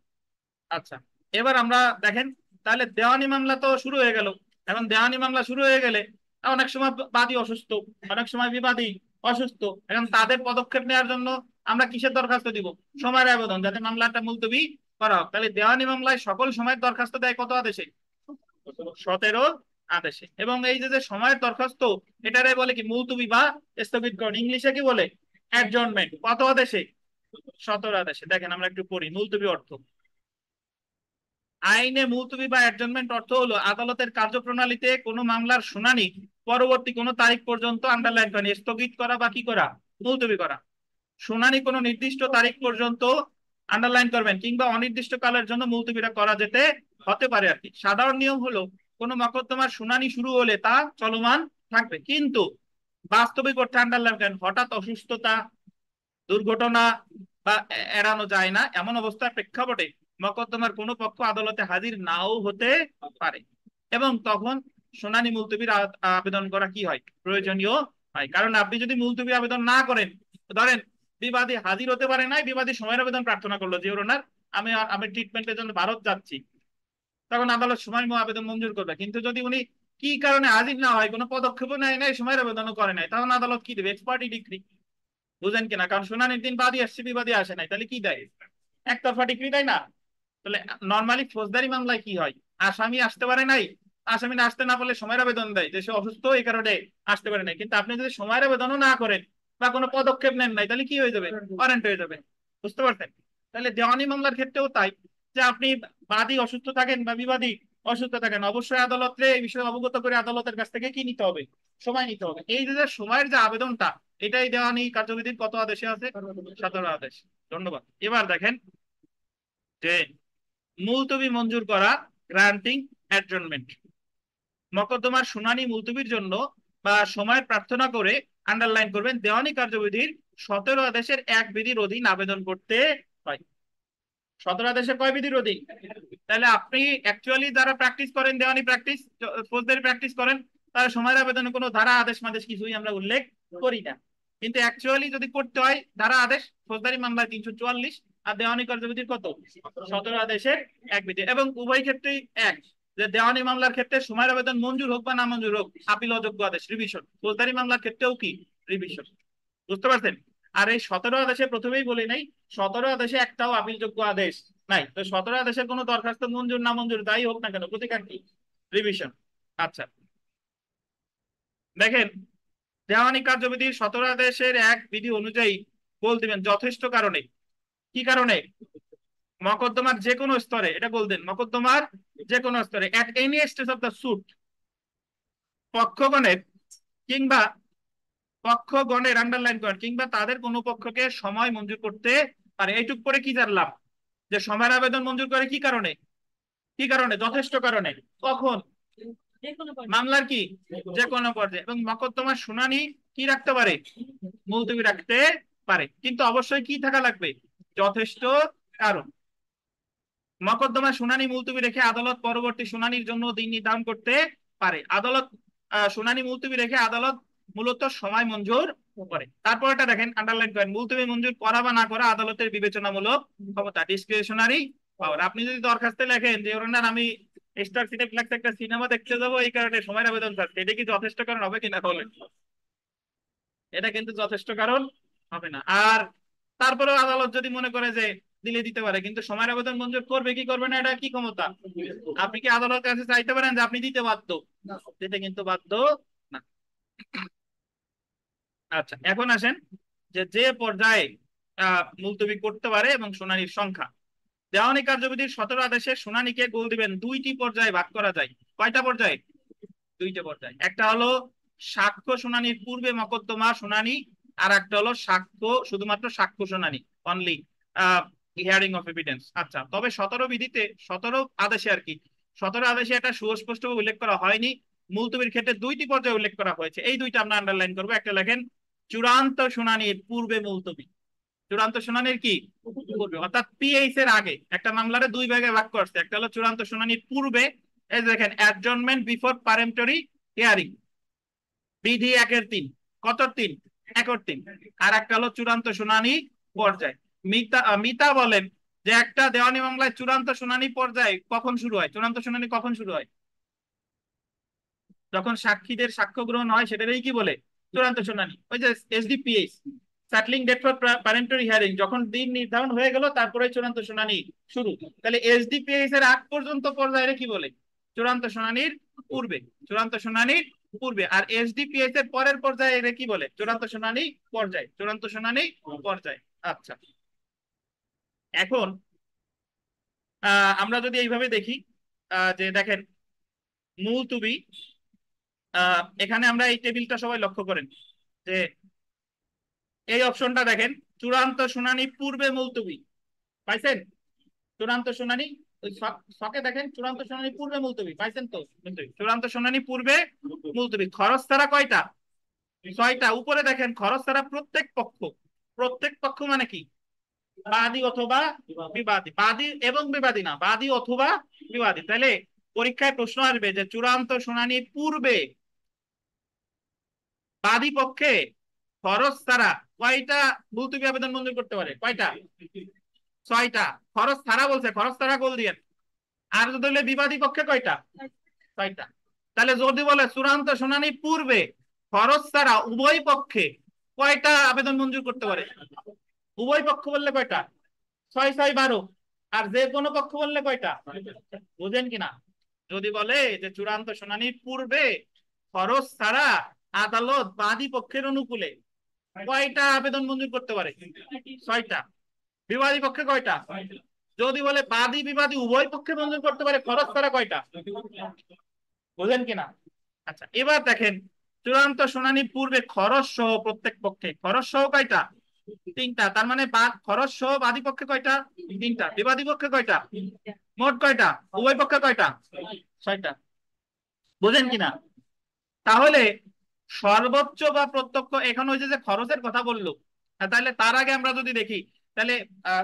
আচ্ছা, এবার আমরা দেখেন, তাহলে দেওয়ানি মামলা তো শুরু হয়ে গেল। এখন দেওয়ানি মামলা শুরু হয়ে গেলে অনেক সময় বাদী অসুস্থ, অনেক সময় বিবাদী অসুস্থ। এখন তাদের পদক্ষেপ নেওয়ার জন্য আমরা কিসের দরখাস্ত দিব? সময়ের আবেদন, যাতে মামলাটা মুলতবি করা হোক। তাহলে দেওয়ানি মামলায় সকল সময়ের দরখাস্ত দেয় কত আদেশে? 17 আদেশে। এবং এই যে যে সময়ের দরখাস্ত, এটারে বলে কি? মুলতবি বা স্থগিতকরণ। ইংলিশে কি বলে? অ্যাডজর্নমেন্ট। কত আদেশে? 17 আদেশে। দেখেন আমরা একটু পড়ি মুলতবি অর্থ। আইনে মুলতবি বা অ্যাডজর্নমেন্ট অর্থ হলো আদালতের কার্যপ্রণালীতে কোনো মামলার শুনানি পরবর্তী কোনো তারিখ পর্যন্ত আন্ডারলাইন করা, স্থগিত করা বা কি করা? মুলতবি করা। শুনানি কোনো নির্দিষ্ট তারিখ পর্যন্ত আন্ডারলাইন করবেন, কিংবা অনির্দিষ্ট কালের জন্য মুলতবিটা করা যেতে হতে পারে আর কি। সাধারণ নিয়ম হলো কোনো মকদ্দমার শুনানি শুরু হলে তা চলমান থাকবে, কিন্তু বাস্তবিক অর্থে আন্ডারলাইন করেন হঠাৎ অসুস্থতা, দুর্ঘটনা বা এড়ানো যায় না এমন অবস্থার প্রেক্ষাপটে মকদ্দমার কোনো পক্ষ আদালতে হাজির নাও হতে পারে, এবং তখন শুনানি মুলতবির আবেদন করা কি হয়? প্রয়োজনীয় হয়। কারণ আপনি যদি মুলতবি আবেদন না করেন, ধরেন বিবাদী হাজির হতে পারে নাই, বিবাদী সময়ের আবেদন প্রার্থনা করলো যে ওনার আমি ট্রিটমেন্টের জন্য ভারত যাচ্ছি, তখন আদালত সময় আবেদন মঞ্জুর করবে। কিন্তু যদি উনি কি কারণে হাজির না হয়, কোনো পদক্ষেপও নেয় নাই, সময়ের আবেদনও করে নাই, তখন আদালত কি দেবে? Ex parte degree. বুঝেন কিনা? কারণ শুনানির দিন বাদী আসছে, বিবাদী আসে নাই, তাহলে কি দেয়? একতরফা ডিগ্রি দেয় না? তাহলে নর্মালি ফৌজদারি মামলায় কি হয়? আসামি আসতে পারে নাই, আসামি আসতে না পারলে সময়ের আবেদন দেয় যে সে অসুস্থ, এই কারণে আসতে পারে নাই। কিন্তু আপনি যদি সময়ের আবেদনও না করেন বা কোনো পদক্ষেপ নেন নাই, তাহলে কি হয়ে যাবে? ওয়ারেন্ট হয়ে যাবে। বুঝতে পারছেন? তাহলে দেওয়ানি মামলার ক্ষেত্রেও তাই, যে আপনি বাদী অসুস্থ থাকেন বা বিবাদী অসুস্থ থাকেন, অবশ্যই আদালতে এই বিষয়ে অবগত করে আদালতের কাছ থেকে কি নিতে হবে? সময় নিতে হবে। এই যে সময়ের যে আবেদনটা, এটাই দেওয়ানি কার্যবিধির কত আদেশে আছে? 17 আদেশ। ধন্যবাদ। এবার দেখেন যে মুলতবি মঞ্জুর করা, গ্রান্টিং অ্যাডজর্নমেন্ট। মকদ্দমার শুনানি মুলতবির জন্য বা সময় প্রার্থনা করে আন্ডারলাইন করবেন, দেওয়ানি কার্যবিধির 17 আদেশের এক বিধির অধীন আবেদন করতে হয়। 17 আদেশের কয় বিধির অধীন? তাহলে আপনি অ্যাকচুয়ালি যারা প্র্যাকটিস করেন, দেওয়ানি প্র্যাকটিস, ফৌজদারি প্র্যাকটিস করেন, তারা সময়ের আবেদনে কোনো ধারা আদেশ মাদেশ কিছুই আমরা উল্লেখ করি না। কিন্তু অ্যাকচুয়ালি যদি করতে হয়, ধারা আদেশ ফৌজদারি মামলায় 344, আর দেওয়ানি কার্যবিধির কত? 17 আদেশের এক বিধি। এবং উভয় ক্ষেত্রেই এক, যে দেওয়ানি মামলার ক্ষেত্রে সময়ের আবেদন মঞ্জুর হোক বা না মঞ্জুর হোক, আপিল অযোগ্য আদেশ, রিভিশন। ফৌজদারি মামলার ক্ষেত্রেও কি? রিভিশন। বুঝতে পারছেন? আর এই 17 আদেশে প্রথমেই বলি নাই, 17 আদেশে একটাও আপিলযোগ্য আদেশ নাই। তো 17 আদেশের কোনো দরখাস্ত মঞ্জুর না মঞ্জুর যাই হোক না কেন, প্রতিকার কি? রিভিশন। আচ্ছা, দেখেন দেওয়ানি কার্যবিধির 17 আদেশের এক বিধি অনুযায়ী গোল দিবেন যথেষ্ট কারণে। কি কারণে? মকদ্দমার যে কোনো স্তরে, এটা বলতেন, মকদ্দমার যে কোনো স্তরে, at any stage of the suit, পক্ষগণের কিংবা পক্ষগণের, আন্ডারলাইন করেন, কিংবা তাদের কোনো পক্ষকে সময় মঞ্জুর করতে পারে। এইটুক করে কি জানলাম? যে সময়ের আবেদন মঞ্জুর করে কি কারণে? কি কারণে? যথেষ্ট কারণে। কখন? মামলার কি? যে কোনো পর্যায়ে। এবং মকদ্দমার শুনানি কি রাখতে পারে? মুলতবি রাখতে পারে, কিন্তু অবশ্যই কি থাকা লাগবে? যথেষ্ট কারণ। মকদ্দমার শুনানি মুলতবি রেখে আদালত পরবর্তী শুনানির জন্য দিন নির্ধারণ করতে পারে। আদালত শুনানি মুলতবি রেখে আদালত মূলত সময় মঞ্জুর করে। তারপরটা দেখেন, আন্ডারলাইন করেন, মুলতবি মঞ্জুর করা বা না করা আদালতের বিবেচনামূলক ক্ষমতা, ডিসক্রিশনারি পাওয়ার। আপনি যদি দরখাস্তে লেখেন যে ওনার আমি স্টার সিনেপ্লেক্স একটা সিনেমা দেখতে যাবো, এই কারণে সময়ের আবেদন থাকছে, এটা কি যথেষ্ট কারণ হবে কিনা? বলেন। এটা কিন্তু যথেষ্ট কারণ হবে না। আর তারপরেও আদালত যদি মনে করে যে দিলে দিতে পারে, কিন্তু সময়ের আবেদন মঞ্জুর করবে কি করবে না, এটা কি ক্ষমতা? আপনি কি আদালতের কাছে চাইতে পারেন যে আপনি দিতে বাধ্য? দিতে কিন্তু বাধ্য না। আচ্ছা, এখন আসেন যে যে পর্যায়ে মুলতবি করতে পারে এবং শুনানির সংখ্যা। দেওয়ানি কার্যবিধির 17 আদেশের শুনানিকে গোল দিবেন দুইটি পর্যায়ে ভাগ করা যায়। কয়টা পর্যায়ে? দুইটা পর্যায়ে। একটা হলো সাক্ষ্য শুনানির পূর্বে মকদ্দমা শুনানি, আর একটা হলো সাক্ষ্য, শুধুমাত্র সাক্ষ্য শুনানি, অনলি হিয়ারিং অফ এভিডেন্স। আচ্ছা, তবে 17 বিধিতে, 17 আদেশে আর কি, 17 আদেশে এটা সুস্পষ্ট উল্লেখ করা হয়নি। মুলতবির ক্ষেত্রে দুইটি পর্যায়ে উল্লেখ করা হয়েছে, এই দুইটা আমরা আন্ডারলাইন করবো। একটা লেখেন চূড়ান্ত শুনানির পূর্বে মুলতবি। চূড়ান্ত শুনানির কি পূর্বে, অর্থাৎ পিএইচ এর আগে। একটা মামলারে দুই ভাগে ভাগ করছে, একটা হলো চূড়ান্ত শুনানির পূর্বে, এই যে দেখেন অ্যাডজর্নমেন্ট বিফোর পারেন্টরি হিয়ারিং, বিধি 1-3, কত 3, 1-3। আর একটা হলো চূড়ান্ত শুনানি পর্যায়ে। মিতা মিতা বলেন যে একটা দেওয়ানি মামলায় চূড়ান্ত শুনানি পর্যায়ে কখন শুরু হয়, চূড়ান্ত শুনানি কখন শুরু হয়? যখন সাক্ষীদের সাক্ষ্য গ্রহণ হয়, সেটারই কি বলে চূড়ান্ত শুনানি। ওই যে এসডিপিএইচ, সেটলিং ডেট ফর প্যারেন্টারি হিয়ারিং, যখন দিন নির্ধারণ হয়ে গেল তারপরে চূড়ান্ত শুনানি শুরু। তাহলে এসডিপিএইচ এর আগ পর্যন্ত পর্যায়ে কি বলে চূড়ান্ত শুনানির পূর্বে, চূড়ান্ত শুনানির পূর্বে। আর এসডিপিএইচ এর পরের পর্যায়ে এর কি বলে চূড়ান্ত শুনানি পর্যায়ে, চূড়ান্ত শুনানি পর্যায়ে। আচ্ছা, এখন আমরা যদি এইভাবে দেখি, যে দেখেন মুলতুবি, এখানে আমরা এই টেবিলটা সবাই লক্ষ্য করেন যে এই অপশনটা দেখেন, চূড়ান্ত শুনানি পূর্বে মুলতুবি, পাইছেন? চূড়ান্ত শুনানি ওই ছকে দেখেন, চূড়ান্ত শুনানি পূর্বে মুলতুবি, পাইছেন তো? চূড়ান্ত শুনানি পূর্বে মুলতুবি। খরচ ছাড়া কয়টা? 6টা। উপরে দেখেন খরচ ছাড়া প্রত্যেক পক্ষ, প্রত্যেক পক্ষ মানে কি? বাদী অথবা বিবাদী, বাদী এবং বিবাদী না, বাদী অথবা বিবাদী। তাহলে পরীক্ষায় প্রশ্ন আসবে যে চূড়ান্ত শুনানি পূর্বে বাদী পক্ষে খরচ ছাড়া কয়টা মুলতবি আবেদন মঞ্জুর করতে পারে? কয়টা? 6টা। খরচ ছাড়া বলছে, খরচ ছাড়া গোল দিয়ে। আর যদি বলে বিবাদী পক্ষে কয়টা? 6টা। তাহলে যদি বলে চূড়ান্ত শুনানি পূর্বে খরচ ছাড়া উভয় পক্ষে কয়টা আবেদন মঞ্জুর করতে পারে? উভয় পক্ষ বললে কয়টা? 6-6-12। আর যে কোনো পক্ষ বললে কয়টা? বুঝেন কিনা? যদি বলে যে চূড়ান্ত শুনানির পূর্বে খরচ ছাড়া আদালত বাদী পক্ষের অনুকূলে কয়টা আবেদন মঞ্জুর করতে পারে? 6টা। বিবাদী পক্ষে কয়টা? যদি বলে বাদী বিবাদী উভয় পক্ষে মঞ্জুর করতে পারে খরচ ছাড়া কয়টা? বুঝেন কিনা? আচ্ছা, এবার দেখেন চূড়ান্ত শুনানি পূর্বে খরচ সহ প্রত্যেক পক্ষে, খরচ সহ কয়টা? 3টা। তার মানে খরচ সহ বাদী পক্ষে কয়টা? 3টা। বিবাদী পক্ষে কয়টা? মোট কয়টা? উভয় পক্ষে কয়টা? 6টা। বুঝেন কিনা? তাহলে সর্বোচ্চ বা প্রত্যক্ষ, এখন ওই যে খরচের কথা বললো, তাহলে তার আগে আমরা যদি দেখি, তাহলে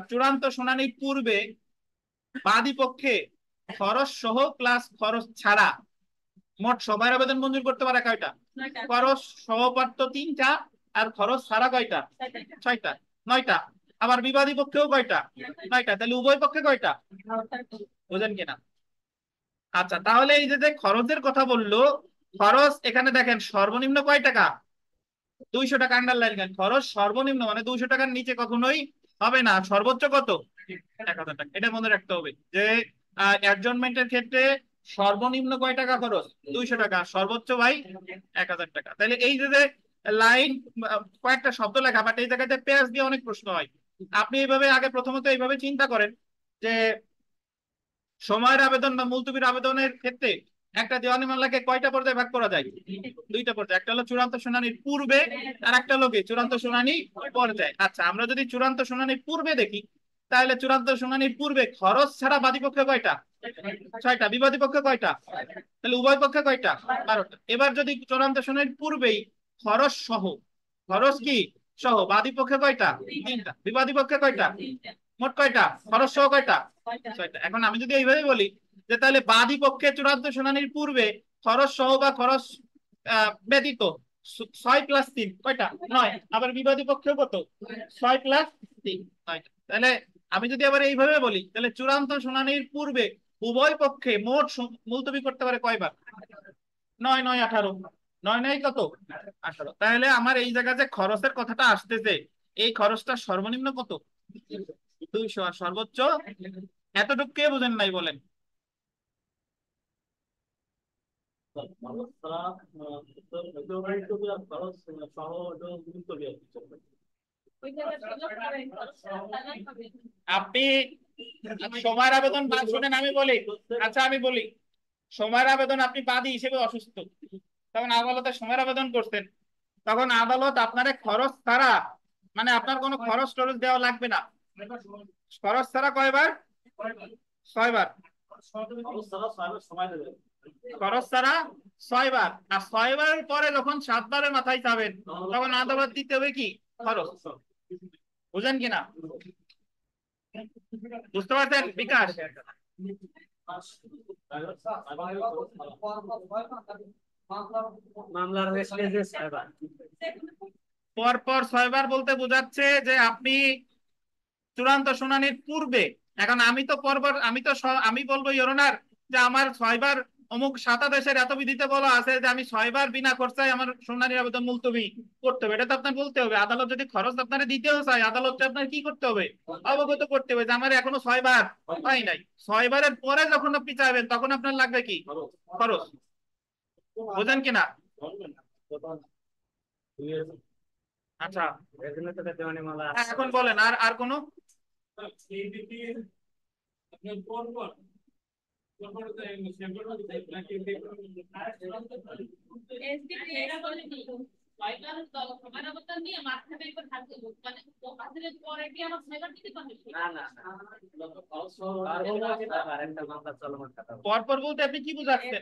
চূড়ান্ত শুনানির পূর্বে বাদী পক্ষে খরচ সহ প্লাস খরচ ছাড়া মোট সবার আবেদন মঞ্জুর করতে পারে কয়টা? খরচ সহপাঠ্য 3টা, আর খরচ ছাড়া কয়টা? 6টা। 9টা। আবার বিবাদী পক্ষেও কয়টা? 9টা। তাহলে উভয় পক্ষে কয়টা? বুঝেন কিনা? আচ্ছা, তাহলে এই যে খরচের কথা বললো, খরচ এখানে দেখেন সর্বনিম্ন কয় টাকা? 200 টাকা। আন্ডারলাইন করেন, খরচ সর্বনিম্ন মানে 200 টাকার নিচে কখনোই হবে না। সর্বোচ্চ কত? 1000 টাকা। এটা মনে রাখতে হবে যে অ্যাডজর্নমেন্টের ক্ষেত্রে সর্বনিম্ন কয় টাকা খরচ? 200 টাকা। সর্বোচ্চ ভাই 1000 টাকা। তাহলে এই যে লাইন, কয়েকটা শব্দ লেখা, বাট এই জায়গাতে পেজ দিয়ে অনেক প্রশ্ন হয়। আপনি এইভাবে আগে প্রথমত এইভাবে চিন্তা করেন যে সময়ের আবেদন বা মুলতবির আবেদনের ক্ষেত্রে একটা দেওয়ানি মামলাকে কয়টা পর্যায়ে ভাগ করা যায়? 2টা পর্যায়ে। একটা হলো চূড়ান্ত শুনানির পূর্বে, আর একটা হলো কি চূড়ান্ত শুনানি পর্যায়ে। আচ্ছা, আমরা যদি চূড়ান্ত শুনানির পূর্বে দেখি, তাহলে চূড়ান্ত শুনানির পূর্বে খরচ ছাড়া বাদী পক্ষে কয়টা? 6টা। বিবাদী পক্ষে কয়টা? তাহলে উভয় পক্ষে কয়টা? 12টা। এবার যদি চূড়ান্ত শুনানির পূর্বেই খরচ সহ, খরচ কি সহ বাদী পক্ষে কয়টা? 3টা। বিবাদী পক্ষে কয়টা? মোট কয়টা? খরচ সহ কয়টা? 6টা। এখন আমি যদি এইভাবে বলি যে তাহলে বাদী পক্ষে চূড়ান্ত শুনানির পূর্বে খরচ সহ বা খরচ ব্যতীত 6+3 কয়টা? 9। আবার বিবাদী পক্ষে কত? 6+3, 9টা। তাহলে আমি যদি আবার এইভাবে বলি, তাহলে চূড়ান্ত শুনানির পূর্বে উভয় পক্ষে মোট মুলতবি করতে পারে কয়বার? 9 9 18। 9 9 কত? 18। তাহলে আমার এই জায়গায় যে খরচের কথাটা আসতেছে, এই খরচটা সর্বনিম্ন কত? 200। আর সর্বোচ্চ? এতটুকু কে বুঝেন নাই বলেন? আপনি সময়ের আবেদন শুনেন, আমি বলি। আচ্ছা, আমি বলি, সময়ের আবেদন আপনি বাদী হিসেবে অসুস্থ, তখন আদালতে সময়ের আবেদন করছেন, তখন আদালত আপনার খরচ ছাড়া, মানে আপনার কোনো খরচ টরচ দেওয়া লাগবে না, খরচ ছাড়া কয়বার? 6বার। খরচ ছাড়া 6বার। আর 6বার পরে যখন 7বারের মাথায় যাবেন, তখন আদালত দিতে হবে কি? খরচ। বুঝেন কিনা? বুঝতে পারছেন বিকাশ? মামলার স্টেজে পরপর 6 বার বলতে বোঝাচ্ছে যে আপনি চূড়ান্ত শুনানির পূর্বে, এখন আমি তো পরপর আমি বলবো ইওরনার যে আমার 6 বার অমুক 7 দেশের এত বিধিতে বলা আছে যে আমি 6 বার বিনা খরচায় আমার শুনানির আবেদন মুলতবি করতে হবে, এটা তো আপনার বলতে হবে। আদালত যদি খরচ আপনার দিতেও চায়, আদালতকে আপনার কি করতে হবে? অবগত করতে হবে যে আমার এখনো 6 বার হয় নাই। 6 বারের পরে যখন আপনি চাইবেন তখন আপনার লাগবে কি? খরচ। বুঝেন কিনা? আচ্ছা, এখন বলেন আর আর কোনো? পরপর বলতে আপনি কি বুঝাচ্ছেন?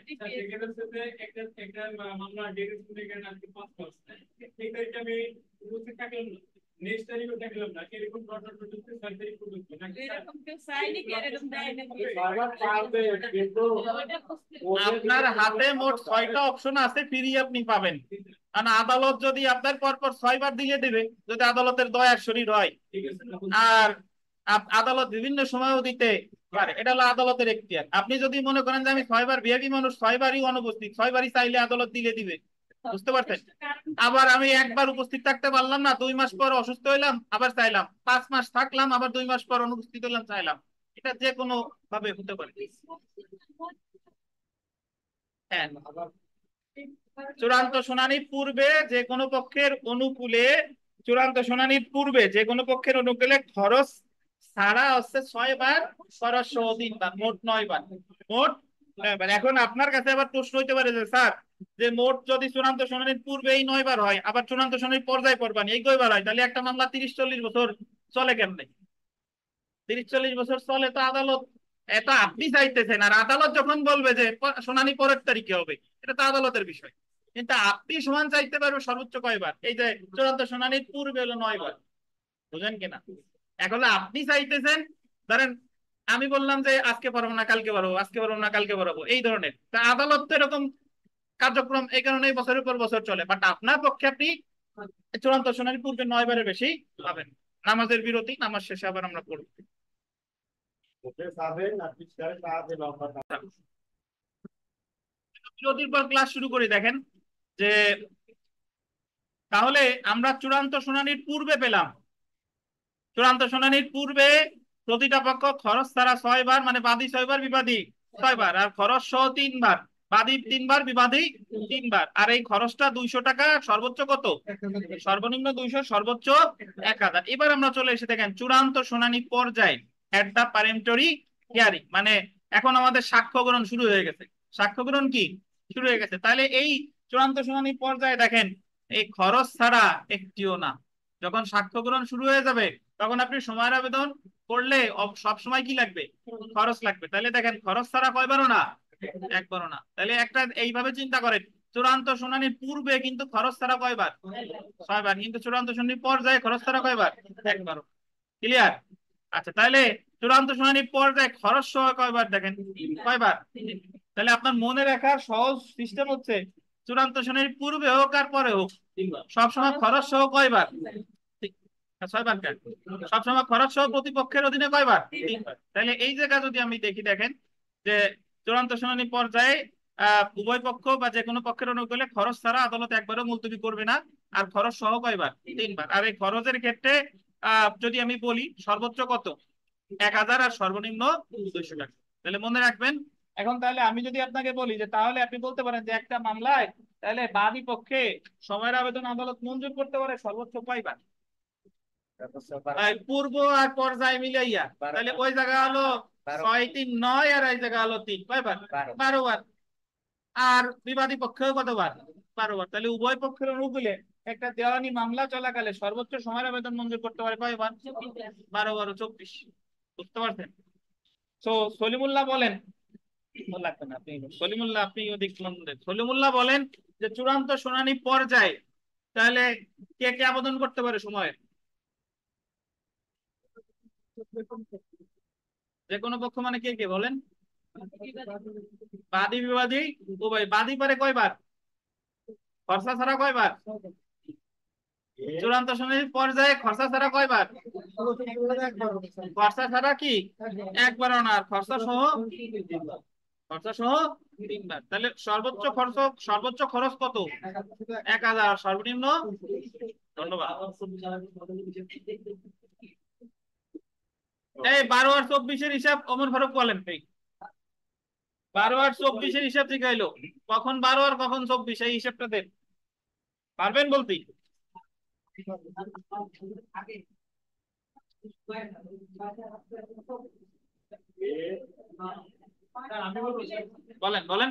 আপনার হাতে মোট 6টা অপশন আছে, ফ্রি আপনি পাবেন। কারণ আদালত যদি আপনার পরপর 6 বার দিয়ে দেবে, যদি আদালতের দয়ার শরীর হয়। আর আদালত বিভিন্ন সময়ও দিতে পারে, এটা হলো আদালতের এখতিয়ার। আপনি যদি মনে করেন যে আমি 6 বার বিহেভি মানুষ 6 বারই অনুপস্থিত, 6 বারই চাইলে আদালত দিলে দিবে। বুঝতে পারছেন? আবার আমি একবার উপস্থিত থাকতে পারলাম না, 2 মাস পর অসুস্থ হইলাম, আবার চাইলাম, 5 মাস থাকলাম, আবার 2 মাস পর অনুপস্থিত হলাম, চাইলাম। এটা যে কোনো ভাবে হতে পারে। হ্যাঁ, চূড়ান্ত শুনানির পূর্বে যে কোনো পক্ষের অনুকূলে, চূড়ান্ত শুনানির পূর্বে যে কোনো পক্ষের অনুকূলে খরচ ছাড়া হচ্ছে 6 বার, খরচ সহ 3 বার, মোট 9 বার। মোট 9 বার। এখন আপনার কাছে আবার প্রশ্ন হইতে পারে যে স্যার, যে মোট যদি চূড়ান্ত শুনানির পূর্বে এই 9 বার হয়, আবার চূড়ান্ত শুনানির পর্যায়ে পড়বানি এই কয়বার হয়, তাহলে একটা মামলা 30-40 বছর চলে কেমনে? 30-40 বছর চলে তো আদালত, এটা আপনি চাইতেছেন, আর আদালত যখন বলবে যে শুনানি পরের তারিখে হবে, এটা তো আদালতের বিষয়। কিন্তু আপনি সমান চাইতে পারবে সর্বোচ্চ কয়বার? এই যে চূড়ান্ত শুনানির পূর্বে হলো 9 বার। বুঝেন কিনা? এখন আপনি চাইতেছেন, ধরেন আমি বললাম যে আজকে পারবো না কালকে পারবো, আজকে পারবো না কালকে পারবো, এই ধরনের। তা আদালত তো এরকম কার্যক্রম এই কারণে বছরের পর বছর চলে, বাট আপনার পক্ষে আপনি চূড়ান্ত শুনানির পূর্বে 9 বারের বেশি পাবেন। নামাজের বিরতি, নামাজ শেষে আবার আমরা পড়বো। বিরতির পর ক্লাস শুরু করি। দেখেন যে তাহলে আমরা চূড়ান্ত শুনানির পূর্বে পেলাম, চূড়ান্ত শুনানির পূর্বে প্রতিটা পক্ষ খরচ ছাড়া 6 বার, মানে বাদী 6 বার, বিবাদী 6 বার, আর খরচ সহ 3 বার, বাদী 3 বার, বিবাদী 3 বার। আর এই খরচটা 200 টাকা, সর্বোচ্চ কত? সর্বনিম্ন 200, সর্বোচ্চ 1000। এবার আমরা চলে এসে দেখেন চূড়ান্ত শুনানি পর্যায়ে এট দা পারেন্টরি হিয়ারিং, মানে এখন আমাদের সাক্ষ্য গ্রহণ শুরু হয়ে গেছে। সাক্ষ্য গ্রহণ কি শুরু হয়ে গেছে? তাহলে এই চূড়ান্ত শুনানি পর্যায়ে দেখেন এই খরচ ছাড়া একটিও না। যখন সাক্ষ্য গ্রহণ শুরু হয়ে যাবে, তখন আপনি সময়ের আবেদন করলে সব সময় কি লাগবে? খরচ লাগবে। তাহলে দেখেন খরচ ছাড়া কয়বারও না? একবারও না। তাহলে একটা এইভাবে চিন্তা করেন, চূড়ান্ত শুনানির পূর্বে কিন্তু খরচ ছাড়া কয়বার? 6 বার। কিন্তু চূড়ান্ত শুনানির পর্যায়ে খরচ ছাড়া কয়বার? একবারও। ক্লিয়ার? আচ্ছা, তাহলে চূড়ান্ত শুনানির পর্যায়ে খরচ সহ কয়বার? দেখেন কয়বার। তাহলে আপনার মনে রাখার সহজ সিস্টেম হচ্ছে চূড়ান্ত শুনানির পূর্বে হোক আর পরে হোক, সবসময় খরচ সহ কয়বার? 6 বার। কেন? সবসময় খরচ সহ প্রতিপক্ষের অধীনে কয়বার? 3 বার। তাহলে এই জায়গা যদি আমি দেখি, দেখেন যে চূড়ান্ত শুনানি পর্যায়ে উভয় পক্ষ বা যে কোনো পক্ষের অনুকূলে খরচ ছাড়া আদালত একবারও মুলতবি করবে না, আর খরচ সহ কয়বার? 3 বার। আর এই খরচের ক্ষেত্রে যদি আমি বলি সর্বোচ্চ কত? 1000, আর সর্বনিম্ন 200 টাকা। তাহলে মনে রাখবেন। এখন তাহলে আমি যদি আপনাকে বলি যে তাহলে আপনি বলতে পারেন যে একটা মামলায় তাহলে বাদী পক্ষে সময়ের আবেদন আদালত মঞ্জুর করতে পারে সর্বোচ্চ কয়বার? পূর্ব আর পর্যায় মিলাইয়া, তাহলে ওই জায়গা হলো 6, 3, 9, আর এই জায়গা হলো 3, কয়বার? 12 বার। আর বিবাদী পক্ষেও কতবার? 12 বার। তাহলে উভয় পক্ষের অনুকূলে একটা দেওয়ানি মামলা চলাকালে সর্বোচ্চ সময়ের আবেদন মঞ্জুর করতে পারে কয়বার? 12, 12, 24। বুঝতে পারছেন? তো সলিমুল্লাহ বলেন, লাগবে না আপনি, সলিমুল্লাহ আপনি ওদিক সলিমুল্লাহ বলেন যে চূড়ান্ত শুনানি পর্যায়ে তাহলে কে কে আবেদন করতে পারে সময়ের? যে কোনো পক্ষ মানে কে কে বলেন? বাদী বিবাদী উভয়। বাদী পারে কয়বার? খরচা ছাড়া কয়বার? চূড়ান্ত শুনানির পর্যায়ে খরচা ছাড়া কয়বার? খরচা ছাড়া কি একবারও না, আর খরচা সহ? খরচা সহ তিনবার। তাহলে সর্বোচ্চ খরচ কত? 1000। সর্বনিম্ন? ধন্যবাদ। এই 12 আর 24-এর হিসাব ওমর ফারুক বলেন। এই 12 আর 24-এর হিসাব শিখাইলো, কখন 12 আর কখন 24, এই হিসাবটা দেন, পারবেন বলতে? বলেন বলেন।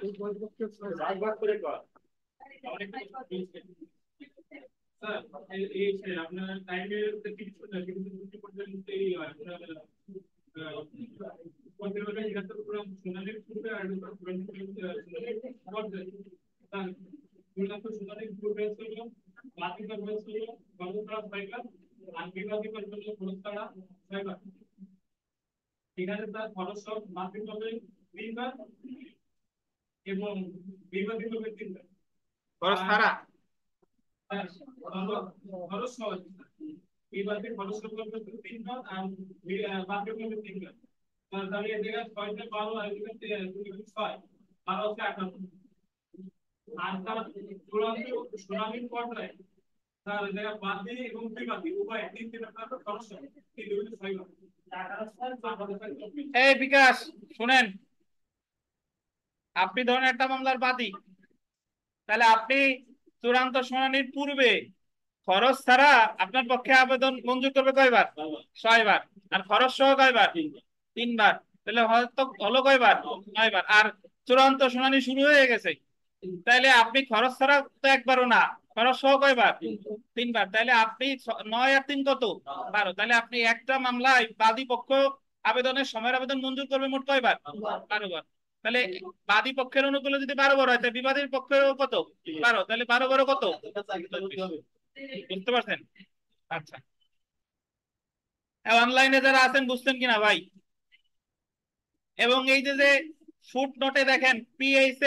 খরচ ছাড়া? এই বিকাশ শুনেন, আপনি ধরেন একটা মামলার বাদী, তাহলে আপনি চূড়ান্ত শুনানির পূর্বে খরচ ছাড়া আপনার পক্ষে আবেদন মঞ্জুর করবে কয়বার? 6বার। আর খরচ সহ কয়বার? 3বার। তাহলে হয়তো হলো কয়বার? 9বার। আর চূড়ান্ত শুনানি শুরু হয়ে গেছে, তাইলে আপনি খরচ ছাড়া তো একবারও না, খরচ সহ কয়বার? 3বার। তাহলে আপনি 9 আর 3 কত? 12। তাহলে আপনি একটা মামলায় বাদী পক্ষ আবেদনের সময়ের আবেদন মঞ্জুর করবে মোট কয়বার? 12বার। তাহলে বাদী পক্ষের অনুকূলে যদি 12বার হয়, তাহলে বিবাদীর পক্ষেও কত? 12। তাহলে 12 কত? 24। বুঝতে পারছেন? আচ্ছা, অনলাইনে যারা আছেন বুঝছেন কিনা ভাই? এবং এই যে যে ফুট নোটে দেখেন পিএইচ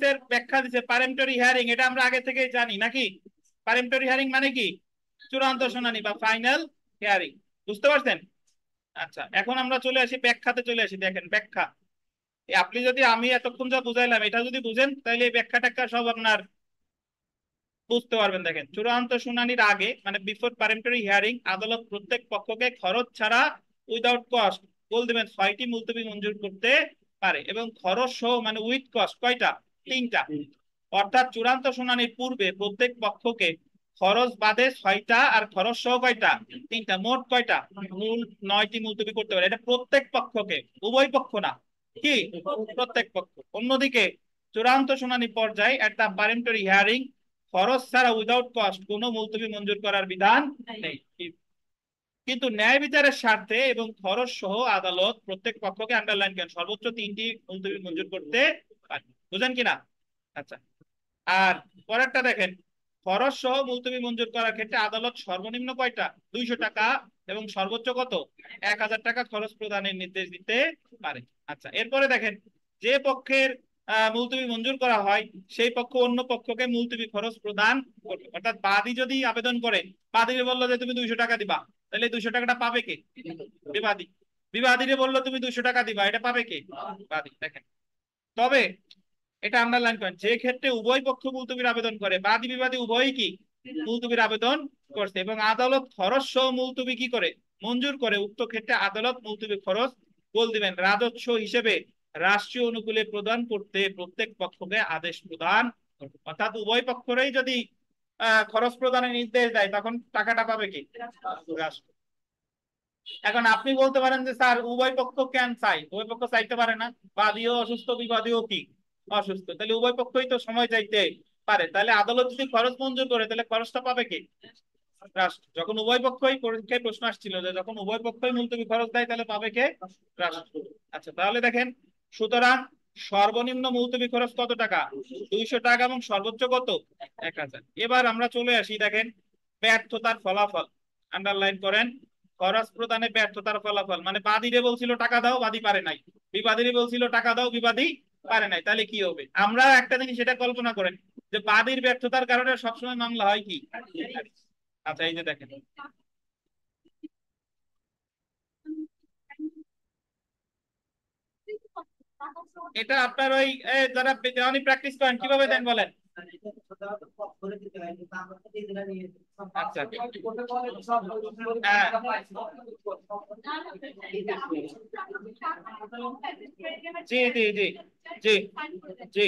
এর ব্যাখ্যা দিছে পারেমটরি হিয়ারিং, এটা আমরা আগে থেকে জানি নাকি? পারেমটরি হিয়ারিং মানে কি? চূড়ান্ত শুনানি বা ফাইনাল হিয়ারিং। বুঝতে পারছেন? আচ্ছা, এখন আমরা চলে আসি ব্যাখ্যাতে, চলে আসি। দেখেন ব্যাখ্যা, আপনি যদি আমি এতক্ষণ যা বুঝাইলাম এটা যদি বুঝেন, তাহলে এই ব্যাখ্যা ট্যাখ্যা সব আপনার বুঝতে পারবেন। দেখেন, চূড়ান্ত শুনানির আগে মানে বিফোর পারেমটরি হিয়ারিং আদালত প্রত্যেক পক্ষকে খরচ ছাড়া উইদাউট কস্ট বল দিবেন 6টি মুলতবি মঞ্জুর করতে পারে, এবং খরচ সহ মানে উইথ কস্ট কয়টা? 3টা। অর্থাৎ চূড়ান্ত শুনানির পূর্বে প্রত্যেক পক্ষকে খরচ বাদে 6টা আর খরচ সহ কয়টা? 3টা। মোট কয়টা? মূল 9টি মুলতবি করতে পারে। এটা প্রত্যেক পক্ষকে, উভয় পক্ষ না, কি প্রত্যেক পক্ষ। অন্যদিকে চূড়ান্ত শুনানি পর্যায়ে একটা পারেমটরি হিয়ারিং খরচ ছাড়া উইদাউট কস্ট কোনো মুলতবি মঞ্জুর করার বিধান নেই। কিন্তু ন্যায় বিচারের স্বার্থে এবং খরচ সহ আদালত প্রত্যেক পক্ষকে আন্ডারলাইন করেন সর্বোচ্চ 3টি মুলতবি মঞ্জুর করতে পারে। বুঝেন কিনা? আচ্ছা, আর পরেরটা দেখেন, খরচ সহ মুলতবি মঞ্জুর করার ক্ষেত্রে আদালত সর্বনিম্ন কয়টা? 200 টাকা এবং সর্বোচ্চ কত? 1000 টাকা খরচ প্রদানের নির্দেশ দিতে পারে। আচ্ছা, এরপরে দেখেন, যে পক্ষের মুলতবি মঞ্জুর করা হয় সেই পক্ষ অন্য পক্ষকে মুলতবি খরচ প্রদান করবে। অর্থাৎ বাদী যদি আবেদন করে, বাদীকে বললো যে তুমি 200 টাকা দিবা, তাহলে 200 টাকাটা পাবে কে? বিবাদী। বিবাদীরে বললো তুমি 200 টাকা দিবা, এটা পাবে কে? বাদী। দেখেন, তবে এটা আন্ডারলাইন করেন, যে ক্ষেত্রে উভয় পক্ষ মুলতবির আবেদন করে, বাদী বিবাদী উভয়ই কি মুলতবির আবেদন করছে, এবং আদালত খরচ সহ মুলতবি কি করে? মঞ্জুর করে, উক্ত ক্ষেত্রে আদালত মুলতবি খরচ বল দিবেন রাজস্ব হিসেবে রাষ্ট্রীয় অনুকূলে প্রদান করতে প্রত্যেক পক্ষকে আদেশ প্রদান করবে। অর্থাৎ উভয় পক্ষেরই যদি খরচ প্রদানের নির্দেশ দেয়, তখন টাকাটা পাবে কি? রাষ্ট্র। এখন আপনি বলতে পারেন যে স্যার উভয় পক্ষ কেন চাই? উভয় পক্ষ চাইতে পারে না, বাদীও অসুস্থ বিবাদীও কি অসুস্থ, তাহলে উভয় পক্ষই তো সময় চাইতে পারে। তাহলে আদালত যদি খরচ মঞ্জুর করে, তাহলে খরচটা পাবে কি? রাষ্ট্র। যখন উভয় পক্ষই, পরীক্ষায় প্রশ্ন আসছিল যে যখন উভয় পক্ষই মুলতবি খরচ দেয়, তাহলে পাবে কে? রাষ্ট্র। আচ্ছা, তাহলে দেখেন, সুতরাং সর্বনিম্ন মুলতবি খরচ কত টাকা? 200 টাকা, এবং সর্বোচ্চ কত? 1000। এবার আমরা চলে আসি, দেখেন ব্যর্থতার ফলাফল, আন্ডারলাইন করেন। খরচ প্রদানে ব্যর্থতার ফলাফল, মানে বাদীরে বলছিল টাকা দাও, বাদী পারে নাই, বিবাদীরে বলছিল টাকা দাও, বিবাদী পারে নাই, তাহলে কি হবে? আমরা একটা জিনিস সেটা কল্পনা করেন যে বাদীর ব্যর্থতার কারণে সবসময় মামলা হয় কি? আচ্ছা এই যে দেখেন, এটা আপনার ওই যারা দেওয়ানি প্র্যাকটিস করেন কিভাবে দেন বলেন? আচ্ছা হ্যাঁ জি জি জি জি জি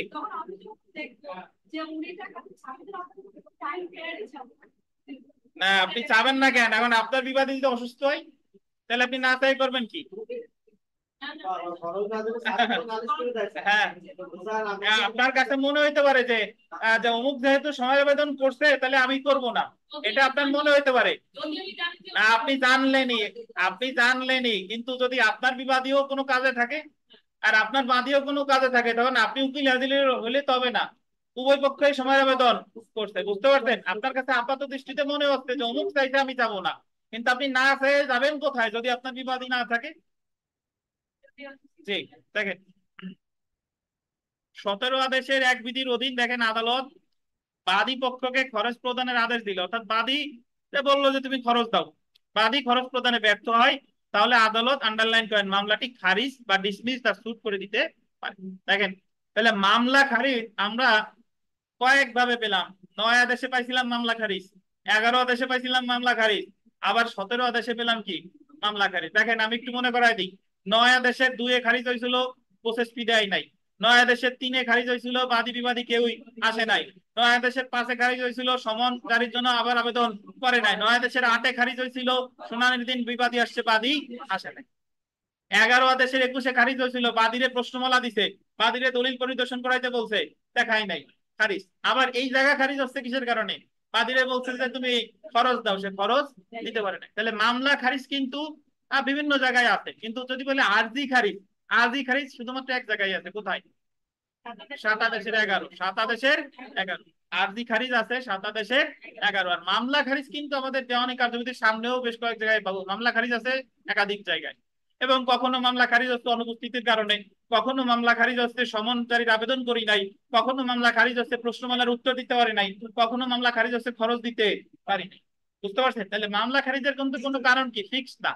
না, আপনি চাবেন না কেন? এখন আপনার বিবাদী যদি অসুস্থ হয় তাহলে আপনি না চাই করবেন কি? হ্যাঁ আপনার কাছে মনে হইতে পারে যে যে অমুক যেহেতু সময় আবেদন করছে তাহলে আমি করব না, এটা আপনার মনে হইতে পারে। না আপনি জানলেনই, কিন্তু যদি আপনার বিবাদীও কোনো কাজে থাকে আর আপনার বাদীও কোনো কাজে থাকে, তখন আপনি উকিল হাজির হলে তবে না, উভয় পক্ষই সময় আবেদন করছে, বুঝতে পারছেন? আপনার কাছে আপাত দৃষ্টিতে মনে হচ্ছে যে অমুক চাইতে আমি যাবো না, কিন্তু আপনি না চেয়ে যাবেন কোথায় যদি আপনার বিবাদী না থাকে? জি দেখেন, 17 আদেশের এক বিধির অধীন দেখেন আদালত বাদী পক্ষকে খরচ প্রদানের আদেশ দিল, অর্থাৎ বাদী বললো যে তুমি খরচ দাও, বাদী খরচ প্রদানে ব্যর্থ হয়, তাহলে আদালত আন্ডারলাইন করেন মামলাটি খারিজ বা ডিসমিস বা সুট করে দিতে পারে। দেখেন, তাহলে মামলা খারিজ আমরা কয়েক ভাবে পেলাম। 9 আদেশে পাইছিলাম মামলা খারিজ, 11 আদেশে পাইছিলাম মামলা খারিজ, আবার 17 আদেশে পেলাম কি? মামলা খারিজ। দেখেন আমি একটু মনে করাই দিই, 9 আদেশের 2 এ খারিজ হয়েছিল, প্রসেস ফি দেয় নাই। 9 আদেশের 3 এ খারিজ হয়েছিল, বাদী বিবাদী কেউই আসে নাই। 9 আদেশের 5 এ খারিজ হয়েছিল, সমন জারির জন্য আবার আবেদন করে নাই। 9 আদেশের 8 এ খারিজ হয়েছিল, শুনানির দিন বিবাদী আসছে, বাদী আসে নাই। 11 আদেশের 21 এ খারিজ হয়েছিল, বাদীরে প্রশ্নমালা দিছে, বাদীরে দলিল পরিদর্শন করাইতে বলছে, দেখাই নাই, খারিজ। আবার এই জায়গা খারিজ হচ্ছে কিসের কারণে? বাদীরে বলছে যে তুমি খরচ দাও, সে খরচ দিতে পারে না। তাহলে মামলা খারিজ কিন্তু বিভিন্ন জায়গায় আছে, কিন্তু যদি বলে আরজি খারিজ, আরজি খারিজ শুধুমাত্র এক জায়গায় আছে, কোথায়? 7 আদেশের 11, 7 আদেশের 11 আরজি খারিজ আছে, 7 আদেশের 11। আর মামলা খারিজ কিন্তু আমাদের দেওয়ানি কার্যবিধির সামনেও বেশ কয়েক জায়গায় পাবো, মামলা খারিজ আছে একাধিক জায়গায়। এবং কখনো মামলা খারিজ হচ্ছে অনুপস্থিতির কারণে, কখনো মামলা খারিজ হচ্ছে সমন জারির আবেদন করি নাই, কখনো মামলা খারিজ হচ্ছে প্রশ্নমালার উত্তর দিতে পারে নাই, কখনো মামলা খারিজ হচ্ছে খরচ দিতে পারি নাই। বুঝতে পারছেন? তাহলে মামলা খারিজের কিন্তু কোনো কারণ কি ফিক্স না।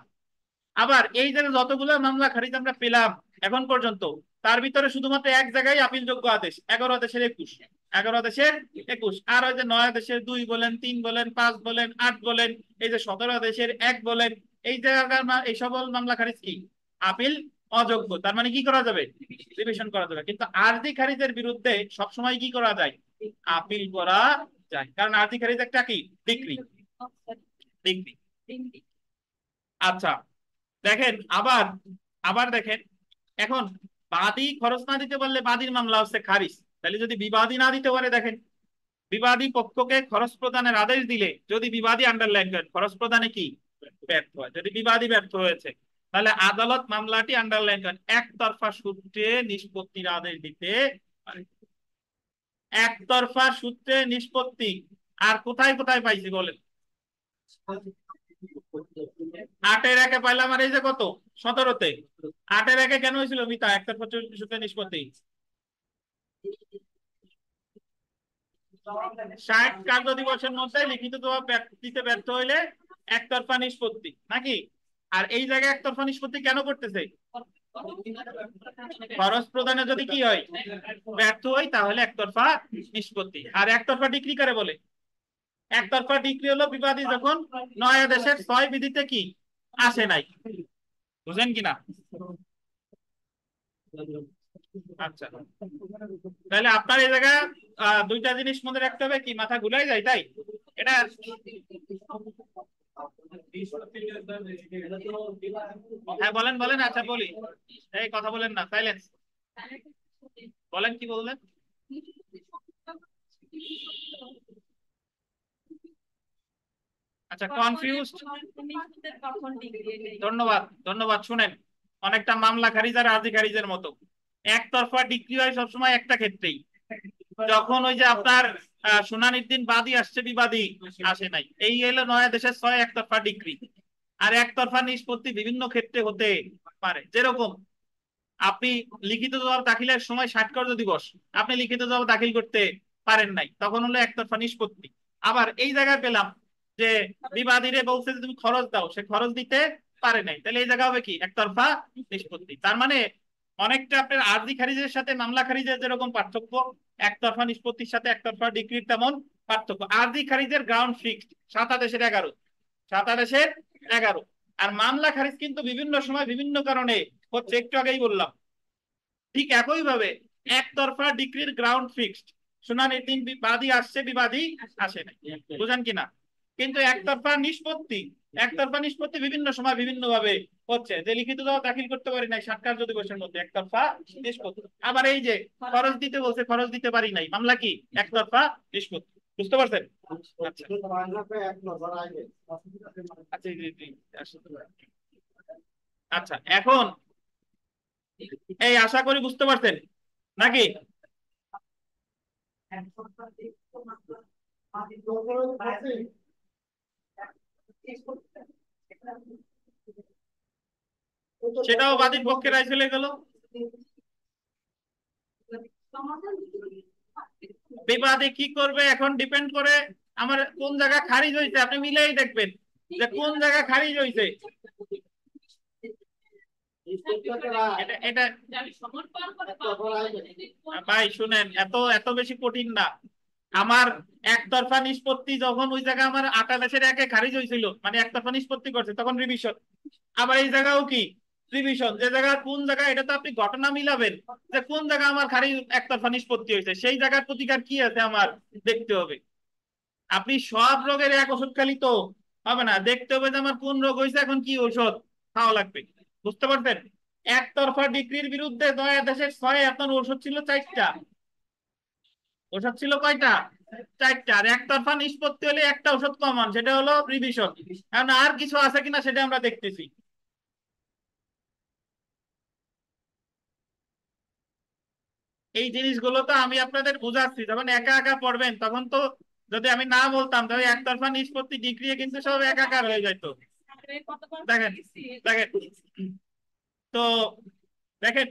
আবার এই যে যতগুলো মামলা খারিজ আমরা পেলাম এখন পর্যন্ত, তার ভিতরে শুধুমাত্র এক জায়গায় আপিল যোগ্য আদেশ, 11 আদেশের 21, 11 আদেশের 21। আর ওই যে 9 আদেশের 2 বলেন, 3 বলেন, 5 বলেন, 8 বলেন, এই যে 17 আদেশের 1 বলেন, এই জায়গার এই সকল মামলা খারিজ কি? আপিল অযোগ্য। তার মানে কি করা যাবে? রিভিশন করা যাবে। কিন্তু আরজি খারিজের বিরুদ্ধে সবসময় কি করা যায়? আপিল করা যায়, কারণ আরজি খারিজ একটা কি? Decree, decree. আচ্ছা দেখেন, আবার আবার দেখেন, এখন বাদী খরচ না দিতে পারলে বাদীর মামলা হচ্ছে খারিজ। তাহলে যদি বিবাদী না দিতে পারে, দেখেন বিবাদী পক্ষকে খরচ প্রদানের আদেশ দিলে যদি বিবাদী আন্ডারলাইন করেন খরচ প্রদানে কি? ব্যর্থ হয়। যদি বিবাদী ব্যর্থ হয়েছে তাহলে আদালত মামলাটি আন্ডারলাইন করেন একতরফা সূত্রে নিষ্পত্তির আদেশ দিতে পারে। একতরফা সূত্রে নিষ্পত্তি আর কোথায় কোথায় পাইছি বলেন? 8-এর 1-এ পাইলাম, আর এই যে কত? 17-তে। 8-এর 1-এ কেন হয়েছিল মিতা একতরফা সূত্রে নিষ্পত্তি? 60 কার্য দিবসের মধ্যে লিখিত জবাব দিতে ব্যর্থ হইলে একতরফা নিষ্পত্তি, নাকি? আর এই জায়গায় একতরফা নিষ্পত্তি কেন করতেছে? খরচ প্রদানে যদি কি হয়? ব্যর্থ হয়, তাহলে একতরফা নিষ্পত্তি। আর একতরফা ডিক্রি কারে বলে? একতরফা ডিক্রি হলো বিবাদী যখন 9 আদেশের 6 বিধিতে কি আসে নাই। বুঝেন কিনা? আচ্ছা, তাহলে আপনার এই জায়গায় দুইটা জিনিস মনে রাখতে হবে, কি মাথা ঘুরাই যায় তাই এটা। হ্যাঁ বলেন বলেন, আচ্ছা বলি, এই কথা বলেন না, সাইলেন্স। বলেন কি বললেন? আচ্ছা কনফিউজড। ধন্যবাদ ধন্যবাদ। শুনেন, অনেকটা মামলা খারিজ আর আরজি খারিজের মতো একতরফা ডিক্রি হয় সবসময় একটা ক্ষেত্রেই, যখন ওই যে আপনার শুনানির দিন বাদী আসছে, বিবাদী আসে নাই। এই এলো 9 আদেশের 6 একতরফা ডিক্রি। আর একতরফা নিষ্পত্তি বিভিন্ন ক্ষেত্রে হতে পারে, যেরকম আপনি লিখিত জবাব দাখিলের সময় ষাটকর্য দিবস, আপনি লিখিত জবাব দাখিল করতে পারেন নাই, তখন হলো একতরফা নিষ্পত্তি। আবার এই জায়গায় পেলাম যে বিবাদীরে বলছে যে তুমি খরচ দাও, সে খরচ দিতে পারে নাই, তাহলে এই জায়গা হবে কি একতরফা নিষ্পত্তি। তার মানে অনেকটা আপনার আরজি খারিজের সাথে মামলা খারিজের যেরকম পার্থক্য, একতরফা নিষ্পত্তির সাথে একতরফা ডিক্রির তেমন পার্থক্য। আরজি খারিজের গ্রাউন্ড ফিক্সড 7 আদেশের 11, 7 আদেশের 11। আর মামলা খারিজ কিন্তু বিভিন্ন সময় বিভিন্ন কারণে হচ্ছে, একটু আগেই বললাম। ঠিক একই ভাবে একতরফা ডিক্রির গ্রাউন্ড ফিক্সড, শুনানির দিন বাদী আসছে বিবাদী আসে নাই, বুঝেন কিনা? কিন্তু একতরফা নিষ্পত্তি বিভিন্ন সময় বিভিন্ন ভাবে হচ্ছে, যে লিখিত জবাব দাখিল করতে পারি নাই 60 কার্য দিবসের মধ্যে, একতরফা নিষ্পত্তি। আবার এই যে খরচ দিতে বলছে, খরচ দিতে পারি নাই, মামলা কি একতরফা নিষ্পত্তি। বুঝতে পারছেন? আচ্ছা আচ্ছা, জি জি, আচ্ছা এখন এই আশা করি বুঝতে পারছেন নাকি? সেটাও বাদীর পক্ষে রায় চলে গেল। বিবাদী কি করবে এখন ডিপেন্ড করে আমার কোন জায়গা খারিজ হয়েছে, আপনি মিলেই দেখবেন যে কোন জায়গা খারিজ হয়েছে। এটা এটা ভাই শুনেন, এত এত বেশি কঠিন না। আমার একতরফা নিষ্পত্তি যখন ওই জায়গা আমার 8 আদেশের 1-এ খারিজ হয়েছিল, মানে একতরফা নিষ্পত্তি করছে, তখন রিভিশন। আবার এই জায়গাও কি রিভিশন, যে জায়গা কোন জায়গা, এটা তো আপনি ঘটনা মিলাবেন যে কোন জায়গা আমার খারিজ একতরফা নিষ্পত্তি হয়েছে, সেই জায়গার প্রতিকার কি আছে আমার দেখতে হবে। আপনি সব রোগের এক ওষুধ খালি তো হবে না, দেখতে হবে যে আমার কোন রোগ হয়েছে, এখন কি ঔষধ খাওয়া লাগবে। বুঝতে পারছেন? একতরফা ডিক্রির বিরুদ্ধে 9 আদেশের 6-এ আপনার ওষুধ ছিল 4টা। ওষুধ ছিল কয়টা? 4টা। আর একতরফা নিষ্পত্তি হলে একটা ওষুধ কমন, সেটা হলো রিভিশন। কারণ আর কিছু আছে কিনা সেটা আমরা দেখতেছি। এই জিনিসগুলো তো আমি আপনাদের বুঝাচ্ছি, যখন একা একা পড়বেন তখন তো, যদি আমি না বলতাম তাহলে একতরফা নিষ্পত্তি ডিগ্রি কিন্তু সব একাকার হয়ে যেত। দেখেন দেখেন তো দেখেন,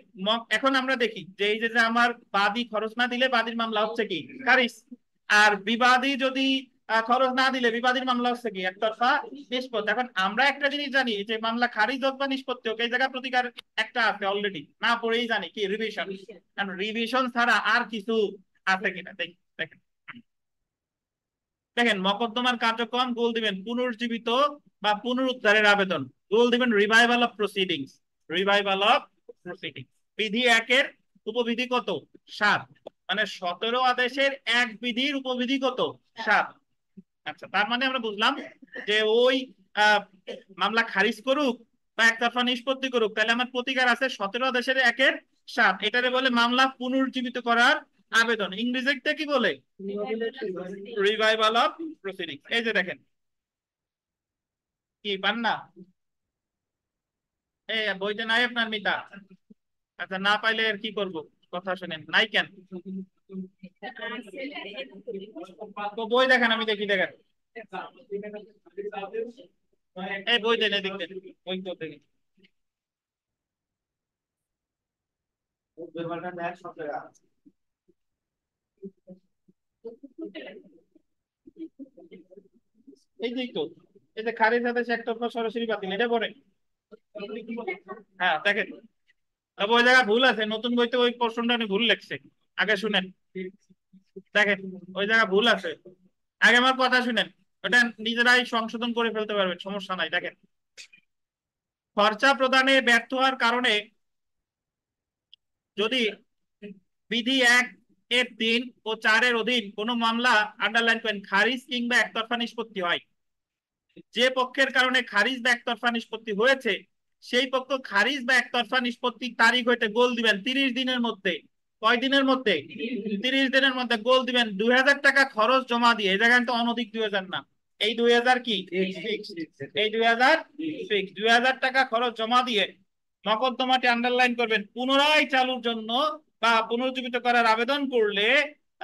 এখন আমরা দেখি যে এই যে যে আমার বাদী খরচ না দিলে বাদীর মামলা হচ্ছে কি খারিজ, আর বিবাদী যদি খরচ না দিলে বিবাদীর মামলা হচ্ছে কি একতরফা নিষ্পত্তি। এখন আমরা একটা জিনিস জানি যে মামলা খারিজ হোক বা নিষ্পত্তি হোক, এই জায়গায় প্রতিকার একটা আছে অলরেডি, না পড়েই জানি কি রিভিশন। কারণ রিভিশন ছাড়া আর কিছু আছে কিনা দেখি। দেখেন দেখেন মকদ্দমার কার্যক্রম গোল দিবেন পুনর্জীবিত বা পুনরুদ্ধারের আবেদন, গোল দিবেন revival of proceedings, revival of proceedings. বিধি 1-এর উপবিধি কত? 7। মানে 17 আদেশের 1 বিধির উপবিধি কত? 7। আচ্ছা, তার মানে আমরা বুঝলাম যে ওই আহ, মামলা খারিজ করুক বা একতরফা নিষ্পত্তি করুক, তাহলে আমার প্রতিকার আছে 17 আদেশের 1-এর 7। এটারে বলে মামলা পুনর্জীবিত করার আবেদন, ইংরেজিতে কি বলে? Revival of proceeding. এই যে দেখেন, কি পান না? এই বইতে নাই আপনার মিতা? আচ্ছা, না পাইলে আর কি করব, কথা শুনেন নাই কেন? তো বই দেখেন, আমি দেখি, দেখেন এই বই দেন, এদিক দেন, বই তো দেখি। এই যে তো, এই যে খারিজ আদেশ একতরফা সরাসরি বাতিল, এটা পড়ে। হ্যাঁ দেখেন, তবে ওই জায়গায় ভুল আছে, নতুন বইতে ওই পোর্শনটা উনি ভুল লিখছে। আগে শুনেন, দেখেন ওই জায়গায় ভুল আছে। আগে আমার কথা শুনেন, ওটা নিজেরাই সংশোধন করে ফেলতে পারবেন, সমস্যা নাই। দেখেন, খরচা প্রদানে ব্যর্থ হওয়ার কারণে যদি বিধি 1-এর 3 ও 4-এর অধীন কোন মামলা, আন্ডারলাইন করেন, খারিজ কিংবা একতরফা নিষ্পত্তি হয়, যে পক্ষের কারণে খারিজ বা একতরফা নিষ্পত্তি হয়েছে সেই পক্ষ খারিজ বা একতরফা নিষ্পত্তির তারিখ হইতে গোল দিবেন 30 দিনের মধ্যে। কয় দিনের মধ্যে? 30 দিনের মধ্যে গোল দিবেন 2000 টাকা খরচ জমা দিয়ে। এই জায়গায় তো অনধিক 2000 না, এই 2000 কি এই 2000 ফিক্স, 2000 টাকা খরচ জমা দিয়ে মকদ্দমাটি আন্ডারলাইন করবেন, পুনরায় চালুর জন্য বা পুনর্জীবিত করার আবেদন করলে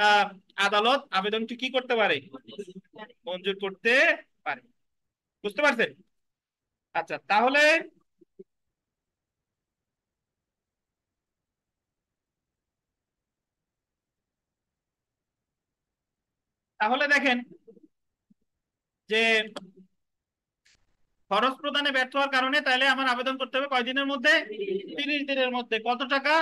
আহ আদালত আবেদনটি কি করতে পারে? মঞ্জুর করতে পারে। বুঝতে পারছেন? আচ্ছা, তাহলে তাহলে দেখেন যে খরচ প্রদানে ব্যর্থ হওয়ার কারণে তাহলে আমার আবেদন করতে হবে কয়দিনের মধ্যে? 30 দিনের মধ্যে। কত টাকা?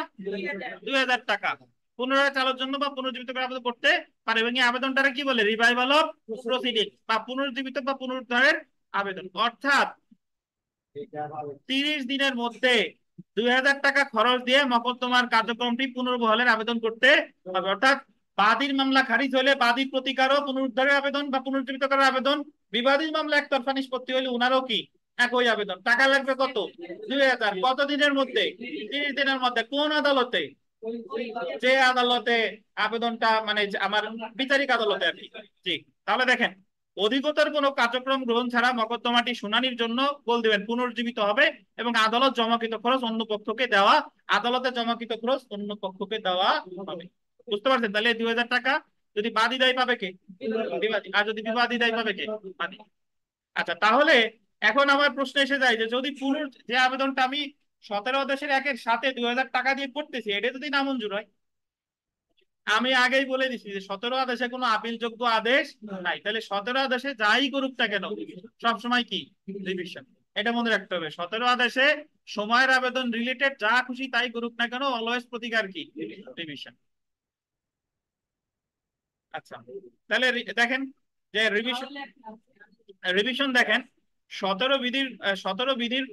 2000 টাকা। পুনরায় চালুর জন্য বা পুনর্জীবিত করে আবেদন করতে পারে, এবং এই আবেদনটাকে কি বলে? রিভাইভাল অফ প্রসিডিং বা পুনর্জীবিত বা পুনরুদ্ধারের আবেদন। অর্থাৎ 30 দিনের মধ্যে 2000 টাকা খরচ দিয়ে মকদ্দমার কার্যক্রমটি পুনর্বহালের আবেদন করতে হবে। অর্থাৎ বাদীর মামলা খারিজ হলে বাদীর প্রতিকারও পুনরুদ্ধারের আবেদন বা পুনর্জীবিত করার আবেদন, বিবাদীর মামলা একতরফা নিষ্পত্তি হলে উনারও কি একই আবেদন। টাকা লাগবে কত? 2000। কত দিনের মধ্যে? 30 দিনের মধ্যে। কোন আদালতে? যে আদালতে আবেদনটা মানে আমার বিচারিক আদালতে আর কি। জি। তাহলে দেখেন, অধিকতর কোনো কার্যক্রম গ্রহণ ছাড়া মকদ্দমাটি শুনানির জন্য বল দিবেন পুনর্জীবিত হবে এবং আদালত জমাকৃত খরচ অন্য পক্ষকে দেওয়া, আদালতে জমাকৃত খরচ অন্য পক্ষকে দেওয়া হবে। বুঝতে পারছেন? তাহলে 2000 টাকা যদি বাদী দেয় পাবে কে? বিবাদী। আর যদি বিবাদী দেয় পাবে কে? বাদী। আচ্ছা, তাহলে এখন আমার প্রশ্ন এসে যায় যে যদি পুনর যে আবেদনটা আমি 17-1-এর সাথে 2000 টাকা দিয়ে করতেছি, এটা যদি নামঞ্জুর হয়, আমি আগেই বলে দিচ্ছি যে 17 আদেশে কোনো আপিলযোগ্য আদেশ নাই। তাহলে 17 আদেশে যাই করুক না কেন সবসময় কি রিভিশন। এটা মনে রাখতে হবে, 17 আদেশে সময়ের আবেদন রিলেটেড যা খুশি তাই করুক না কেন অলওয়েজ প্রতিকার কি রিভিশন। আচ্ছা, তাহলে দেখেন যে রিভিশন রিভিশন দেখেন 17 বিধির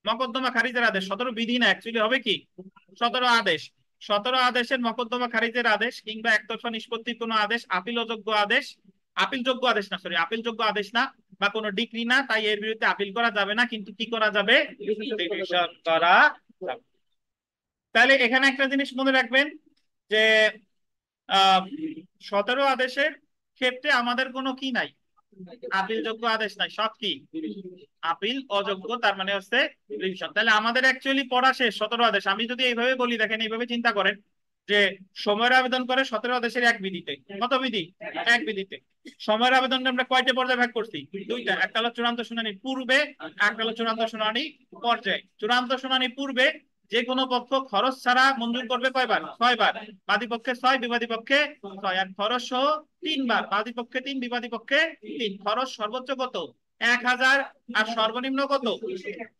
মকদ্দমা খারিজের আদেশ। 17 বিধি না, অ্যাকচুয়ালি হবে কি 17 আদেশ। 17 আদেশের মকদ্দমা খারিজের আদেশ কিংবা একতরফা নিষ্পত্তির কোনো আদেশ আপিলযোগ্য আদেশ, আপিলযোগ্য আদেশ না, সরি, আপিলযোগ্য আদেশ না বা কোনো ডিক্রি না, তাই এর বিরুদ্ধে আপিল করা যাবে না, কিন্তু কি করা যাবে? রিভিশন করা যাবে। তাহলে এখানে একটা জিনিস মনে রাখবেন যে 17 আদেশের ক্ষেত্রে আমাদের কোনো কি নাই, আপিলযোগ্য আদেশ নাই, সব কি আপিল অযোগ্য। তার মানে হচ্ছে রিভিশন। তাহলে আমাদের অ্যাকচুয়ালি পড়া শেষ 17 আদেশ। আমি যদি এইভাবে বলি, দেখেন এইভাবে চিন্তা করেন যে সময়ের আবেদন করে 17 আদেশের এক বিধিতে। কত বিধি? এক বিধিতে। সময়ের আবেদনটা আমরা কয়টা পর্যায়ে ভাগ করছি? দুইটা। একটা হলো চূড়ান্ত শুনানির পূর্বে, একটা হলো চূড়ান্ত শুনানি পর্যায়ে। চূড়ান্ত শুনানি পূর্বে যে কোনো পক্ষ খরচ ছাড়া মঞ্জুর করবে কয়বার? 6বার। বাদী পক্ষে 6, বিবাদী পক্ষে 6। আর খরচ সহ 3বার। বাদী পক্ষে 3, বিবাদী পক্ষে 3। খরচ সর্বোচ্চ কত? 1000। আর সর্বনিম্ন কত?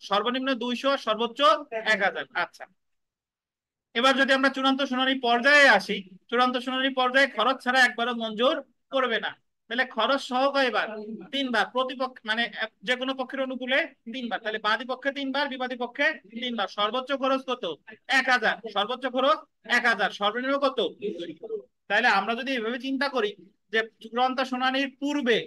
সর্বনিম্ন 200, সর্বোচ্চ 1000। আচ্ছা, এবার যদি আমরা চূড়ান্ত শুনানি পর্যায়ে আসি, চূড়ান্ত শুনানি পর্যায়ে খরচ ছাড়া একবারও মঞ্জুর করবে না। তাহলে খরচ সহ কয়বার? 3বার। প্রতিপক্ষ মানে যে কোনো পক্ষের অনুকূলে 3বার। তাহলে বাদী পক্ষে 3বার, বিবাদী পক্ষে 3বার। সর্বোচ্চ খরচ কত? 1000। সর্বোচ্চ খরচ 1000। সর্বনিম্ন কত? তাহলে আমরা যদি এভাবে চিন্তা করি যে চূড়ান্ত শুনানির পূর্বে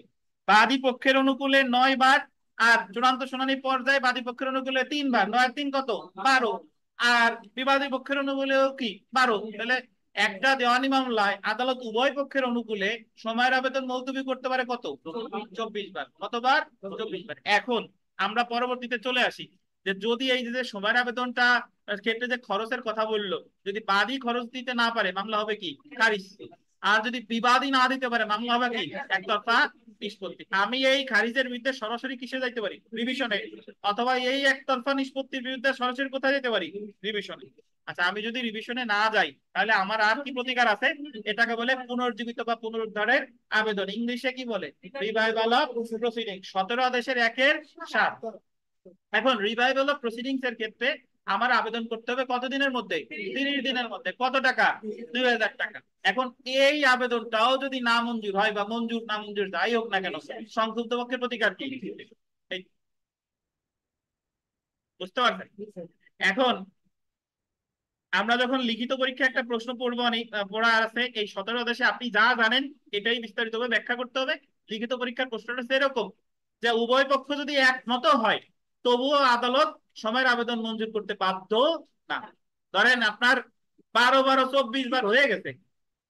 বাদী পক্ষের অনুকূলে 9বার, আর চূড়ান্ত শুনানি পর্যায়ে বাদী পক্ষের অনুকূলে 3বার, 9 আর 3 কত? 12। আর বিবাদী পক্ষের অনুকূলেও কি 12। তাহলে একটা দেওয়ানি মামলায় আদালত উভয় পক্ষের অনুকূলে সময়ের আবেদন মুলতবি করতে পারে কত? 24বার। কতবার? 24বার। এখন আমরা পরবর্তীতে চলে আসি যে যদি এই যে সময়ের আবেদনটা ক্ষেত্রে যে খরচের কথা বললো, যদি বাদী খরচ দিতে না পারে মামলা হবে কি খারিজ। আর যদি বিবাদী না দিতে পারে মামলা হবে কি একতরফা নিষ্পত্তি। আমি এই খারিজের বিরুদ্ধে সরাসরি কিসে যাইতে পারি? রিভিশনে। অথবা এই একতরফা নিষ্পত্তির বিরুদ্ধে সরাসরি কোথায় যেতে পারি? রিভিশনে। আচ্ছা, আমি যদি রিভিশনে না যাই তাহলে আমার আর কি প্রতিকার আছে? এটাকে বলে পুনর্জীবিত বা পুনরুদ্ধারের আবেদন। ইংলিশে কি বলে? Revival of proceeding. 17 আদেশের 1-7। এখন রিভাইভাল অফ প্রসিডিংস এর ক্ষেত্রে আমার আবেদন করতে হবে কত দিনের মধ্যে? 30 দিনের মধ্যে। কত টাকা? 2000 টাকা। এখন এই আবেদনটাও যদি না মঞ্জুর হয় বা মঞ্জুর না মঞ্জুর যাই হোক না কেন, সংক্ষুব্ধ পক্ষের প্রতিকার কি? এই, বুঝতে পারছেন? এখন আমরা যখন লিখিত পরীক্ষা একটা প্রশ্ন পড়বো পড়া আছে এই 17 আদেশে, আপনি যা জানেন এটাই বিস্তারিতভাবে ব্যাখ্যা করতে হবে। লিখিত পরীক্ষার প্রশ্নটা সেরকম যে উভয় পক্ষ যদি একমত হয় তবুও আদালত সময়ের আবেদন মঞ্জুর করতে বাধ্য না। ধরেন আপনার 12-12, 24বার হয়ে গেছে।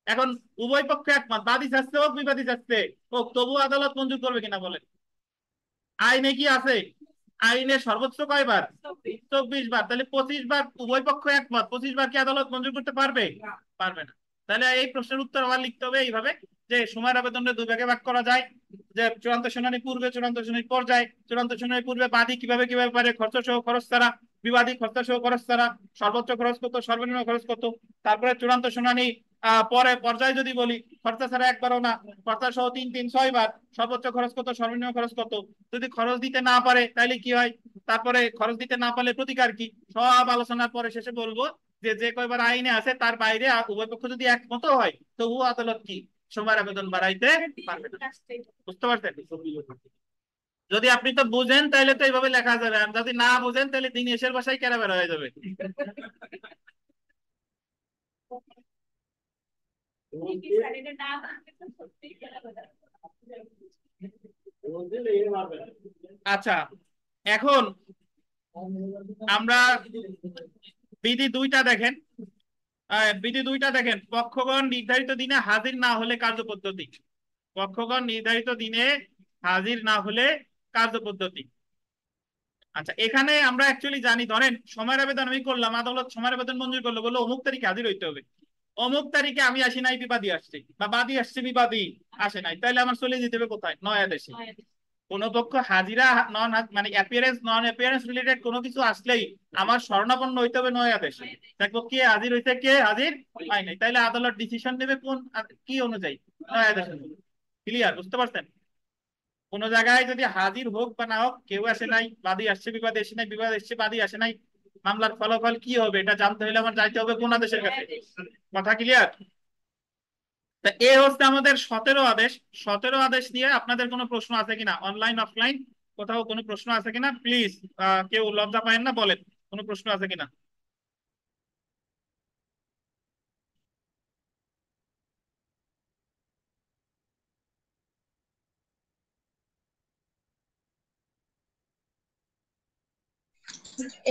এখন উভয় পক্ষ একমত, বাদী চাচ্ছে হোক বিবাদী চাচ্ছে হোক, তবুও আদালত মঞ্জুর করবে কিনা বলেন? আইনে কি আছে? আইনে সর্বোচ্চ কয়বার? 24বার। তাহলে 25বার উভয় পক্ষ একমত, 25বার কি আদালত মঞ্জুর করতে পারবে? পারবে না। তাহলে এই প্রশ্নের উত্তর আবার লিখতে হবে এইভাবে যে সময়ের আবেদনটা দুই ভাগে ভাগ করা যায়। যে চূড়ান্ত শুনানি পূর্বে, চূড়ান্ত শুনানির পর্যায়ে, চূড়ান্ত শুনানির পূর্বে বাদী কিভাবে কিভাবে পারে, খরচ সহ খরচ ছাড়া, বিবাদী খরচ সহ খরচ ছাড়া, সর্বোচ্চ খরচ কত, সর্বনিম্ন খরচ কত। তারপরে চূড়ান্ত শুনানি পরে পর্যায়ে যদি বলি, খরচা ছাড়া একবারও না, খরচা সহ 3 3 6 বার, সর্বোচ্চ খরচ কত, সর্বনিম্ন খরচ কত। যদি খরচ দিতে না পারে তাহলে কি হয়, তারপরে খরচ দিতে না পারলে প্রতিকার কি, সব আলোচনার পরে শেষে বলবো যে যে কয়বার আইনে আছে তার বাইরে উভয় পক্ষ যদি একমত হয় তবুও আদালত কি সময়ের আবেদন বাড়াইতে পারবে না। বুঝতে পারছেন? যদি আপনি তো বুঝেন তাহলে তো এইভাবে লেখা যাবে, আর যদি না বুঝেন তাহলে দিনেশের বাসায় কেরা বের হয়ে যাবে। আচ্ছা, এখন আমরা বিধি দুইটা দেখেন। বিধি দুইটা দেখেন, পক্ষগণ নির্ধারিত দিনে হাজির না হলে কার্যপদ্ধতি। পক্ষগণ নির্ধারিত দিনে হাজির না হলে কার্যপদ্ধতি। আচ্ছা, এখানে আমরা অ্যাকচুয়ালি জানি, ধরেন সময়ের আবেদন আমি করলাম, আদালত সময়ের আবেদন মঞ্জুর করলো, বললো অমুক তারিখে হাজির হইতে হবে। অমুক তারিখে আমি আসি নাই, বিবাদী আসছে, বা বাদী আসছে বিবাদী আসে নাই, তাহলে আমার চলে যেতে হবে কোথায়, নয়া দেশে। কোন পক্ষ হাজিরা নন মানে অ্যাপিয়ারেন্স নন অ্যাপিয়ারেন্স রিলেটেড কোনো কিছু আসলেই আমার শরণাপন্ন হইতে হবে নয়া দেশে। দেখবো কে হাজির হইতে, কে হাজির হয় নাই, তাইলে আদালত ডিসিশন নেবে কোন কি অনুযায়ী, নয়া দেশে। ক্লিয়ার? বুঝতে পারছেন? কোন জায়গায় যদি হাজির হোক বা না হোক, কেউ আসে নাই, বাদী আসছে, বিবাদ এসে নাই, বিবাদ এসছে, বাদী আসে নাই, মামলার ফলাফল কি হবে এটা জানতে হলে আমার যাইতে হবে কোন আদেশের কাছে। কথা ক্লিয়ার? তা এ হচ্ছে আমাদের 17 আদেশ। 17 আদেশ নিয়ে আপনাদের কোনো প্রশ্ন আছে কিনা, অনলাইন অফলাইন কোথাও কোনো প্রশ্ন আছে কিনা প্লিজ, কেউ লজ্জা পায়েন না, বলেন কোনো প্রশ্ন আছে কিনা।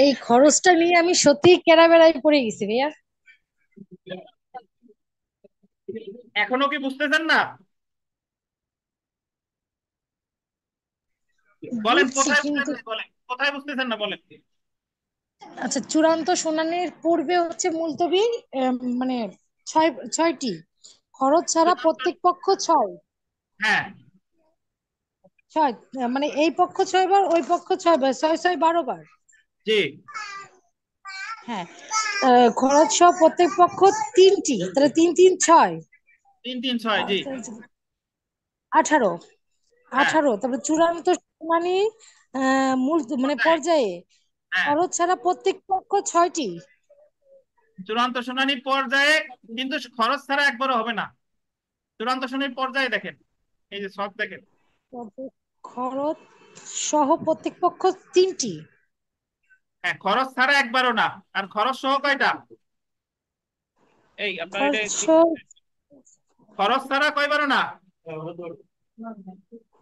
এই খরচটা নিয়ে আমি সত্যি কেরাবেরায় পড়ে গেছি ভাইয়া। এখনো কি বুঝতেছেন না? বলেন বুঝছি কোথায় বুঝতেছেন কিন্তু না, বলেন কোথায় বুঝতেছেন না, বলেন। আচ্ছা, চূড়ান্ত শুনানির পূর্বে হচ্ছে মুলতবি মানে ছয়টি, খরচ ছাড়া প্রত্যেক পক্ষ ছয় হ্যাঁ, ছয় মানে এই পক্ষ 6 বার, ওই পক্ষ 6 বার, 6 6 12 বার। জি, হ্যাঁ, খরচ সহ প্রত্যেক পক্ষ তিনটি, তাহলে 3 3 6, 3 3 6, জি, 18, হ্যাঁ, 18। তারপরে চূড়ান্ত শুনানি মূল মানে কোথায়? পর্যায়ে হ্যাঁ, খরচ ছাড়া প্রত্যেক পক্ষ 6টি। চূড়ান্ত শুনানি পর্যায়ে কিন্তু খরচ ছাড়া একবারও হবে না। চূড়ান্ত শুনানির পর্যায়ে দেখেন, এই যে সব দেখেন। খরচ সহ প্রত্যেক পক্ষ তিনটি। হ্যাঁ, খরচ ছাড়া একবারও না। আর খরচ সহ কয়টা, এই আপনার এটা খরচ সহ খরচ ছাড়া কয়বারও না।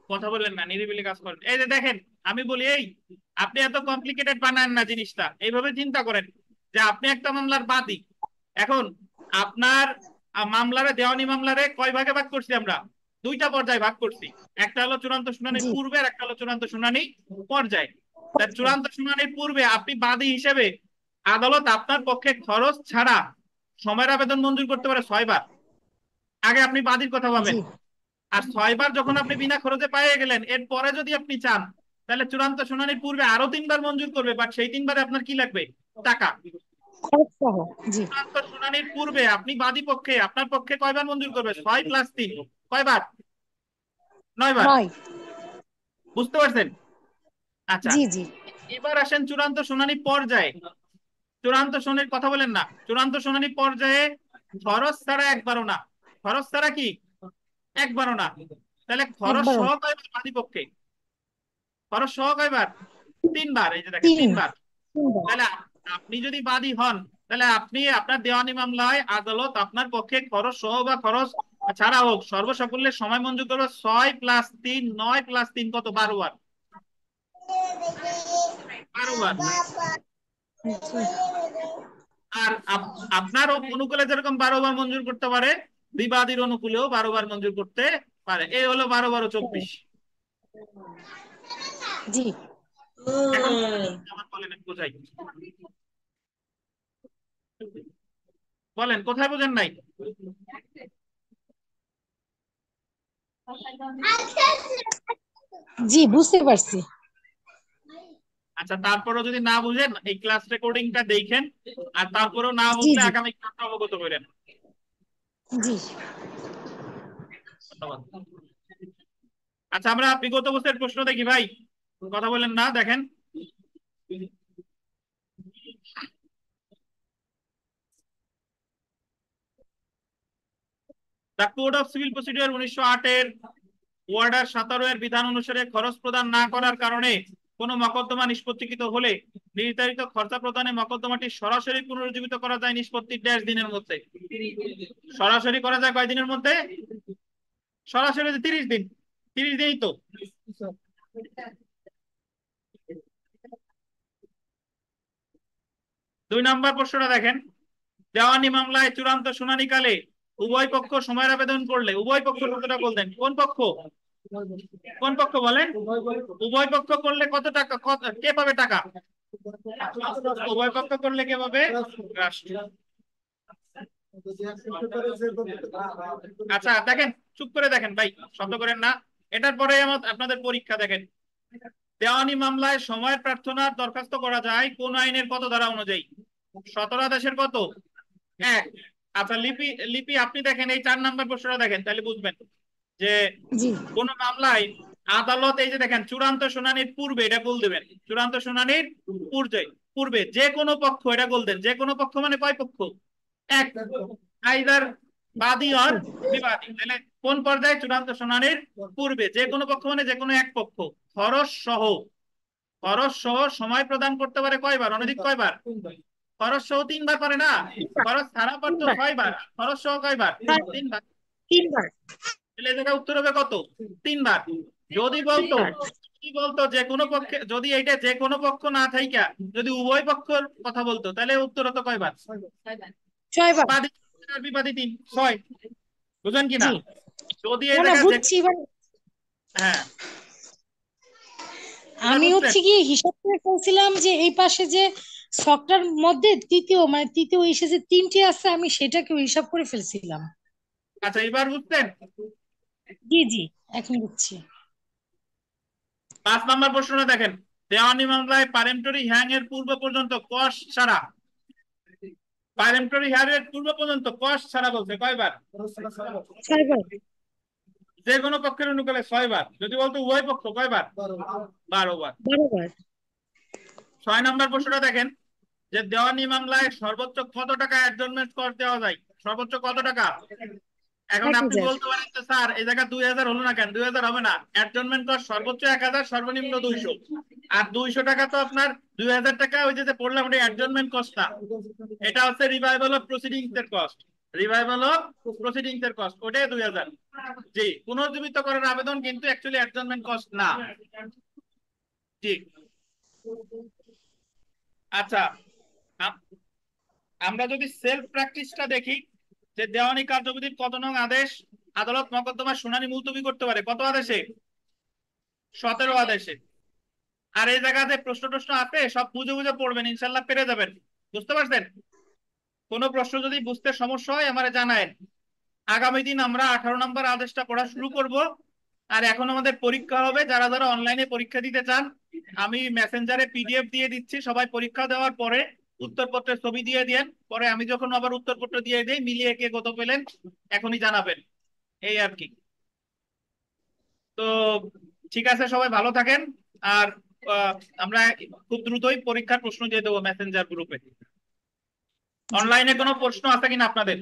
কথা বললেন না, নিরিবিলি কাজ করেন। এই যে দেখেন, আমি বলি এই, আপনি এত কমপ্লিকেটেড বানান না জিনিসটা, এইভাবে চিন্তা করেন যে আপনি একটা মামলার বাদী। এখন আপনার মামলারে, দেওয়ানি মামলারে কয় ভাগে ভাগ করছি আমরা, দুইটা পর্যায়ে ভাগ করছি। একটা হলো চূড়ান্ত শুনানির জি। পূর্বে, আর একটা হলো চূড়ান্ত শুনানি পর্যায়ে। তার চূড়ান্ত শুনানির পূর্বে আপনি বাদী হিসেবে আদালত আপনার পক্ষে খরচ ছাড়া সময়ের আবেদন মঞ্জুর করতে পারে 6 বার। আগে আপনি বাদীর কথা জি। ভাবেন। আর 6 বার যখন আপনি বিনা খরচে পেয়ে গেলেন, এরপরে যদি আপনি চান তাহলে চূড়ান্ত শুনানির পূর্বে আরো 3 বার মঞ্জুর করবে, বাট সেই 3 বারে আপনার কি লাগবে, টাকা। খরচ সহ। জি। চূড়ান্ত শুনানির পূর্বে আপনি বাদী পক্ষে, আপনার পক্ষে কয়বার মঞ্জুর করবে, 6 + 3 কয়বার, 9 বার। 9। বুঝতে পারছেন? আচ্ছা, জি জি। এবার আসেন চূড়ান্ত শুনানি পর্যায়ে। চূড়ান্ত শুনানির কথা বলেন না, চূড়ান্ত শুনানি পর্যায়ে খরচ ছাড়া একবারও না। খরচ ছাড়া কি একবারও না। তাহলে খরচ একবারও সহ না। কয়বার বাদী পক্ষে, খরচ সহ কয়বার, 3 বার। এই যে দেখেন, 3। 3 বার। তাহলে আপনি যদি বাদী হন, তাহলে আপনি আপনার দেওয়ানি মামলায় আদালত আপনার পক্ষে খরচ সহ বা খরচ ছাড়া হোক সর্বসাকুল্যে সময় মঞ্জুর করবে 6 + 3, 9 + 3 কত, 12 বার। 12 বার। আর আপনার অনুকূলে যেরকম 12 বার মঞ্জুর করতে পারে, বিবাদীর অনুকূলেও 12 বার মঞ্জুর করতে পারে। এই হলো 12 × 12 = 24। জি। এখন আমার বলেন একটু বোঝাই, বলেন কোথায় বোঝেন নাই। জি, বুঝতে পারছি। আচ্ছা, তারপরেও যদি না বুঝেন এই ক্লাস রেকর্ডিংটা দেখেন, আর তারপরেও না জি বুঝলে জি আগামী ক্লাসে অবগত করেন। জি। ধন্যবাদ। আচ্ছা, আমরা বিগত বছরের প্রশ্ন দেখি ভাই, কথা বলেন না, দেখেন। The code of civil procedure 1908 এর ওয়ার্ডার 17 এর বিধান অনুসারে খরচ প্রদান না করার কারণে কোন মকদ্দমা নিষ্পত্তিকৃত হলে নির্ধারিত খরচা প্রদানে মকদ্দমাটি সরাসরি পুনরুজ্জীবিত করা যায় নিষ্পত্তির ড্যাশ দিনের মধ্যে। সরাসরি করা যায় কয় দিনের মধ্যে? সরাসরি 30 দিন। 30 দিনই তো। দুই নম্বর প্রশ্নটা দেখেন, দেওয়ানি মামলায় চূড়ান্ত শুনানিকালে উভয় পক্ষ সময়ের আবেদন করলে, উভয় পক্ষ কতটা বলতেন? কোন পক্ষ? কোন পক্ষ বলেন? উভয় পক্ষ করলে কত টাকা, কে পাবে টাকা? উভয় পক্ষ করলে কে পাবে? রাষ্ট্র। আচ্ছা দেখেন, চুপ করে দেখেন ভাই, শব্দ করেন না। এটার পরে আপনাদের পরীক্ষা দেখেন, দেওয়ানি মামলায় সময়ের প্রার্থনার দরখাস্ত করা যায় কোন আইনের কত ধারা অনুযায়ী? 17 দেশের কত? এক। আচ্ছা, লিপি লিপি আপনি দেখেন এই 4 নাম্বার প্রশ্নটা দেখেন, তাহলে বুঝবেন যে জি কোন মামলায় আদালত, এই যে দেখেন চূড়ান্ত শুনানির পূর্বে, এটা বল দেবেন, চূড়ান্ত শুনানির পূর্বে, পূর্বে যে কোনো পক্ষ, এটা বলতেন যে কোনো পক্ষ মানে কয় পক্ষ? এক। আইদার বাদী অর বিবাদী, তাহলে কোন পর্যায়ে? চূড়ান্ত শুনানির পূর্বে যে কোনো পক্ষ মানে যে কোনো এক পক্ষ। খরচ সহ, খরচ সহ সময় প্রদান করতে পারে কয়বার? অনধিক কয়বার? খরচ সহ 3 বার পারে না? খরচ ছাড়া পারত তিনবার। 6 বার, খরচ সহ কয়বার? তার 3 বার। তিনবার। তাহলে এই জায়গায় উত্তর হবে কত? 3 বার। যদি বলতো, তিনবার। কি বলতো, যে কোনো পক্ষে, যদি এইটা যে কোনো পক্ষ না থাইকা যদি উভয় পক্ষের কথা বলতো, তাহলে উত্তর হতো কয়বার? 6 বার। বাদী আর বিবাদী 3, 6। বুঝলেন কিনা? জি, যদি এই না না জায়গায় যে, বুঝছি এবার। হ্যাঁ এবার আমি বুঝছেন? হচ্ছে কি হিসাব করে বলছিলাম যে এই পাশে যে ছকটার মধ্যে তৃতীয় মানে তৃতীয় এসে যে 3টে আছে, আমি সেটাকে হিসাব করে ফেলছিলাম। আচ্ছা, এবার বুঝছেন? জি জি, এখন বুঝছি। 5 নম্বর প্রশ্নটা দেখেন, দেওয়ানি মামলায় পারেন্টরি হ্যাং এর পূর্ব পর্যন্ত কস ছাড়া, পারেন্টরি হ্যাং এর পূর্ব পর্যন্ত কস ছাড়া বলছে কয়বার? 6 বার। যে কোনো পক্ষের অনুকূলে 6 বার। যদি বলতো উভয় পক্ষ কয়বার? 12 বার। 12 বার। 6 নম্বর প্রশ্নটা দেখেন, যে দেওয়ানি মামলায় সর্বোচ্চ কত টাকা অ্যাডজমেন্ট কর দেওয়া যায়? সর্বোচ্চ কত টাকা? এখন এক আপনি হাজার বলতে পারেন যে স্যার এই জায়গা 2000 হলো না কেন? 2000 হবে না, অ্যাডজমেন্ট কর সর্বোচ্চ 1000, সর্বনিম্ন 200। আর 200 টাকা তো আপনার 2000 টাকা ওই যে পড়লাম, ওটা অ্যাডজমেন্ট কস্ট না, এটা হচ্ছে রিভাইভাল অফ প্রসিডিংস এর কস্ট। রিভাইভাল অফ প্রসিডিংস এর কস্ট, ওটাই 2000। জি, পুনর্জীবিত করার আবেদন কিন্তু অ্যাকচুয়ালি অ্যাডজমেন্ট কস্ট না। জি। আচ্ছা, আম- আমরা যদি সেলফ প্র্যাকটিসটা দেখি, যে দেওয়ানি কার্যবিধির কত নং আদেশ আদালত মোকদ্দমার শুনানি মুলতবি করতে পারে? কত আদেশে? 17 আদেশে। আর এই জায়গাতে প্রশ্ন টশ্ন আছে, সব বুঝে বুঝে পড়বেন, ইনশাল্লাহ পেরে যাবেন। বুঝতে পারছেন? কোনো প্রশ্ন যদি বুঝতে সমস্যা হয় আমারে জানায়েন। আগামী দিন আমরা 18 নম্বর আদেশটা পড়া শুরু করব। আর এখন আমাদের পরীক্ষা হবে, যারা যারা অনলাইনে পরীক্ষা দিতে চান আমি মেসেঞ্জারে পিডিএফ দিয়ে দিচ্ছি, সবাই পরীক্ষা দেওয়ার পরে উত্তরপত্রের ছবি দিয়ে দেন, পরে আমি যখন আবার উত্তরপত্র দিয়ে দিই, মিলিয়ে কে কত পেলেন এখনই জানাবেন। এই আর কি। তো ঠিক আছে, সবাই ভালো থাকেন। আর আহ, আমরা খুব দ্রুতই পরীক্ষার প্রশ্ন দিয়ে দেবো মেসেঞ্জার গ্রুপে। অনলাইনে কোনো প্রশ্ন আছে কিনা আপনাদের?